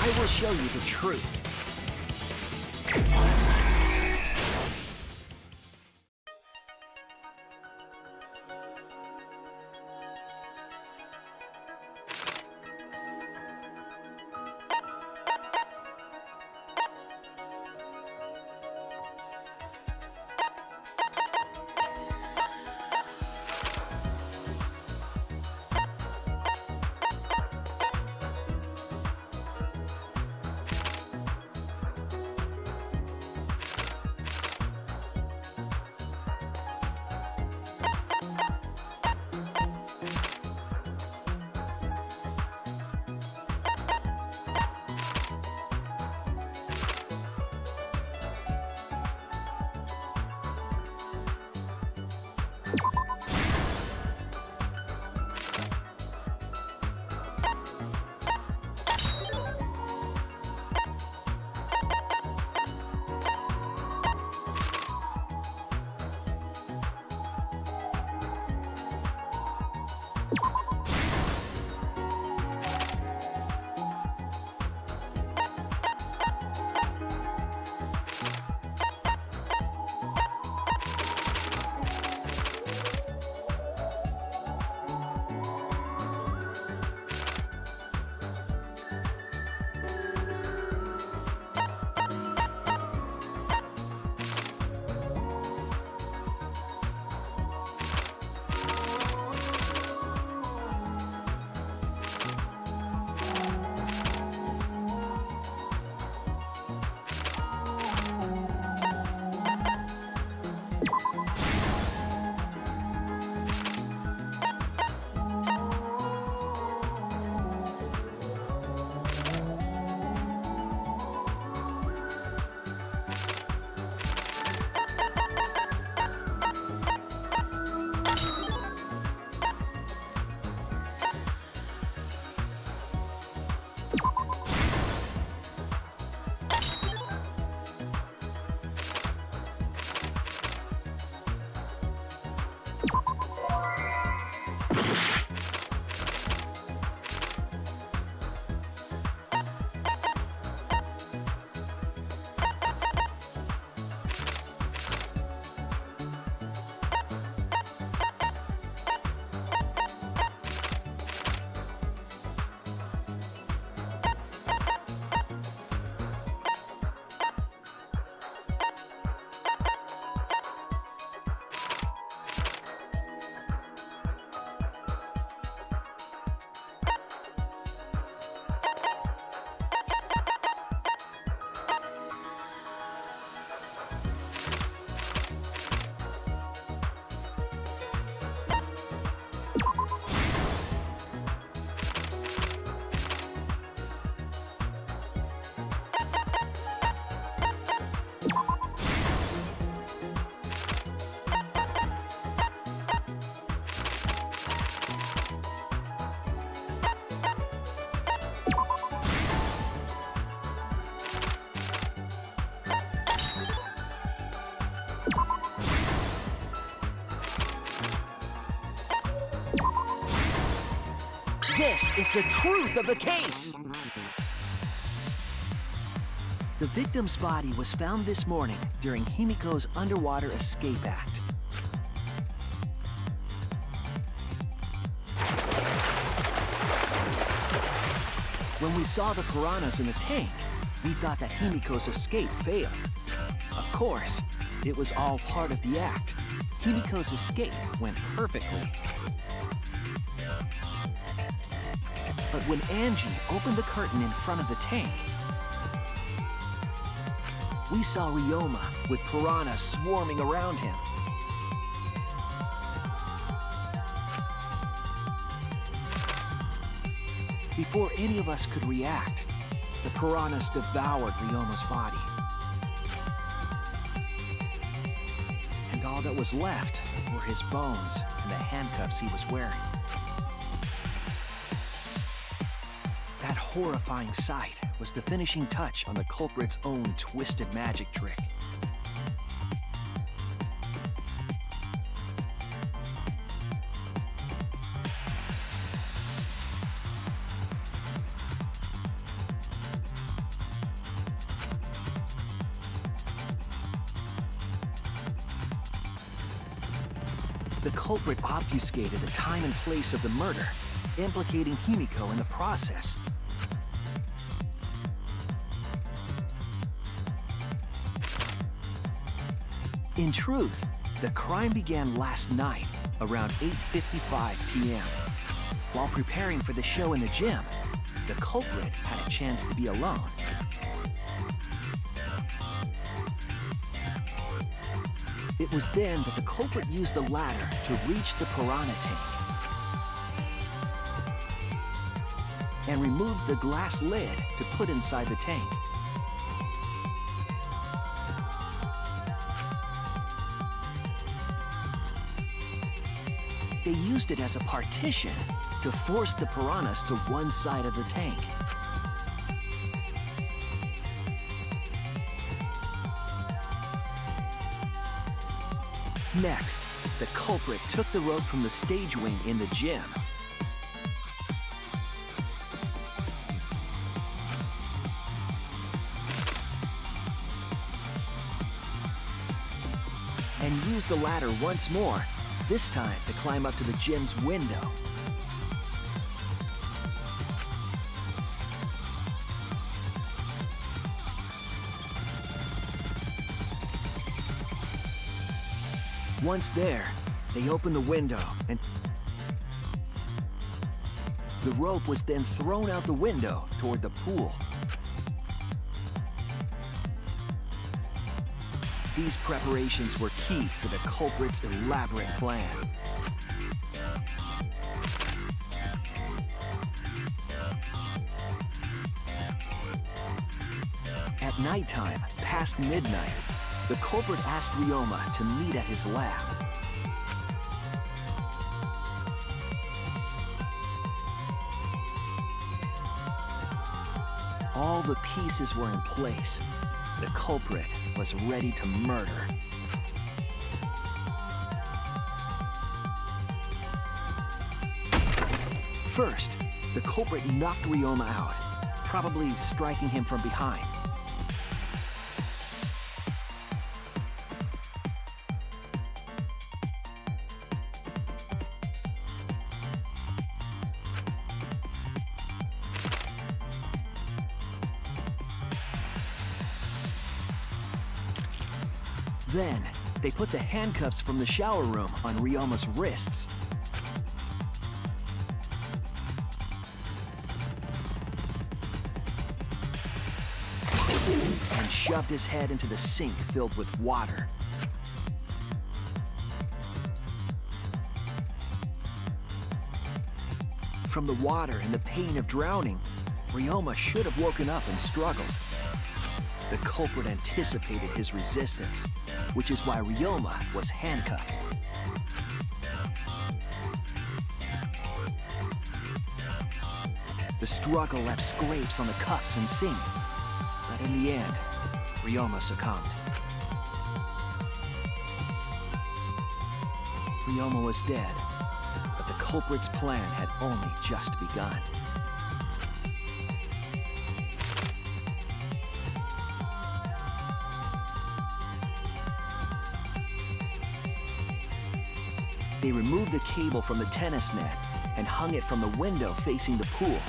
I will show you the truth. This is the truth of the case! The victim's body was found this morning during Himiko's underwater escape act. When we saw the piranhas in the tank, we thought that Himiko's escape failed. Of course, it was all part of the act. Himiko's escape went perfectly. But when Angie opened the curtain in front of the tank, we saw Ryoma with piranhas swarming around him. Before any of us could react, the piranhas devoured Ryoma's body. And all that was left were his bones and the handcuffs he was wearing. That horrifying sight was the finishing touch on the culprit's own twisted magic trick. The culprit obfuscated the time and place of the murder, implicating Himiko in the process. In truth, the crime began last night, around 8:55 p.m. While preparing for the show in the gym, the culprit had a chance to be alone. It was then that the culprit used the ladder to reach the piranha tank and removed the glass lid to put inside the tank. They used it as a partition to force the piranhas to one side of the tank. Next, the culprit took the rope from the stage wing in the gym. And used the ladder once more, this time to climb up to the gym's window. Once there, they opened the window and the rope was then thrown out the window toward the pool. These preparations were key to the culprit's elaborate plan. At nighttime, past midnight, the culprit asked Ryoma to meet at his lab. All the pieces were in place. The culprit was ready to murder. First, the culprit knocked Ryoma out, probably striking him from behind. Then, they put the handcuffs from the shower room on Ryoma's wrists. And shoved his head into the sink filled with water. From the water and the pain of drowning, Ryoma should have woken up and struggled. The culprit anticipated his resistance, which is why Ryoma was handcuffed. The struggle left scrapes on the cuffs and sink, but in the end, Ryoma succumbed. Ryoma was dead, but the culprit's plan had only just begun. They removed the cable from the tennis net and hung it from the window facing the pool.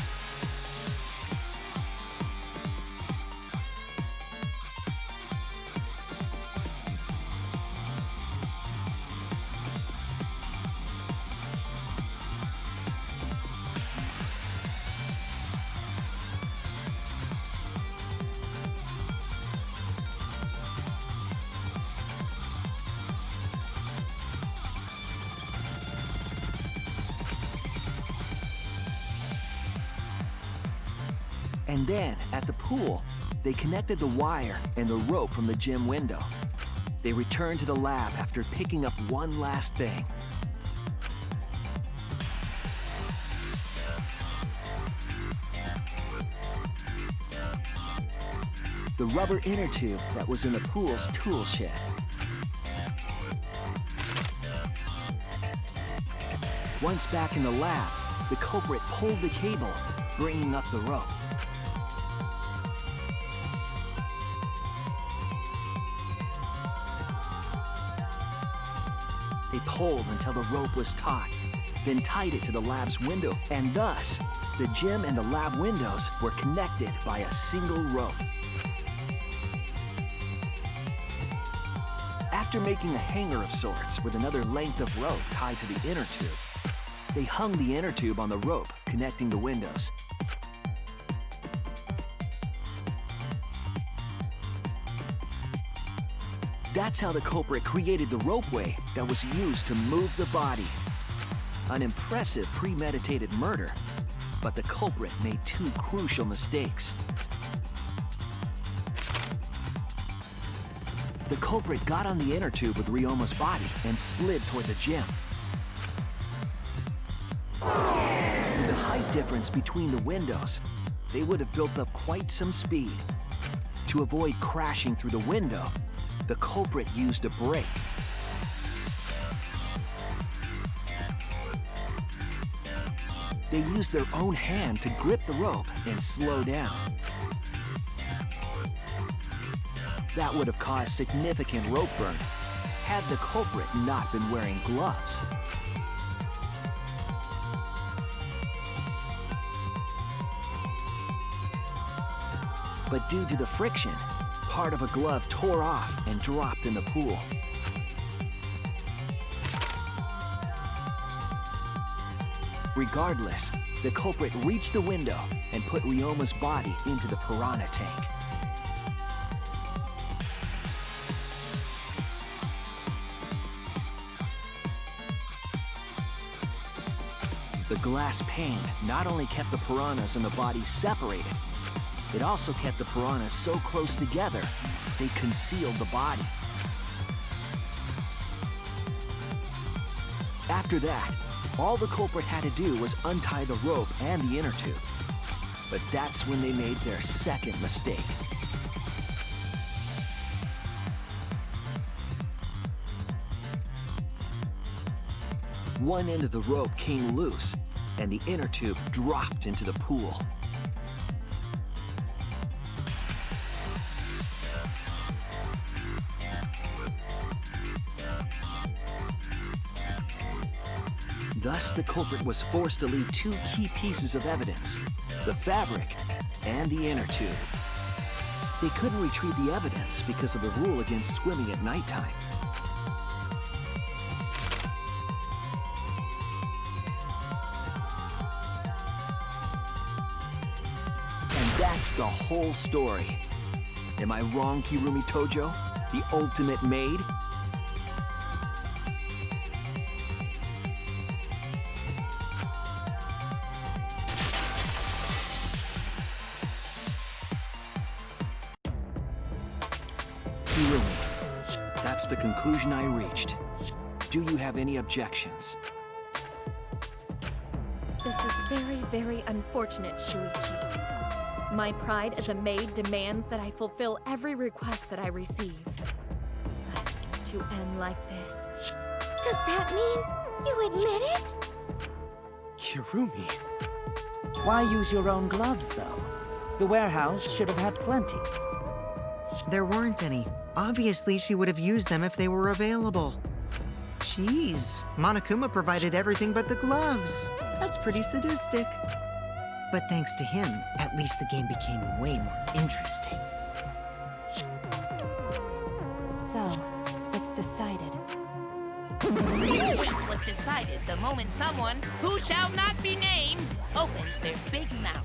And then, at the pool, they connected the wire and the rope from the gym window. They returned to the lab after picking up one last thing. The rubber inner tube that was in the pool's tool shed. Once back in the lab, the culprit pulled the cable, bringing up the rope. They pulled until the rope was taut, then tied it to the lab's window, and thus, the gym and the lab windows were connected by a single rope. After making a hanger of sorts with another length of rope tied to the inner tube, they hung the inner tube on the rope connecting the windows. That's how the culprit created the ropeway that was used to move the body. An impressive premeditated murder, but the culprit made two crucial mistakes. The culprit got on the inner tube with Ryoma's body and slid toward the gym. With the height difference between the windows, they would have built up quite some speed. To avoid crashing through the window, the culprit used a brake. They used their own hand to grip the rope and slow down. That would have caused significant rope burn had the culprit not been wearing gloves. But due to the friction, part of a glove tore off and dropped in the pool. Regardless, the culprit reached the window and put Ryoma's body into the piranha tank. The glass pane not only kept the piranhas and the body separated, it also kept the piranhas so close together, they concealed the body. After that, all the culprit had to do was untie the rope and the inner tube. But that's when they made their second mistake. One end of the rope came loose, and the inner tube dropped into the pool. Thus, the culprit was forced to leave two key pieces of evidence, the fabric and the inner tube. They couldn't retrieve the evidence because of the rule against swimming at nighttime. And that's the whole story. Am I wrong, Kirumi Tojo? The ultimate maid? That's the conclusion I reached. Do you have any objections? This is very, very unfortunate, Shuichi. My pride as a maid demands that I fulfill every request that I receive. But to end like this... Does that mean you admit it? Kirumi. Why use your own gloves, though? The warehouse should have had plenty. There weren't any. Obviously, she would have used them if they were available. Jeez, Monokuma provided everything but the gloves. That's pretty sadistic. But thanks to him, at least the game became way more interesting. So, it's decided. This case was decided the moment someone, who shall not be named, opened their big mouth.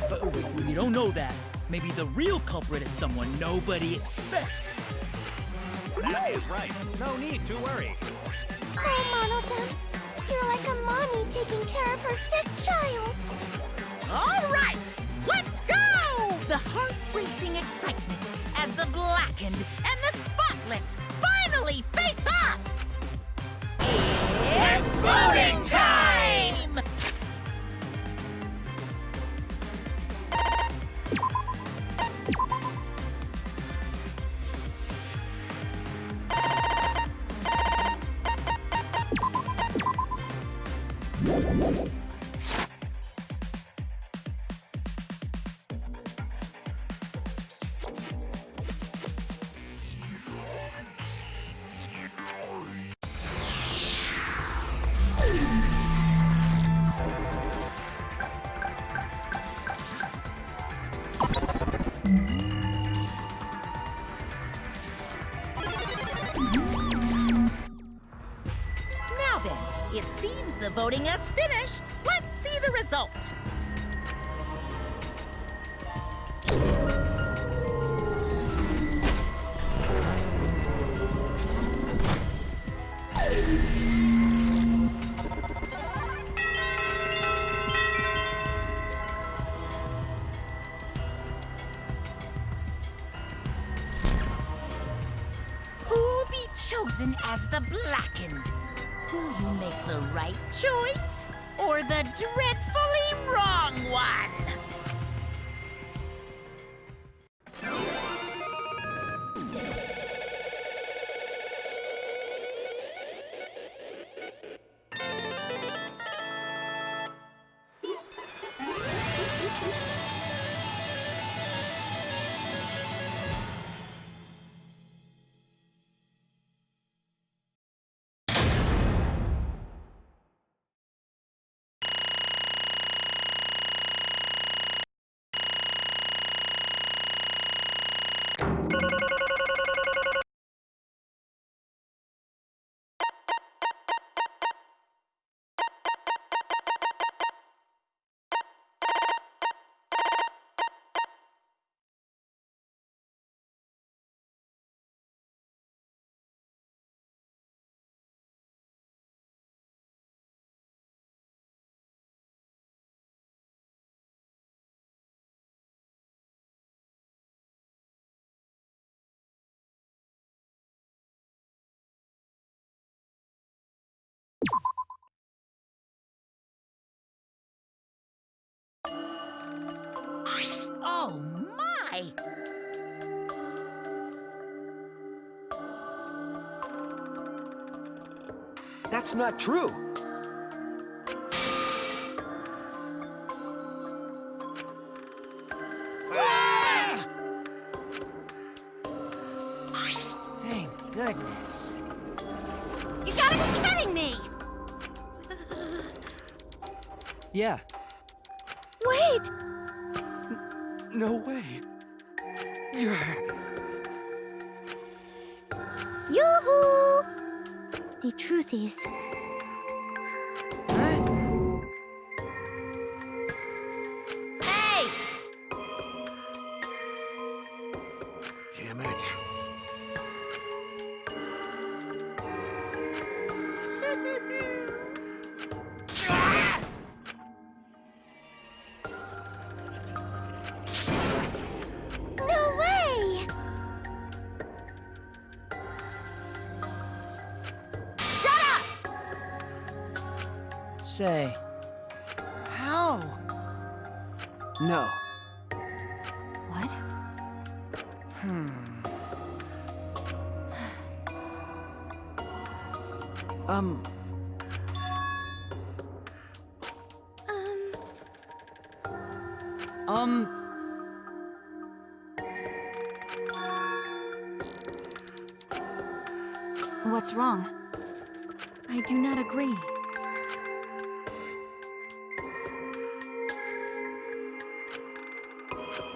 But we don't know that. Maybe the real culprit is someone nobody expects. That is right. No need to worry. Oh, Mono-chan, you're like a mommy taking care of her sick child. All right, let's go! The heart-racing excitement as the blackened and the spotless finally face off! It's voting time! Now then, it seems the voting has finished. Let's see the result. Who'll be chosen as the blackened? Will you make the right choice or the dreadfully wrong one? Oh my! That's not true. Thank goodness. You gotta be kidding me! Yeah, Wait! No way. Yoo-hoo! The truth is... Hey! Damn it. No way! Shut up! Say, How? No. What? Um, What's wrong? I do not agree.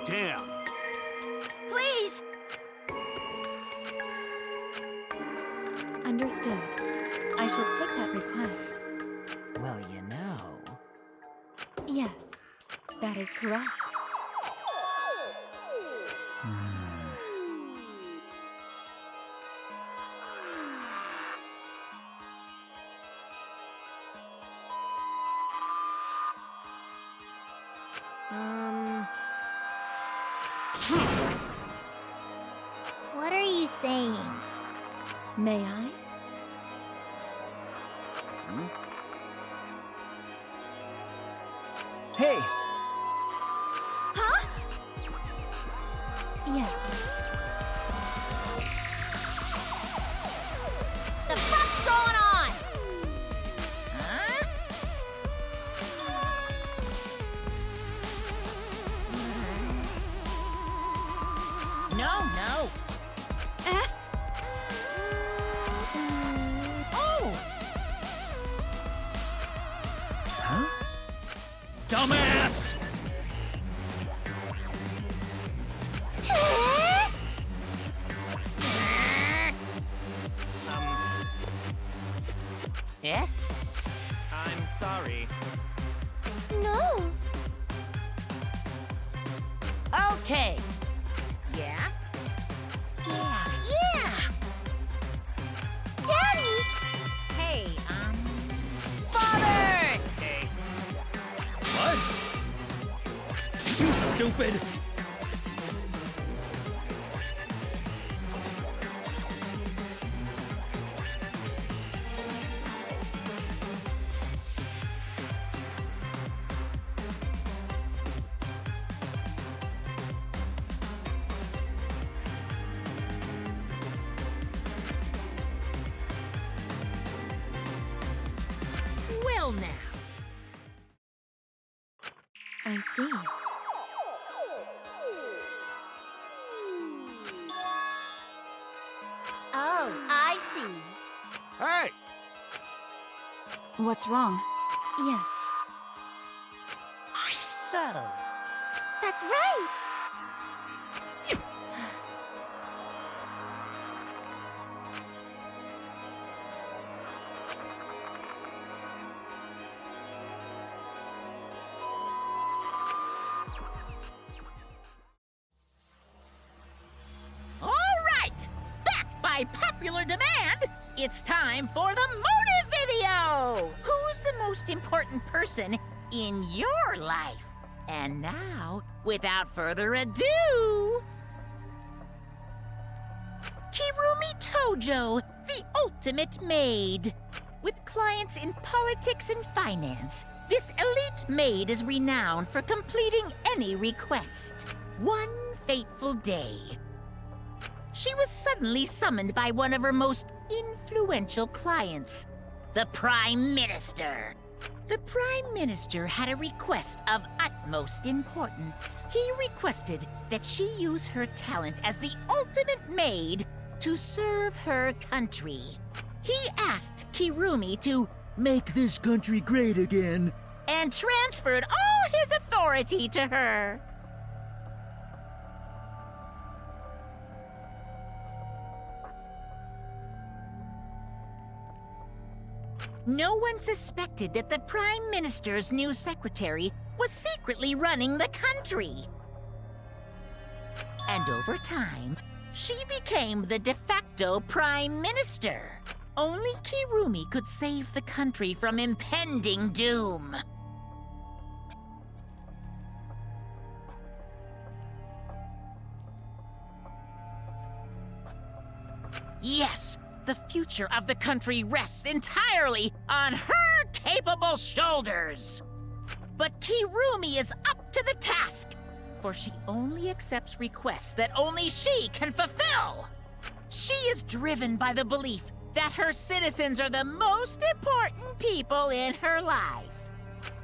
Damn. Please! Understood. I shall take that request. Well, you know. Yes, that is correct. What are you saying? May I? hey! Huh? Yes. The fuck's going on? Huh? No. Eh? Oh! Dumbass! Yeah? I'm sorry. No. Okay. Yeah? Yeah! Daddy! Hey, Father! Hey, What? You stupid! Well, now. I see. Oh, I see. Hey! What's wrong? Yes. So, That's right. all right! Back by popular demand, it's time for the motive video! Who's the most important person in your life? And now, without further ado, Kirumi Tojo, the ultimate maid. With clients in politics and finance, this elite maid is renowned for completing any request. One fateful day, she was suddenly summoned by one of her most influential clients, the Prime Minister. The Prime Minister had a request of utmost importance. He requested that she use her talent as the ultimate maid to serve her country. He asked Kirumi to make this country great again and transferred all his authority to her. No one suspected that the Prime Minister's new secretary was secretly running the country. And over time, she became the de facto Prime Minister. Only Kirumi could save the country from impending doom. Yes, the future of the country rests entirely on her capable shoulders. But Kirumi is up to the task, for she only accepts requests that only she can fulfill. She is driven by the belief that her citizens are the most important people in her life.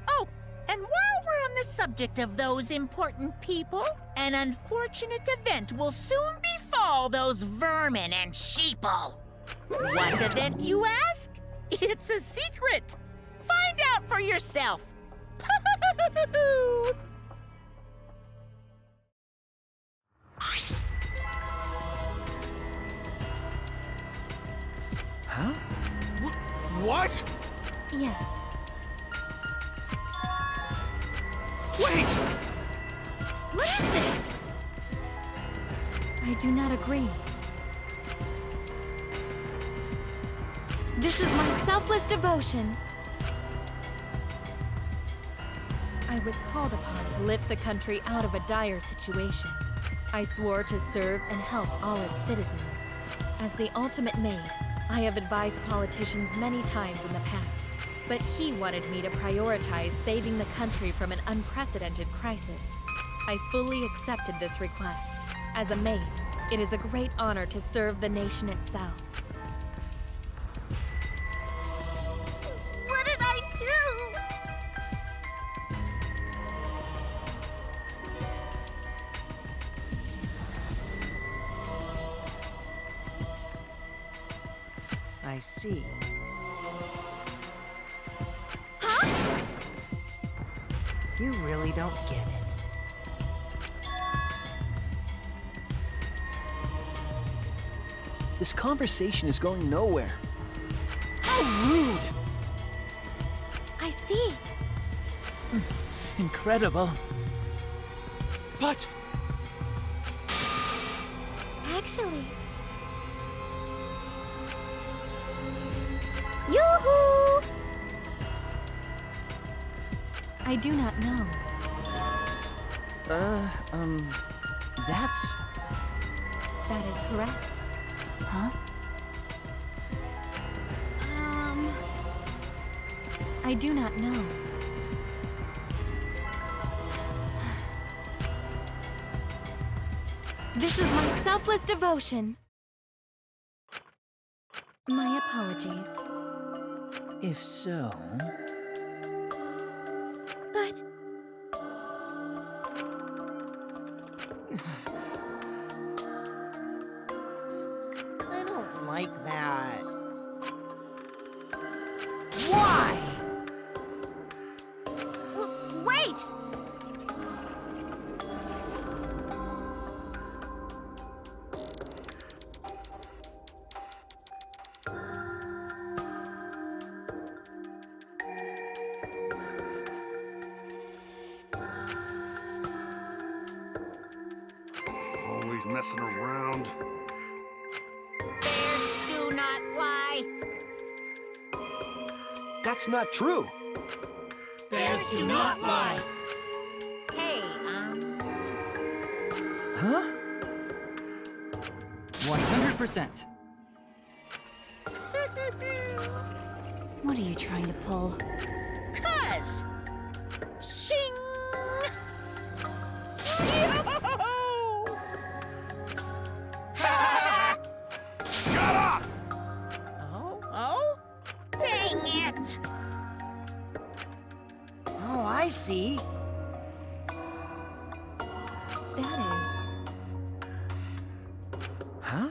Oh, and while we're on the subject of those important people, an unfortunate event will soon befall those vermin and sheeple. What event, you ask? It's a secret. Find out for yourself. Huh? What? Yes. Wait! What is this? I do not agree. This is my selfless devotion. I was called upon to lift the country out of a dire situation. I swore to serve and help all its citizens. As the ultimate maid, I have advised politicians many times in the past, but he wanted me to prioritize saving the country from an unprecedented crisis. I fully accepted this request. As a maid, it is a great honor to serve the nation itself. What did I do? I see. Huh? You really don't get it. This conversation is going nowhere. How rude! I see. Incredible. But Actually, Yoo-hoo! I do not know. That's... That is correct. Huh? I do not know. This is my selfless devotion. My apologies. If so... but I don't like that. Why? wait! Always messing around. Bears do not lie. That's not true. Bears do not lie. Hey, Huh? 100%. What are you trying to pull? Cuz. Shing! Yo! Shut up! Oh? Dang it! Oh, I see. That is... Huh?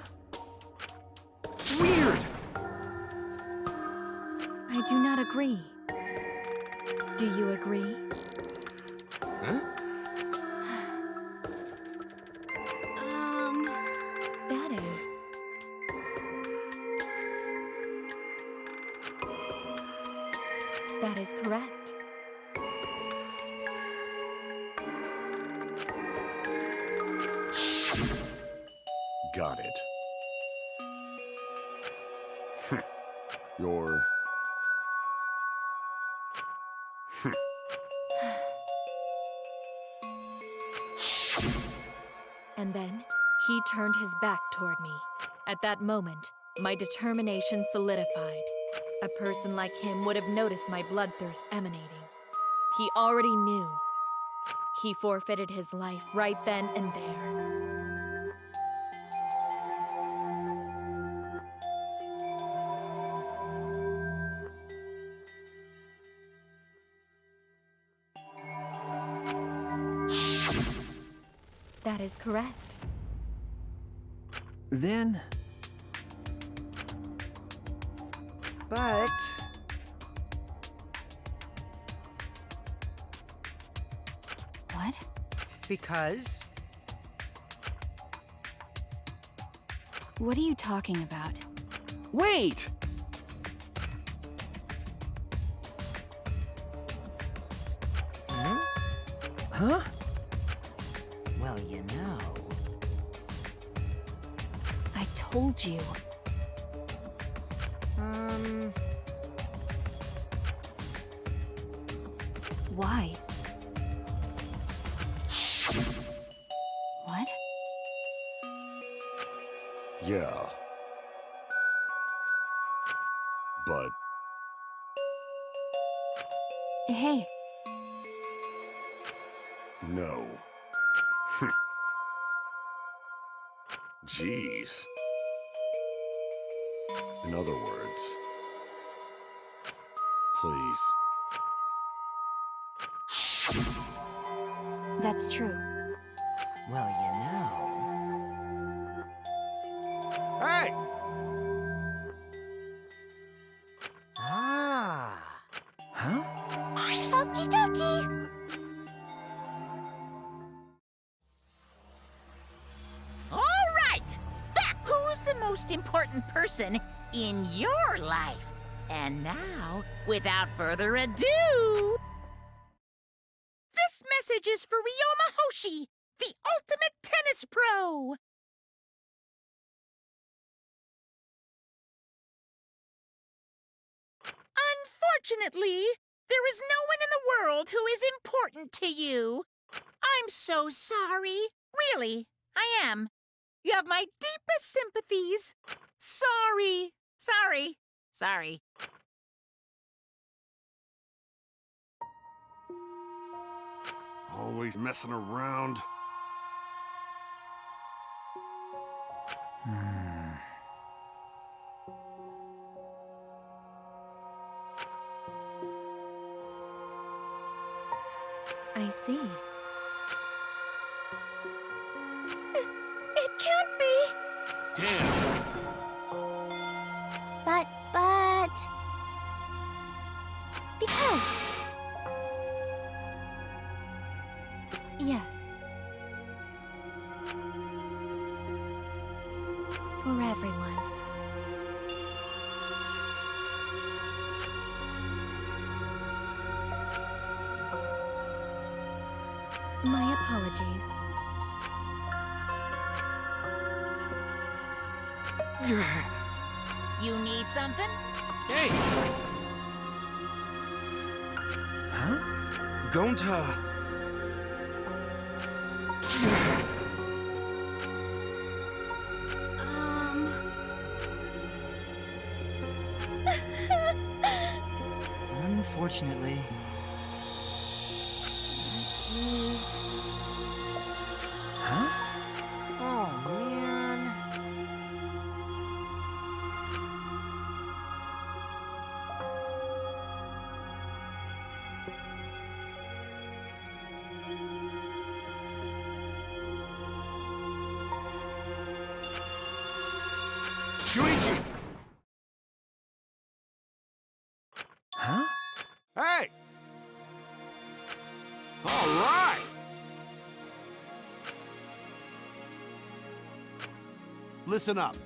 Weird! I do not agree. Do you agree? Huh? That is... That is correct. Got it. You're... And then, he turned his back toward me. At that moment, my determination solidified. A person like him would have noticed my bloodthirst emanating. He already knew. He forfeited his life right then and there. That is correct. Then... But... What? Because... What are you talking about? Wait! Huh? Well, you know... I told you. Why? What? Yeah. But Hey, no. Jeez. In other words, please. that's true. Well, you know... Hey! Ah... Huh? Okie dokie! All right! Back! Who's the most important person in your life? And now, without further ado... This message is for Ryoma Hoshi, the ultimate tennis pro! Unfortunately, there is no one in the world who is important to you. I'm so sorry. Really, I am. You have my deepest sympathies. Sorry. Sorry. Sorry. Always messing around. I see. It can't be! Damn. But... Because... Yes. For everyone. My apologies. You need something? Hey! Huh? Gonta... Unfortunately... Jeez. Huh? Oh, man... Shuichi! Huh? Hey! All right! Listen up.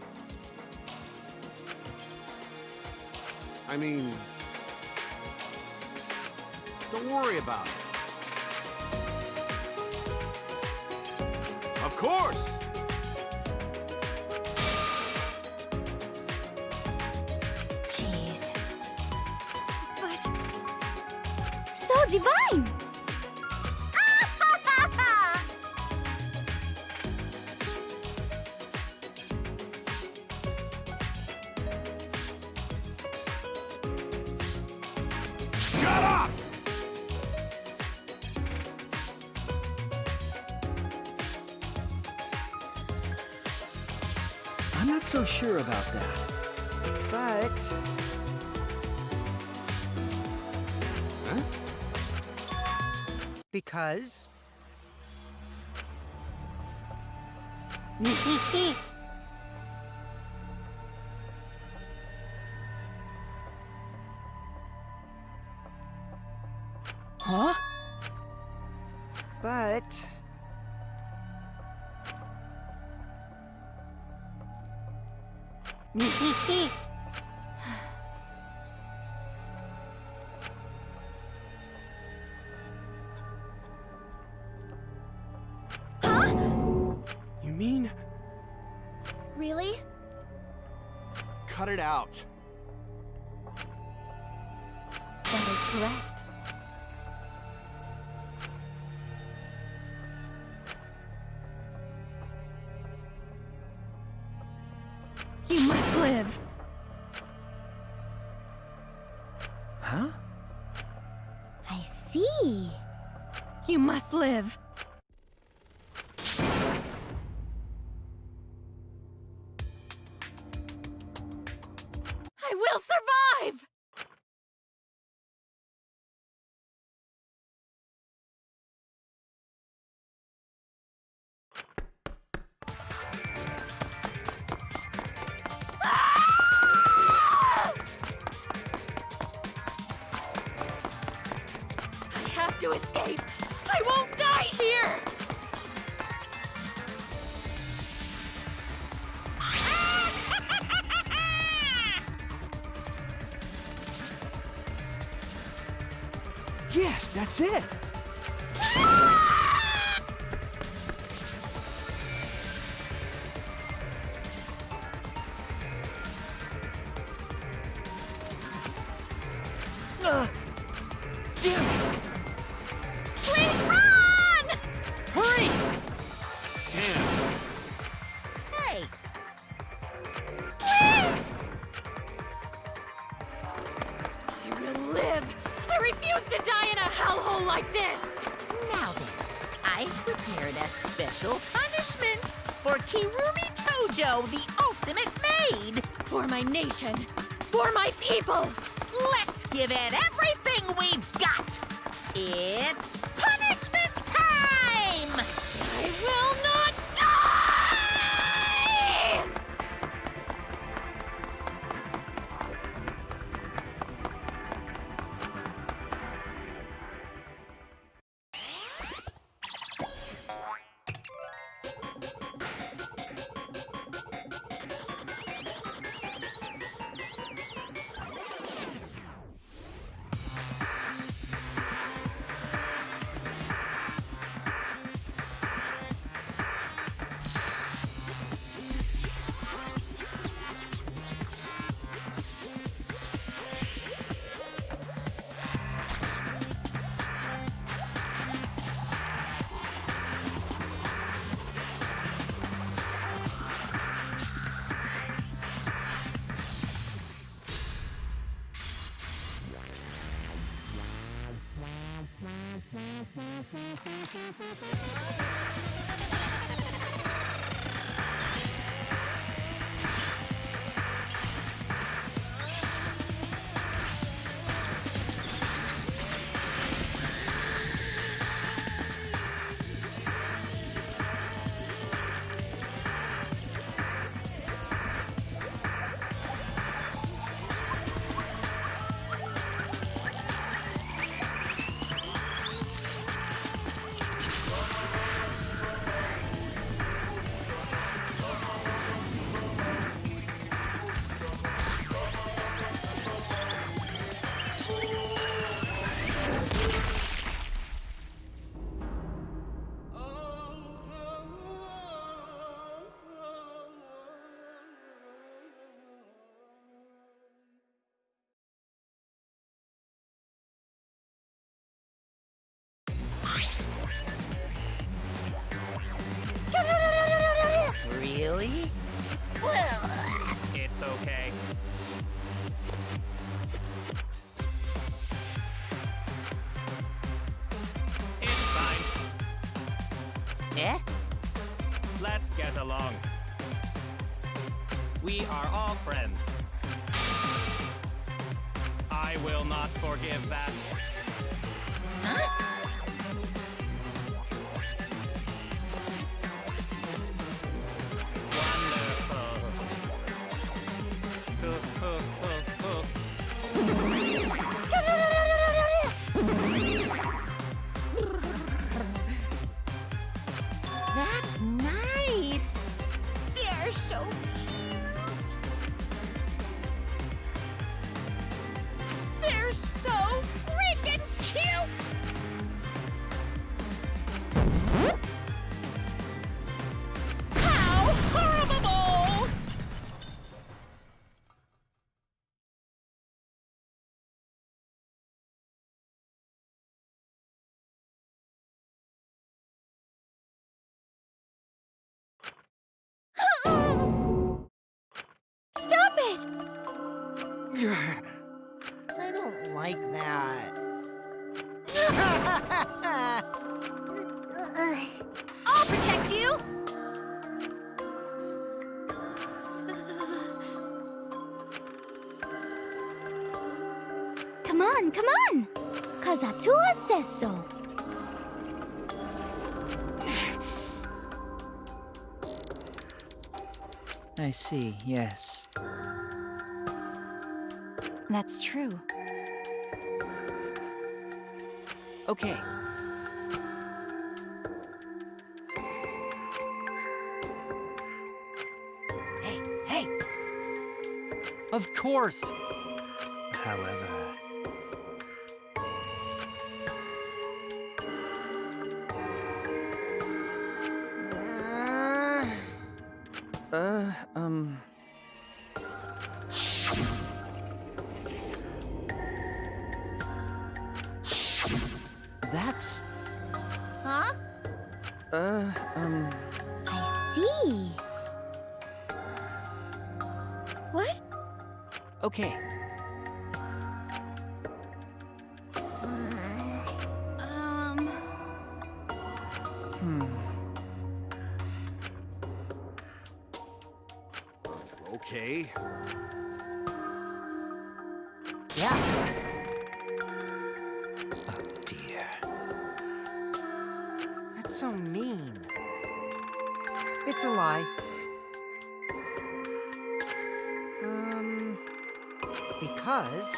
I mean... Don't worry about it. Of course! Jeez. But... So divine! I'm not so sure about that. But... Huh? Because... Huh? But... You mean? Really? Cut it out. That is correct. You must live. Huh? I see. You must live. I will survive! I have to escape! I won't die here! Yes, that's it. Damn it! Please run! Hurry! Damn. Hey, I will live! I refuse to die in a hellhole like this! now then, I've prepared a special punishment for Kirumi Tojo, the ultimate maid. For my nation! For my people! Let's give it everything we've got. It's punishment time! I will not die! Really? It's okay. It's fine. Eh? Let's get along. We are all friends. I will not forgive that. That's nice. They're so cute. They're so freaking cute. How horrible! Stop it! I don't like that. I'll protect you! Come on, come on! 'Cause Atua says so. I see, yes. That's true. Okay. Hey! Of course! However... That's... Huh? I see. What? Okay. Okay. Yeah. Oh, dear. That's so mean. It's a lie. Because...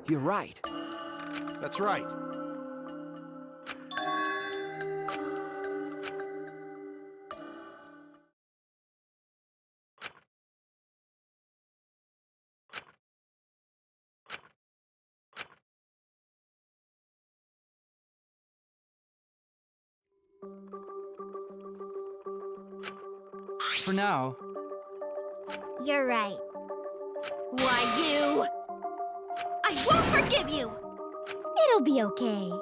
You're right. That's right. For now, You're right. Why, you! I won't forgive you! It'll be okay.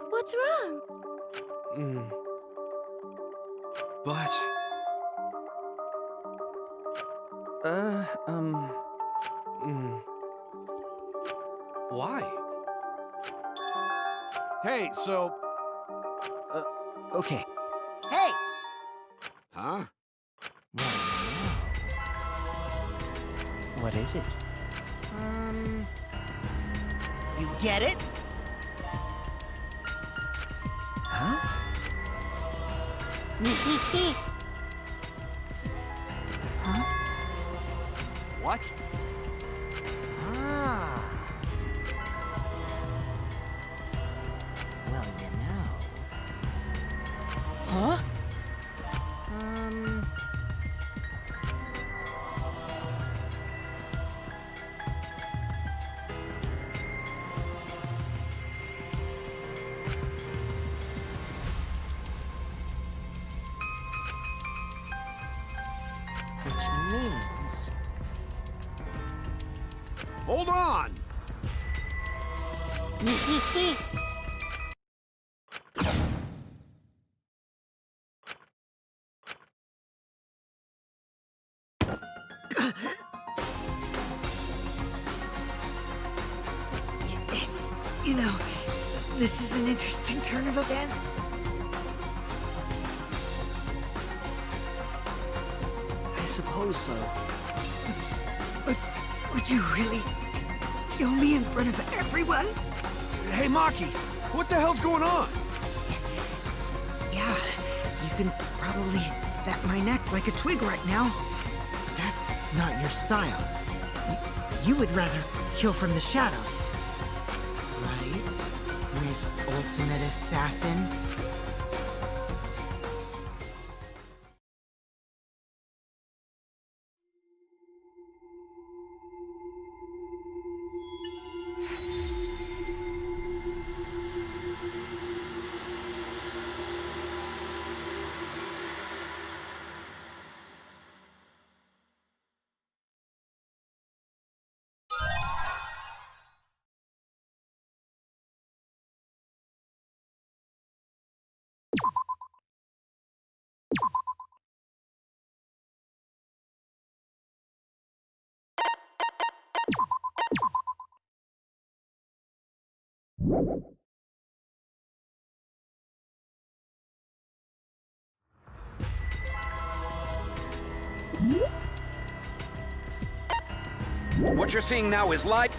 What's wrong? But... Why? Hey, so... Okay. Hey! Huh? What is it? You get it? Huh? What? Ah. Well, you know. Huh? Which means... Hold on! You know, this is an interesting turn of events. I suppose so. Would you really kill me in front of everyone? Hey, Maki, what the hell's going on? Yeah, you can probably snap my neck like a twig right now. That's not your style. You would rather kill from the shadows. Right, Miss Ultimate Assassin? What you're seeing now is live.